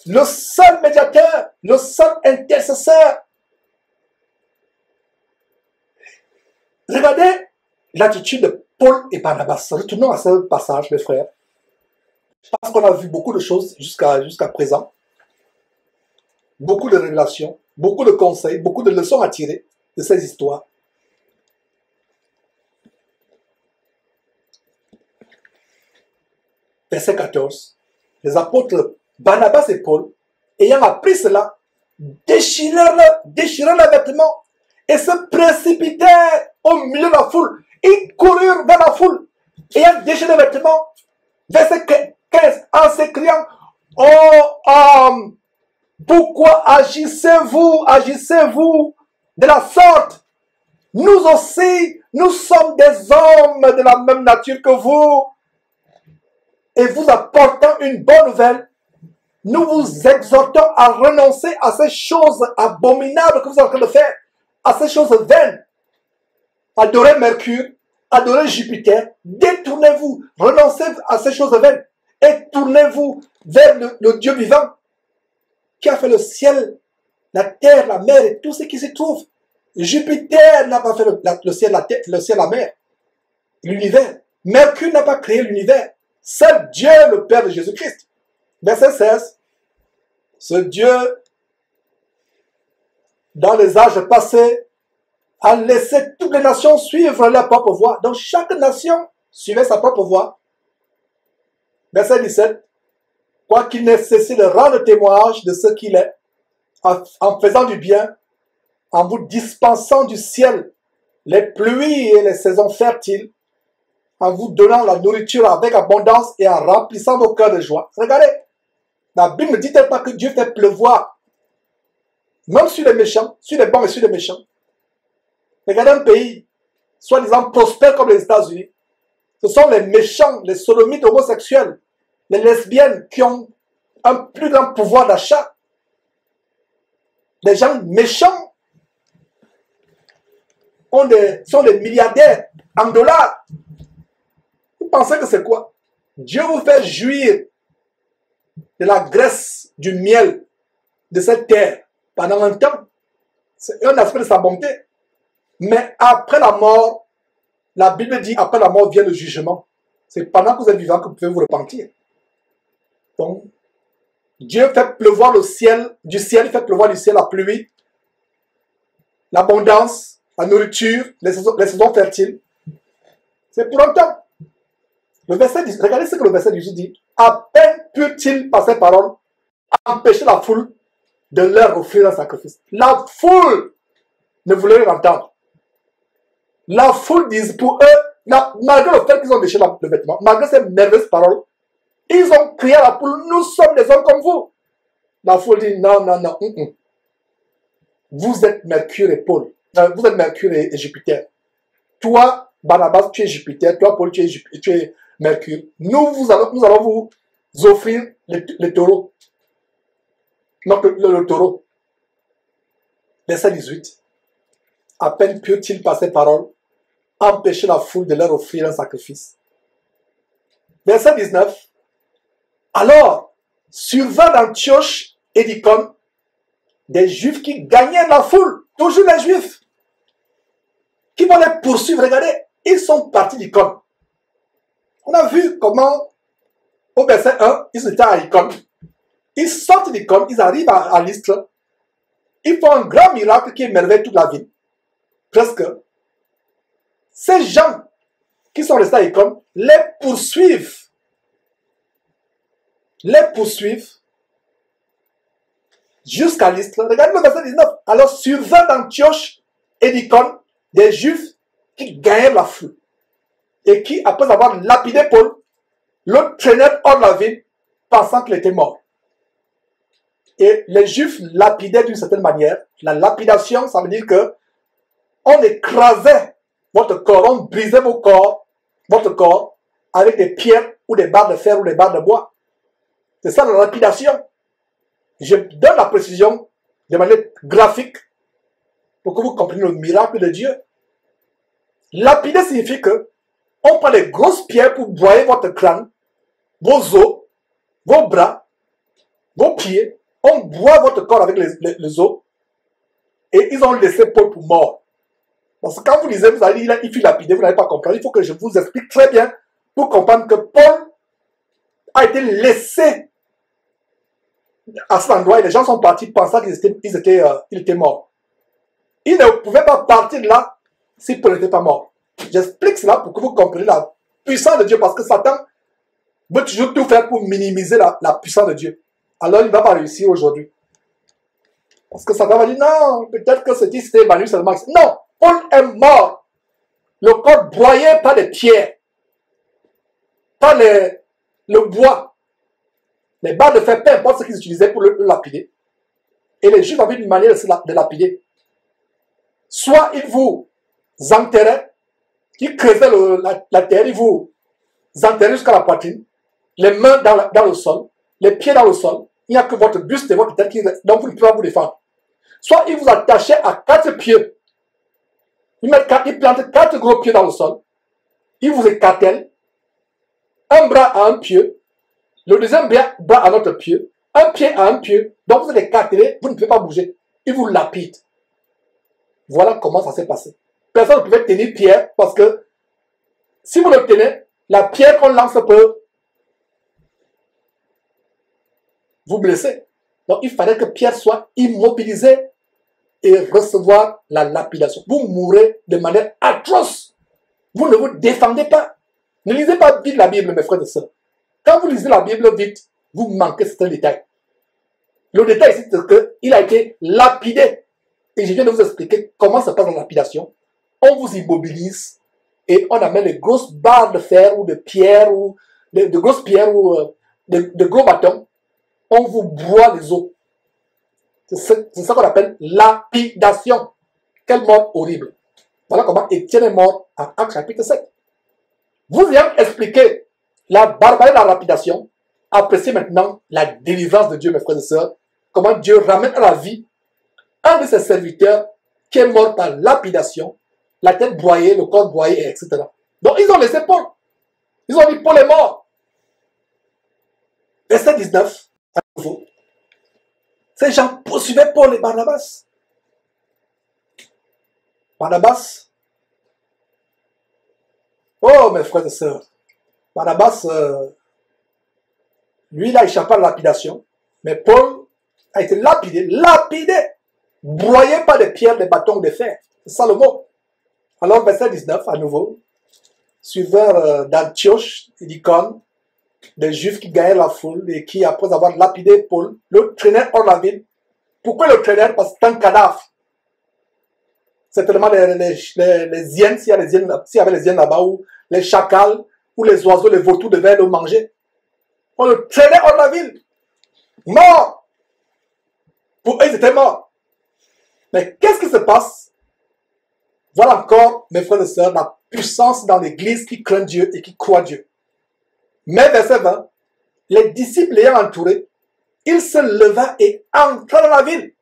le seul médiateur, le seul intercesseur. Regardez l'attitude de Paul et Barnabas. Retournons à ce passage, mes frères. Parce qu'on a vu beaucoup de choses jusqu'à présent. Beaucoup de révélations, beaucoup de conseils, beaucoup de leçons à tirer de ces histoires. Verset 14. Les apôtres Barnabas et Paul, ayant appris cela, déchirèrent leurs vêtements et se précipitèrent au milieu de la foule. Ils coururent vers la foule, ayant déchiré les vêtements. Verset 15, en s'écriant, oh homme, pourquoi agissez-vous de la sorte? Nous aussi, nous sommes des hommes de la même nature que vous. Et vous apportant une bonne nouvelle, nous vous exhortons à renoncer à ces choses abominables que vous êtes en train de faire, à ces choses vaines. Adorez Mercure, adorez Jupiter, détournez-vous, renoncez à ces choses vaines et tournez-vous vers le Dieu vivant qui a fait le ciel, la terre, la mer et tout ce qui s'y trouve. Jupiter n'a pas fait le ciel, la terre, le ciel, la mer, l'univers. Mercure n'a pas créé l'univers. C'est Dieu, le Père de Jésus-Christ. Verset 16. Ce Dieu, dans les âges passés, a laissé toutes les nations suivre leur propre voie. Donc chaque nation suivait sa propre voie. Verset 17. Quoiqu'il n'ait cessé de rendre témoignage de ce qu'il est, en faisant du bien, en vous dispensant du ciel les pluies et les saisons fertiles, en vous donnant la nourriture avec abondance et en remplissant vos cœurs de joie. Regardez, la Bible ne dit-elle pas que Dieu fait pleuvoir, même sur les méchants, sur les bons et sur les méchants. Regardez un pays, soi-disant prospère comme les États-Unis. Ce sont les méchants, les sodomites homosexuels, les lesbiennes qui ont un plus grand pouvoir d'achat. Les gens méchants sont des milliardaires en dollars. Vous pensez que c'est quoi? Dieu vous fait jouir de la graisse, du miel de cette terre pendant un temps. C'est un aspect de sa bonté. Mais après la mort, la Bible dit après la mort vient le jugement. C'est pendant que vous êtes vivant que vous pouvez vous repentir. Donc, Dieu fait pleuvoir le ciel, du ciel, il fait pleuvoir du ciel la pluie, l'abondance, la nourriture, les saisons fertiles. C'est pour un temps. Le verset, regardez ce que le verset 18 dit. À peine put-il, par ses paroles, empêcher la foule de leur offrir un sacrifice. La foule ne voulait rien entendre. La foule dit pour eux, malgré le fait qu'ils ont déchiré le vêtement, malgré ces merveilleuses paroles, ils ont crié à la foule, nous sommes des hommes comme vous. La foule dit, non, non, non. Vous êtes Mercure et Paul. Vous êtes Mercure et Jupiter. Toi, Barnabas, tu es Jupiter. Toi, Paul, tu es Mercure. Nous allons vous offrir les taureaux. Donc, le taureau. Verset 18. À peine purent-ils par ces paroles empêcher la foule de leur offrir un sacrifice. Verset 19. Alors, survint d'Antioche et d'Icône des Juifs qui gagnaient la foule. Toujours les Juifs. Qui vont les poursuivre. Regardez, ils sont partis d'Icône. On a vu comment, au verset 1, ils étaient à Icône. Ils sortent d'Icône, ils arrivent à Lystre. Ils font un grand miracle qui émerveille toute la ville. Presque. Ces gens qui sont restés à Icône les poursuivent. Jusqu'à Lystre. Regardez le verset 19. Alors survint d'Antioche et d'Icône des Juifs qui gagnèrent la foule. Et qui, après avoir lapidé Paul, le traînèrent hors de la ville, pensant qu'il était mort. Et les Juifs lapidaient d'une certaine manière. La lapidation, ça veut dire que on écrasait votre corps, on brisait votre corps, avec des pierres ou des barres de fer ou des barres de bois. C'est ça la lapidation. Je donne la précision de manière graphique pour que vous compreniez le miracle de Dieu. Lapider signifie que on prend des grosses pierres pour broyer votre crâne, vos os, vos bras, vos pieds. On broie votre corps avec les os et ils ont laissé Paul pour mort. Parce que quand vous lisez, vous allez dire il fut lapidé, vous n'allez pas comprendre. Il faut que je vous explique très bien pour comprendre que Paul a été laissé à cet endroit et les gens sont partis pensant qu'il était mort. Il ne pouvait pas partir de là si Paul n'était pas mort. J'explique cela pour que vous compreniez la puissance de Dieu parce que Satan veut toujours tout faire pour minimiser la puissance de Dieu. Alors il ne va pas réussir aujourd'hui. Parce que Satan va dire non, peut-être que c'était évanoui seulement. Non, Paul est mort. Le corps broyé par des pierres, par le bois, les barres de fer, peu importe ce qu'ils utilisaient pour le lapider. Et les Juifs avaient une manière de lapider. Soit ils vous enterraient, ils creusaient la terre, ils vous enterraient jusqu'à la poitrine, les mains dans le sol, les pieds dans le sol. Il n'y a que votre buste et votre tête dont vous ne pouvez pas vous défendre. Soit ils vous attachaient à 4 pieds. Ils plantent 4 gros pieds dans le sol. Ils vous écartèlent. Un bras à un pied. Le deuxième bras à notre pied. Un pied à un pied. Donc vous êtes écartelés, vous ne pouvez pas bouger. Ils vous lapident. Voilà comment ça s'est passé. Personne ne pouvait tenir pierre parce que si vous le tenez, la pierre qu'on lance peut vous blesser. Donc il fallait que Pierre soit immobilisé et recevoir la lapidation. Vous mourrez de manière atroce. Vous ne vous défendez pas. Ne lisez pas vite la Bible, mes frères et sœurs. Quand vous lisez la Bible vite, vous manquez certains détails. Le détail ici, c'est qu'il a été lapidé. Et je viens de vous expliquer comment se passe la lapidation. On vous immobilise et on amène des grosses barres de fer ou de pierre ou de grosses pierres ou de gros bâtons. On vous broie les os. C'est ça qu'on appelle lapidation. Quelle mort horrible. Voilà comment Étienne est mort en Actes chapitre 7. Vous ayant expliqué la barbarie de la lapidation, appréciez maintenant la délivrance de Dieu, mes frères et sœurs. Comment Dieu ramène à la vie un de ses serviteurs qui est mort par lapidation, la tête broyée, le corps broyé, etc. Donc ils ont laissé Paul. Ils ont dit Paul est mort. Verset 19, à nouveau. Ces gens poursuivaient Paul et Barnabas. Barnabas. Oh, mes frères et sœurs. Barnabas, lui, il a échappé à la lapidation. Mais Paul a été lapidé, broyé par des pierres, des bâtons, des fers. C'est ça le mot. Alors, verset 19, à nouveau. Suiveurs d'Antioche et d'Icône, des Juifs qui gagnaient la foule et qui, après avoir lapidé Paul, le traînaient hors de la ville. Pourquoi le traînaient? Parce que c'est un cadavre. C'est tellement les hyènes, s'il y avait les hyènes là-bas, ou les chacals, ou les oiseaux, les vautours devaient le manger. On le traînait hors de la ville. Mort. Pour eux, ils étaient morts. Mais qu'est-ce qui se passe? Voilà encore, mes frères et sœurs, la puissance dans l'église qui craint Dieu et qui croit Dieu. Mais verset 20, les disciples l'ayant entouré, il se leva et entra dans la ville.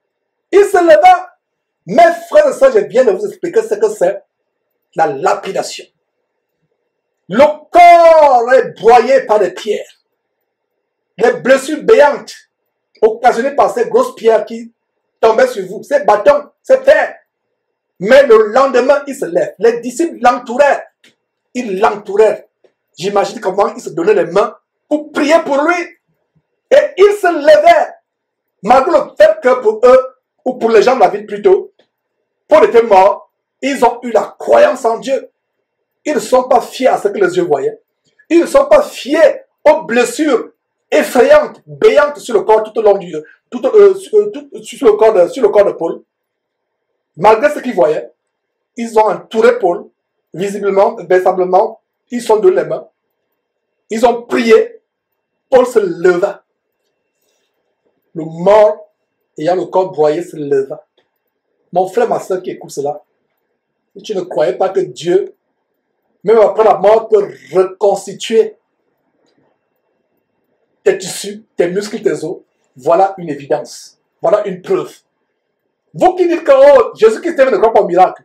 Il se leva. Mes frères et sœurs, je viens de vous expliquer ce que c'est la lapidation. Le corps est broyé par des pierres. Les blessures béantes occasionnées par ces grosses pierres qui tombaient sur vous, ces bâtons, ces fers. Mais le lendemain, il se lève. Les disciples l'entourèrent. Ils l'entourèrent. J'imagine comment ils se donnaient les mains pour prier pour lui. Et ils se levaient. Malgré le fait que pour eux, ou pour les gens de la ville plutôt, Paul était mort, ils ont eu la croyance en Dieu. Ils ne sont pas fiers à ce que les yeux voyaient. Ils ne sont pas fiers aux blessures effrayantes, béantes sur le corps tout au long du sur le corps de Paul. Malgré ce qu'ils voyaient, ils ont entouré Paul, visiblement, véritablement, ils sont de les mains. Ils ont prié, Paul se leva. le mort ayant le corps broyé se leva. Mon frère, ma soeur qui écoute cela, si tu ne croyais pas que Dieu, même après la mort, peut reconstituer tes tissus, tes muscles, tes os, voilà une évidence. Voilà une preuve. Vous qui dites que oh, Jésus-Christ ne croit pas au miracle.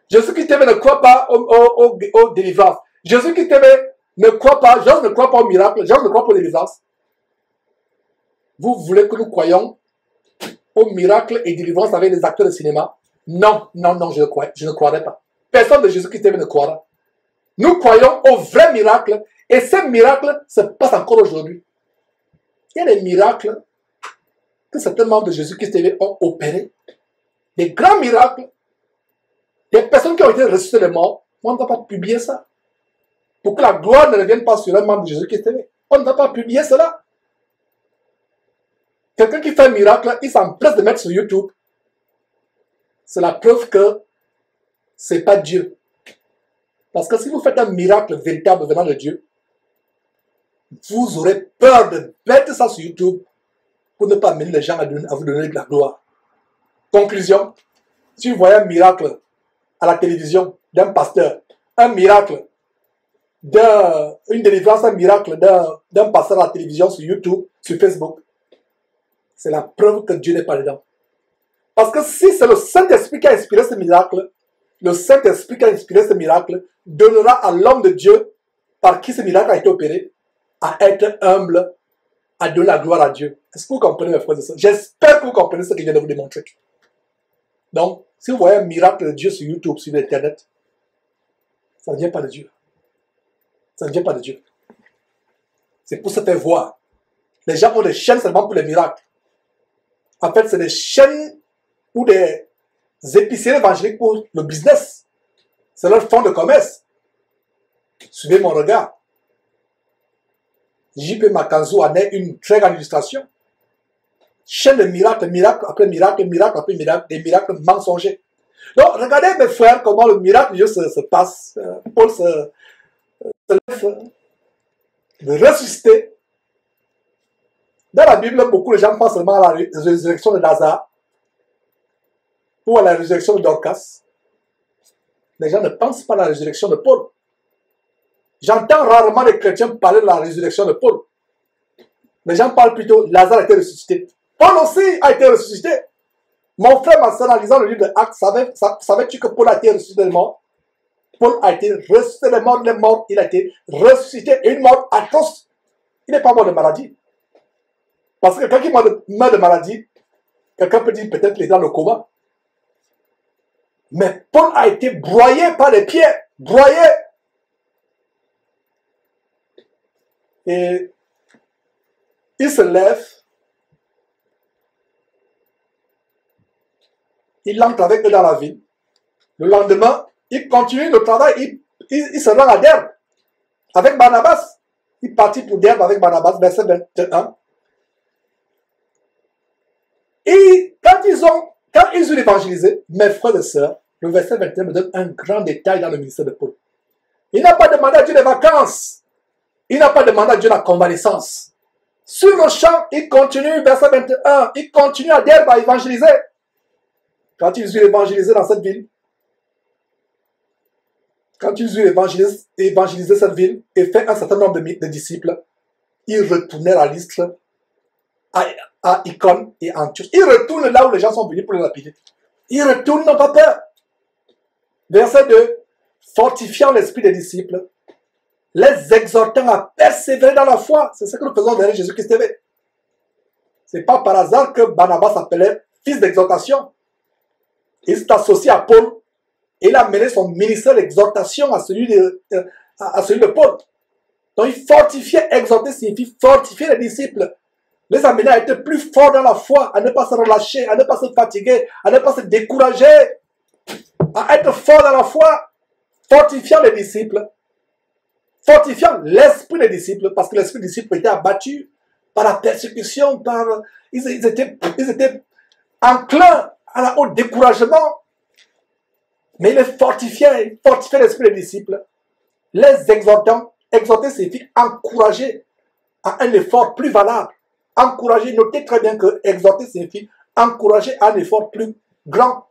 Jésus-Christ ne croit pas aux délivrances. Jésus-Christ ne croit pas, Jésus ne croit pas au miracle, Jésus ne croit pas aux délivrances. Vous voulez que nous croyions au miracle et délivrance avec des acteurs de cinéma? Non, non, non, je ne croirais pas. Personne de Jésus-Christ ne croira. Nous croyons au vrai miracle et ces miracles se passent encore aujourd'hui. Il y a des miracles que certains membres de Jésus-Christ ont opérés. Des grands miracles. Des personnes qui ont été ressuscitées des morts. On ne va pas publier ça. Pour que la gloire ne revienne pas sur un membre de Jésus-Christ. On ne va pas publier cela. Quelqu'un qui fait un miracle, il s'empresse de mettre sur YouTube. C'est la preuve que ce n'est pas Dieu. Parce que si vous faites un miracle véritable venant de Dieu, vous aurez peur de mettre ça sur YouTube pour ne pas amener les gens à vous donner de la gloire. Conclusion, si vous voyez un miracle à la télévision d'un pasteur, un miracle une délivrance, un miracle d'un pasteur à la télévision sur YouTube, sur Facebook, c'est la preuve que Dieu n'est pas dedans. Parce que si c'est le Saint-Esprit qui a inspiré ce miracle, le Saint-Esprit qui a inspiré ce miracle donnera à l'homme de Dieu, par qui ce miracle a été opéré, à être humble, à donner la gloire à Dieu. Est-ce que vous comprenez mes frères et sœurs? J'espère que vous comprenez ce que je viens de vous démontrer. Donc, si vous voyez un miracle de Dieu sur YouTube, sur Internet, ça ne vient pas de Dieu. Ça ne vient pas de Dieu. C'est pour se faire voir. Les gens ont des chaînes seulement pour les miracles. En fait, c'est des chaînes ou des épiciers évangéliques pour le business. C'est leur fonds de commerce. Suivez mon regard. J.P. Makanzou en est une très grande illustration. Chaîne de miracles, miracle après miracle, miracle après miracle, des miracles mensongers. Donc, regardez mes frères comment le miracle de Dieu se passe. Paul se lève de ressusciter. Dans la Bible, beaucoup de gens pensent seulement à la résurrection de Lazare ou à la résurrection de Dorcas. Les gens ne pensent pas à la résurrection de Paul. J'entends rarement les chrétiens parler de la résurrection de Paul. Les gens parlent plutôt Lazare a été ressuscité. Paul aussi a été ressuscité. Mon frère, ma soeur, en lisant le livre de Actes, savais-tu que Paul a été ressuscité des morts? Paul a été ressuscité des morts, il a été ressuscité et une mort atroce. Il n'est pas mort de maladie. Parce que quand il meurt de maladie, quelqu'un peut dire peut-être qu'il est dans le coma. Mais Paul a été broyé par les pieds. Broyé. Et il se lève. Il entre avec eux dans la ville. Le lendemain, il continue le travail. Il se rend à Derbe avec Barnabas. Il partit pour Derbe avec Barnabas, verset 21. Et quand ils ont évangélisé, mes frères et sœurs, le verset 21 me donne un grand détail dans le ministère de Paul. Il n'a pas demandé à Dieu des vacances. Il n'a pas demandé à Dieu la convalescence. Sur le champ, il continue, verset 21, il continue à Derbe à évangéliser. Quand ils eurent évangélisé dans cette ville, quand ils eurent évangélisé cette ville et fait un certain nombre de disciples, ils retournèrent à Lystre, à Icône et Antioche. Ils retournent là où les gens sont venus pour les lapider. Ils retournent, n'ont pas peur. Verset 2, fortifiant l'esprit des disciples, les exhortant à persévérer dans la foi. C'est ce que nous faisons derrière Jésus-Christ. Ce n'est pas par hasard que Barnabas s'appelait fils d'exhortation. Il s'est associé à Paul et il a mené son ministère d'exhortation à celui de Paul. Donc il fortifiait, exhorter signifie fortifier les disciples, les amener à être plus forts dans la foi, à ne pas se relâcher, à ne pas se fatiguer, à ne pas se décourager, à être forts dans la foi, fortifiant les disciples, fortifiant l'esprit des disciples, parce que l'esprit des disciples était abattu par la persécution, ils étaient enclins au découragement. Mais il est fortifié l'esprit des disciples, les exhortant. Exhorter signifie encourager à un effort plus valable. encourager, notez très bien que exhorter signifie encourager un effort plus grand,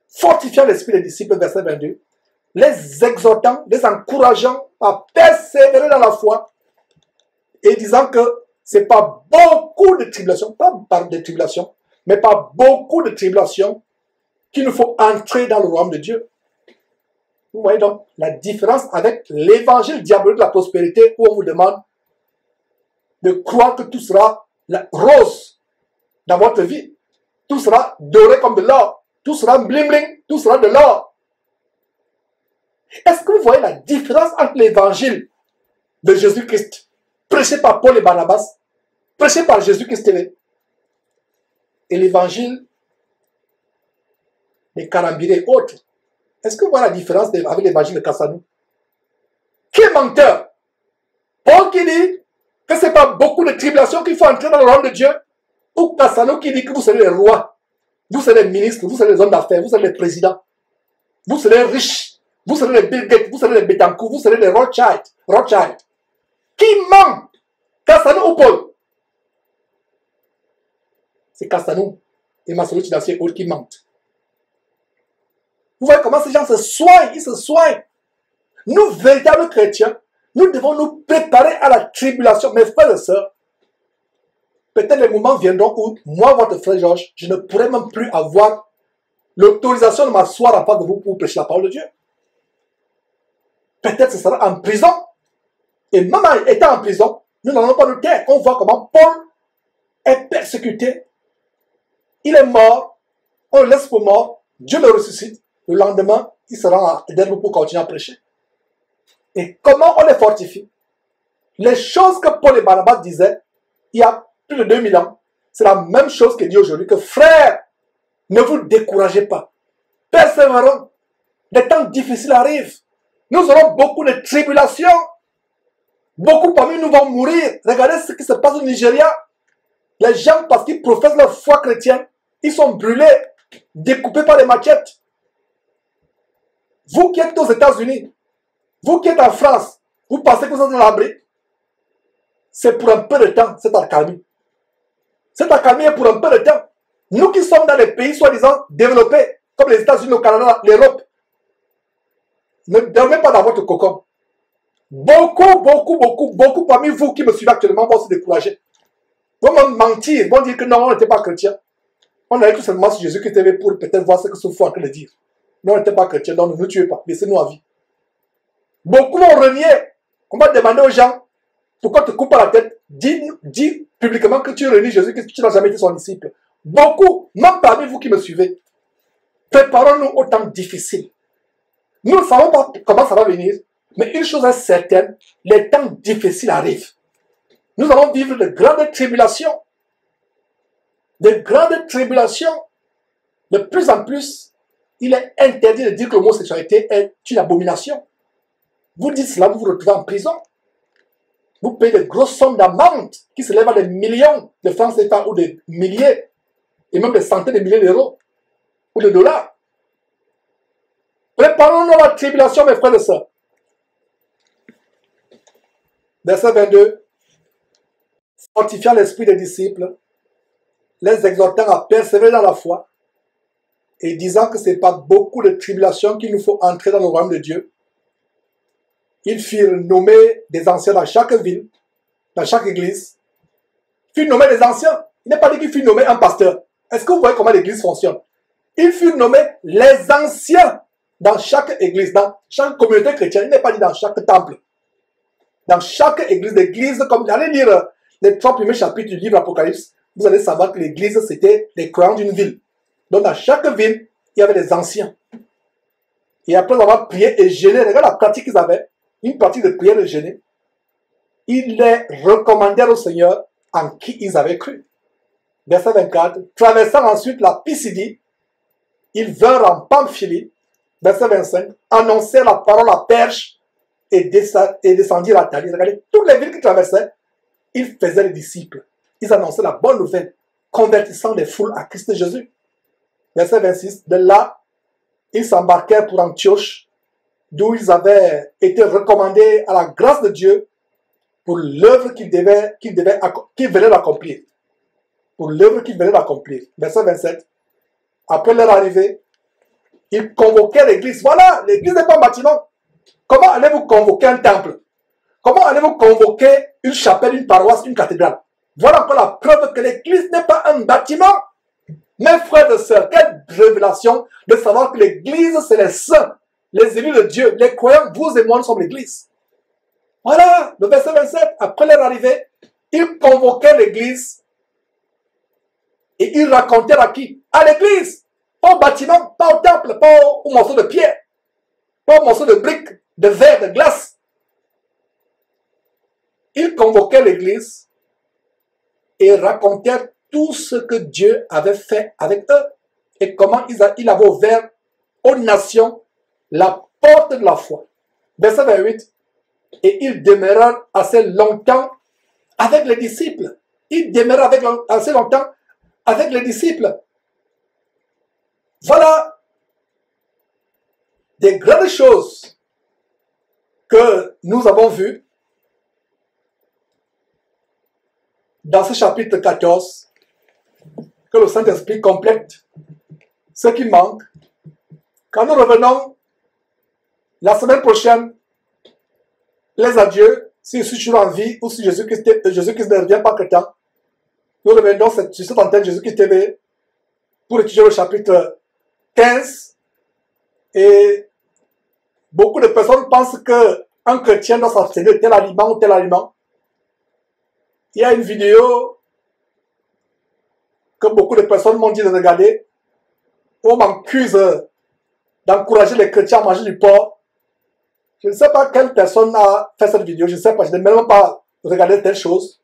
fortifiant l'esprit des disciples, verset 22, les exhortant, les encourageant à persévérer dans la foi et disant que ce n'est pas beaucoup de tribulations, pas par des tribulations, mais pas beaucoup de tribulations qu'il nous faut entrer dans le royaume de Dieu. Vous voyez donc la différence avec l'évangile diabolique de la prospérité où on vous demande de croire que tout sera rose dans votre vie. Tout sera doré comme de l'or. Tout sera bling bling. Tout sera de l'or. Est-ce que vous voyez la différence entre l'évangile de Jésus-Christ, prêché par Paul et Barnabas, prêché par Jésus-Christ et l'évangile des Karambirés et autres? Est-ce que vous voyez la différence avec l'évangile de Kassanou? Qui est menteur? Paul qui dit que ce n'est pas beaucoup de tribulations qu'il faut entrer dans le royaume de Dieu, ou Kassanou qui dit que vous serez les rois, vous serez les ministres, vous serez les hommes d'affaires, vous serez les présidents, vous serez riches, vous serez les Bill Gates, vous serez les Betancourt, vous serez les Rothschild. Qui ment? Kassanou ou Paul? C'est Kassanou et Masolo Chidacier et autres qui mentent. Vous voyez comment ces gens se soignent, ils se soignent. Nous, véritables chrétiens, nous devons nous préparer à la tribulation. Mes frères et sœurs, peut-être les moments viendront où, moi, votre frère Georges, je ne pourrai même plus avoir l'autorisation de m'asseoir en face de vous pour prêcher la parole de Dieu. Peut-être ce sera en prison. Et même en étant en prison, nous n'allons pas nous taire. On voit comment Paul est persécuté. Il est mort. On le laisse pour mort. Dieu le ressuscite. Le lendemain, il sera à Éden pour continuer à prêcher. Et comment on les fortifie? Les choses que Paul et Barnabas disaient il y a plus de 2000 ans, c'est la même chose qu'il dit aujourd'hui, que frères, ne vous découragez pas. Persévérons. Les temps difficiles arrivent. Nous aurons beaucoup de tribulations. Beaucoup parmi nous vont mourir. Regardez ce qui se passe au Nigeria. Les gens, parce qu'ils professent leur foi chrétienne, ils sont brûlés, découpés par les machettes. Vous qui êtes aux États-Unis, vous qui êtes en France, vous pensez que vous êtes dans l'abri? C'est pour un peu de temps, cette accalmie. Cette accalmie est pour un peu de temps. Nous qui sommes dans les pays soi-disant développés, comme les États-Unis, le Canada, l'Europe, ne dormez pas dans votre cocon. Beaucoup parmi vous qui me suivez actuellement vont se décourager. Vont me mentir, vont dire que non, on n'était pas chrétien. On allait tout simplement sur Jésus qui était pour peut-être voir ce que ce fou est en train de dire. Non, on n'était pas chrétien, donc ne nous tuez pas, laissez-nous à vie. Beaucoup vont renier. On va demander aux gens, pourquoi te coupes pas la tête? Dis publiquement que tu renies Jésus, que tu n'as jamais été son disciple. Beaucoup, même parmi vous qui me suivez, préparons-nous au temps difficile. Nous ne savons pas comment ça va venir, mais une chose est certaine, les temps difficiles arrivent. Nous allons vivre de grandes tribulations. De grandes tribulations. De plus en plus, il est interdit de dire que l'homosexualité est une abomination. Vous dites cela, vous vous retrouvez en prison. Vous payez de grosses sommes d'amende qui se lèvent à des millions de francs CFA ou des milliers, et même des centaines de milliers d'euros ou de dollars. Préparons-nous à la tribulation, mes frères et sœurs. Verset 22. Fortifiant l'esprit des disciples, les exhortant à persévérer dans la foi, et disant que ce n'est pas beaucoup de tribulations qu'il nous faut entrer dans le royaume de Dieu. Ils firent nommer des anciens dans chaque ville, dans chaque église. Ils firent nommer des anciens. Il n'est pas dit qu'il fut nommé un pasteur. Est-ce que vous voyez comment l'église fonctionne? Ils furent nommés les anciens dans chaque église, dans chaque communauté chrétienne. Il n'est pas dit dans chaque temple. Dans chaque église, l'église, comme vous allez lire les 3 premiers chapitres du livre Apocalypse, vous allez savoir que l'église, c'était les croyants d'une ville. Donc dans chaque ville, il y avait des anciens. Et après avoir prié et jeûné, regarde la pratique qu'ils avaient, une pratique de prière et de jeûner, ils les recommandèrent au Seigneur en qui ils avaient cru. Verset 24, traversant ensuite la Pisidie, ils vinrent en Pamphylie, verset 25, annoncèrent la parole à Perge et descendirent à Thalie. Regardez, toutes les villes qu'ils traversaient, ils faisaient les disciples. Ils annonçaient la bonne nouvelle, convertissant les foules à Christ Jésus. Verset 26, de là, ils s'embarquèrent pour Antioche, d'où ils avaient été recommandés à la grâce de Dieu pour l'œuvre qu'il venait d'accomplir. Pour l'œuvre qu'il venait d'accomplir. Verset 27. Après leur arrivée, il convoquait l'église. Voilà, l'église n'est pas un bâtiment. Comment allez-vous convoquer un temple? Comment allez-vous convoquer une chapelle, une paroisse, une cathédrale? Voilà encore la preuve que l'église n'est pas un bâtiment. Mes frères et sœurs, quelle révélation de savoir que l'église, c'est les saints, les élus de Dieu, les croyants, vous et moi, nous sommes l'église. Voilà, le verset 27, après leur arrivée, il convoquait l'église et il racontait à qui? À l'église. Pas au bâtiment, pas au temple, pas au morceau de pierre, pas au morceau de briques, de verre, de glace. Il convoquait l'église et racontait tout ce que Dieu avait fait avec eux et comment il avait ouvert aux nations la porte de la foi. Verset 28. Et il demeura assez longtemps avec les disciples. Il demeura assez longtemps avec les disciples. Voilà des grandes choses que nous avons vues dans ce chapitre 14, que le Saint-Esprit complète ce qui manque. Quand nous revenons la semaine prochaine, les adieux, si je suis toujours en vie ou si Jésus-Christ ne revient pas que temps, nous revenons sur cette antenne Jésus-Christ TV pour étudier le chapitre 15. Et beaucoup de personnes pensent qu'un chrétien doit s'abstenir de tel aliment ou tel aliment. Il y a une vidéo que beaucoup de personnes m'ont dit de regarder, où on m'accuse d'encourager les chrétiens à manger du porc. Je ne sais pas quelle personne a fait cette vidéo, je ne sais pas, je n'ai même pas regardé telle chose.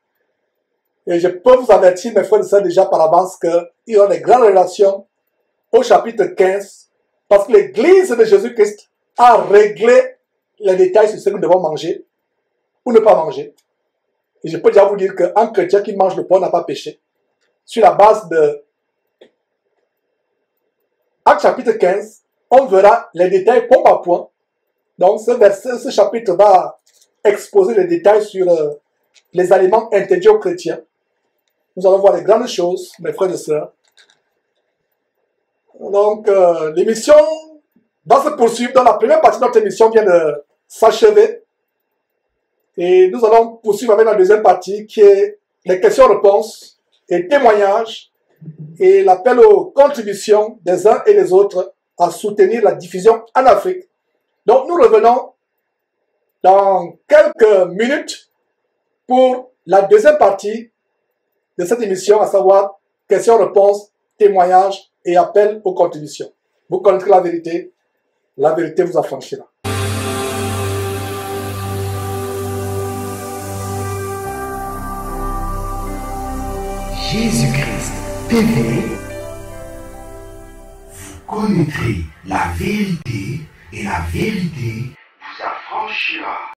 Et je peux vous avertir, mes frères et sœurs, déjà par avance, qu'il y aura des grandes relations au chapitre 15, parce que l'église de Jésus-Christ a réglé les détails sur ce que nous devons manger ou ne pas manger. Et je peux déjà vous dire qu'un chrétien qui mange le porc n'a pas péché. Sur la base de Actes chapitre 15, on verra les détails point par point. Donc ce chapitre va exposer les détails sur les aliments interdits aux chrétiens. Nous allons voir les grandes choses, mes frères et sœurs. Donc l'émission va se poursuivre. Dans la première partie de notre émission vient de s'achever. Et nous allons poursuivre avec la deuxième partie qui est les questions-réponses et témoignages et l'appel aux contributions des uns et des autres à soutenir la diffusion en Afrique. Donc nous revenons dans quelques minutes pour la deuxième partie de cette émission, à savoir questions-réponses, témoignages et appel aux contributions. Vous connaîtrez la vérité vous affranchira. Jésus-Christ TV, vous connaîtrez la vérité et la vérité vous affranchira.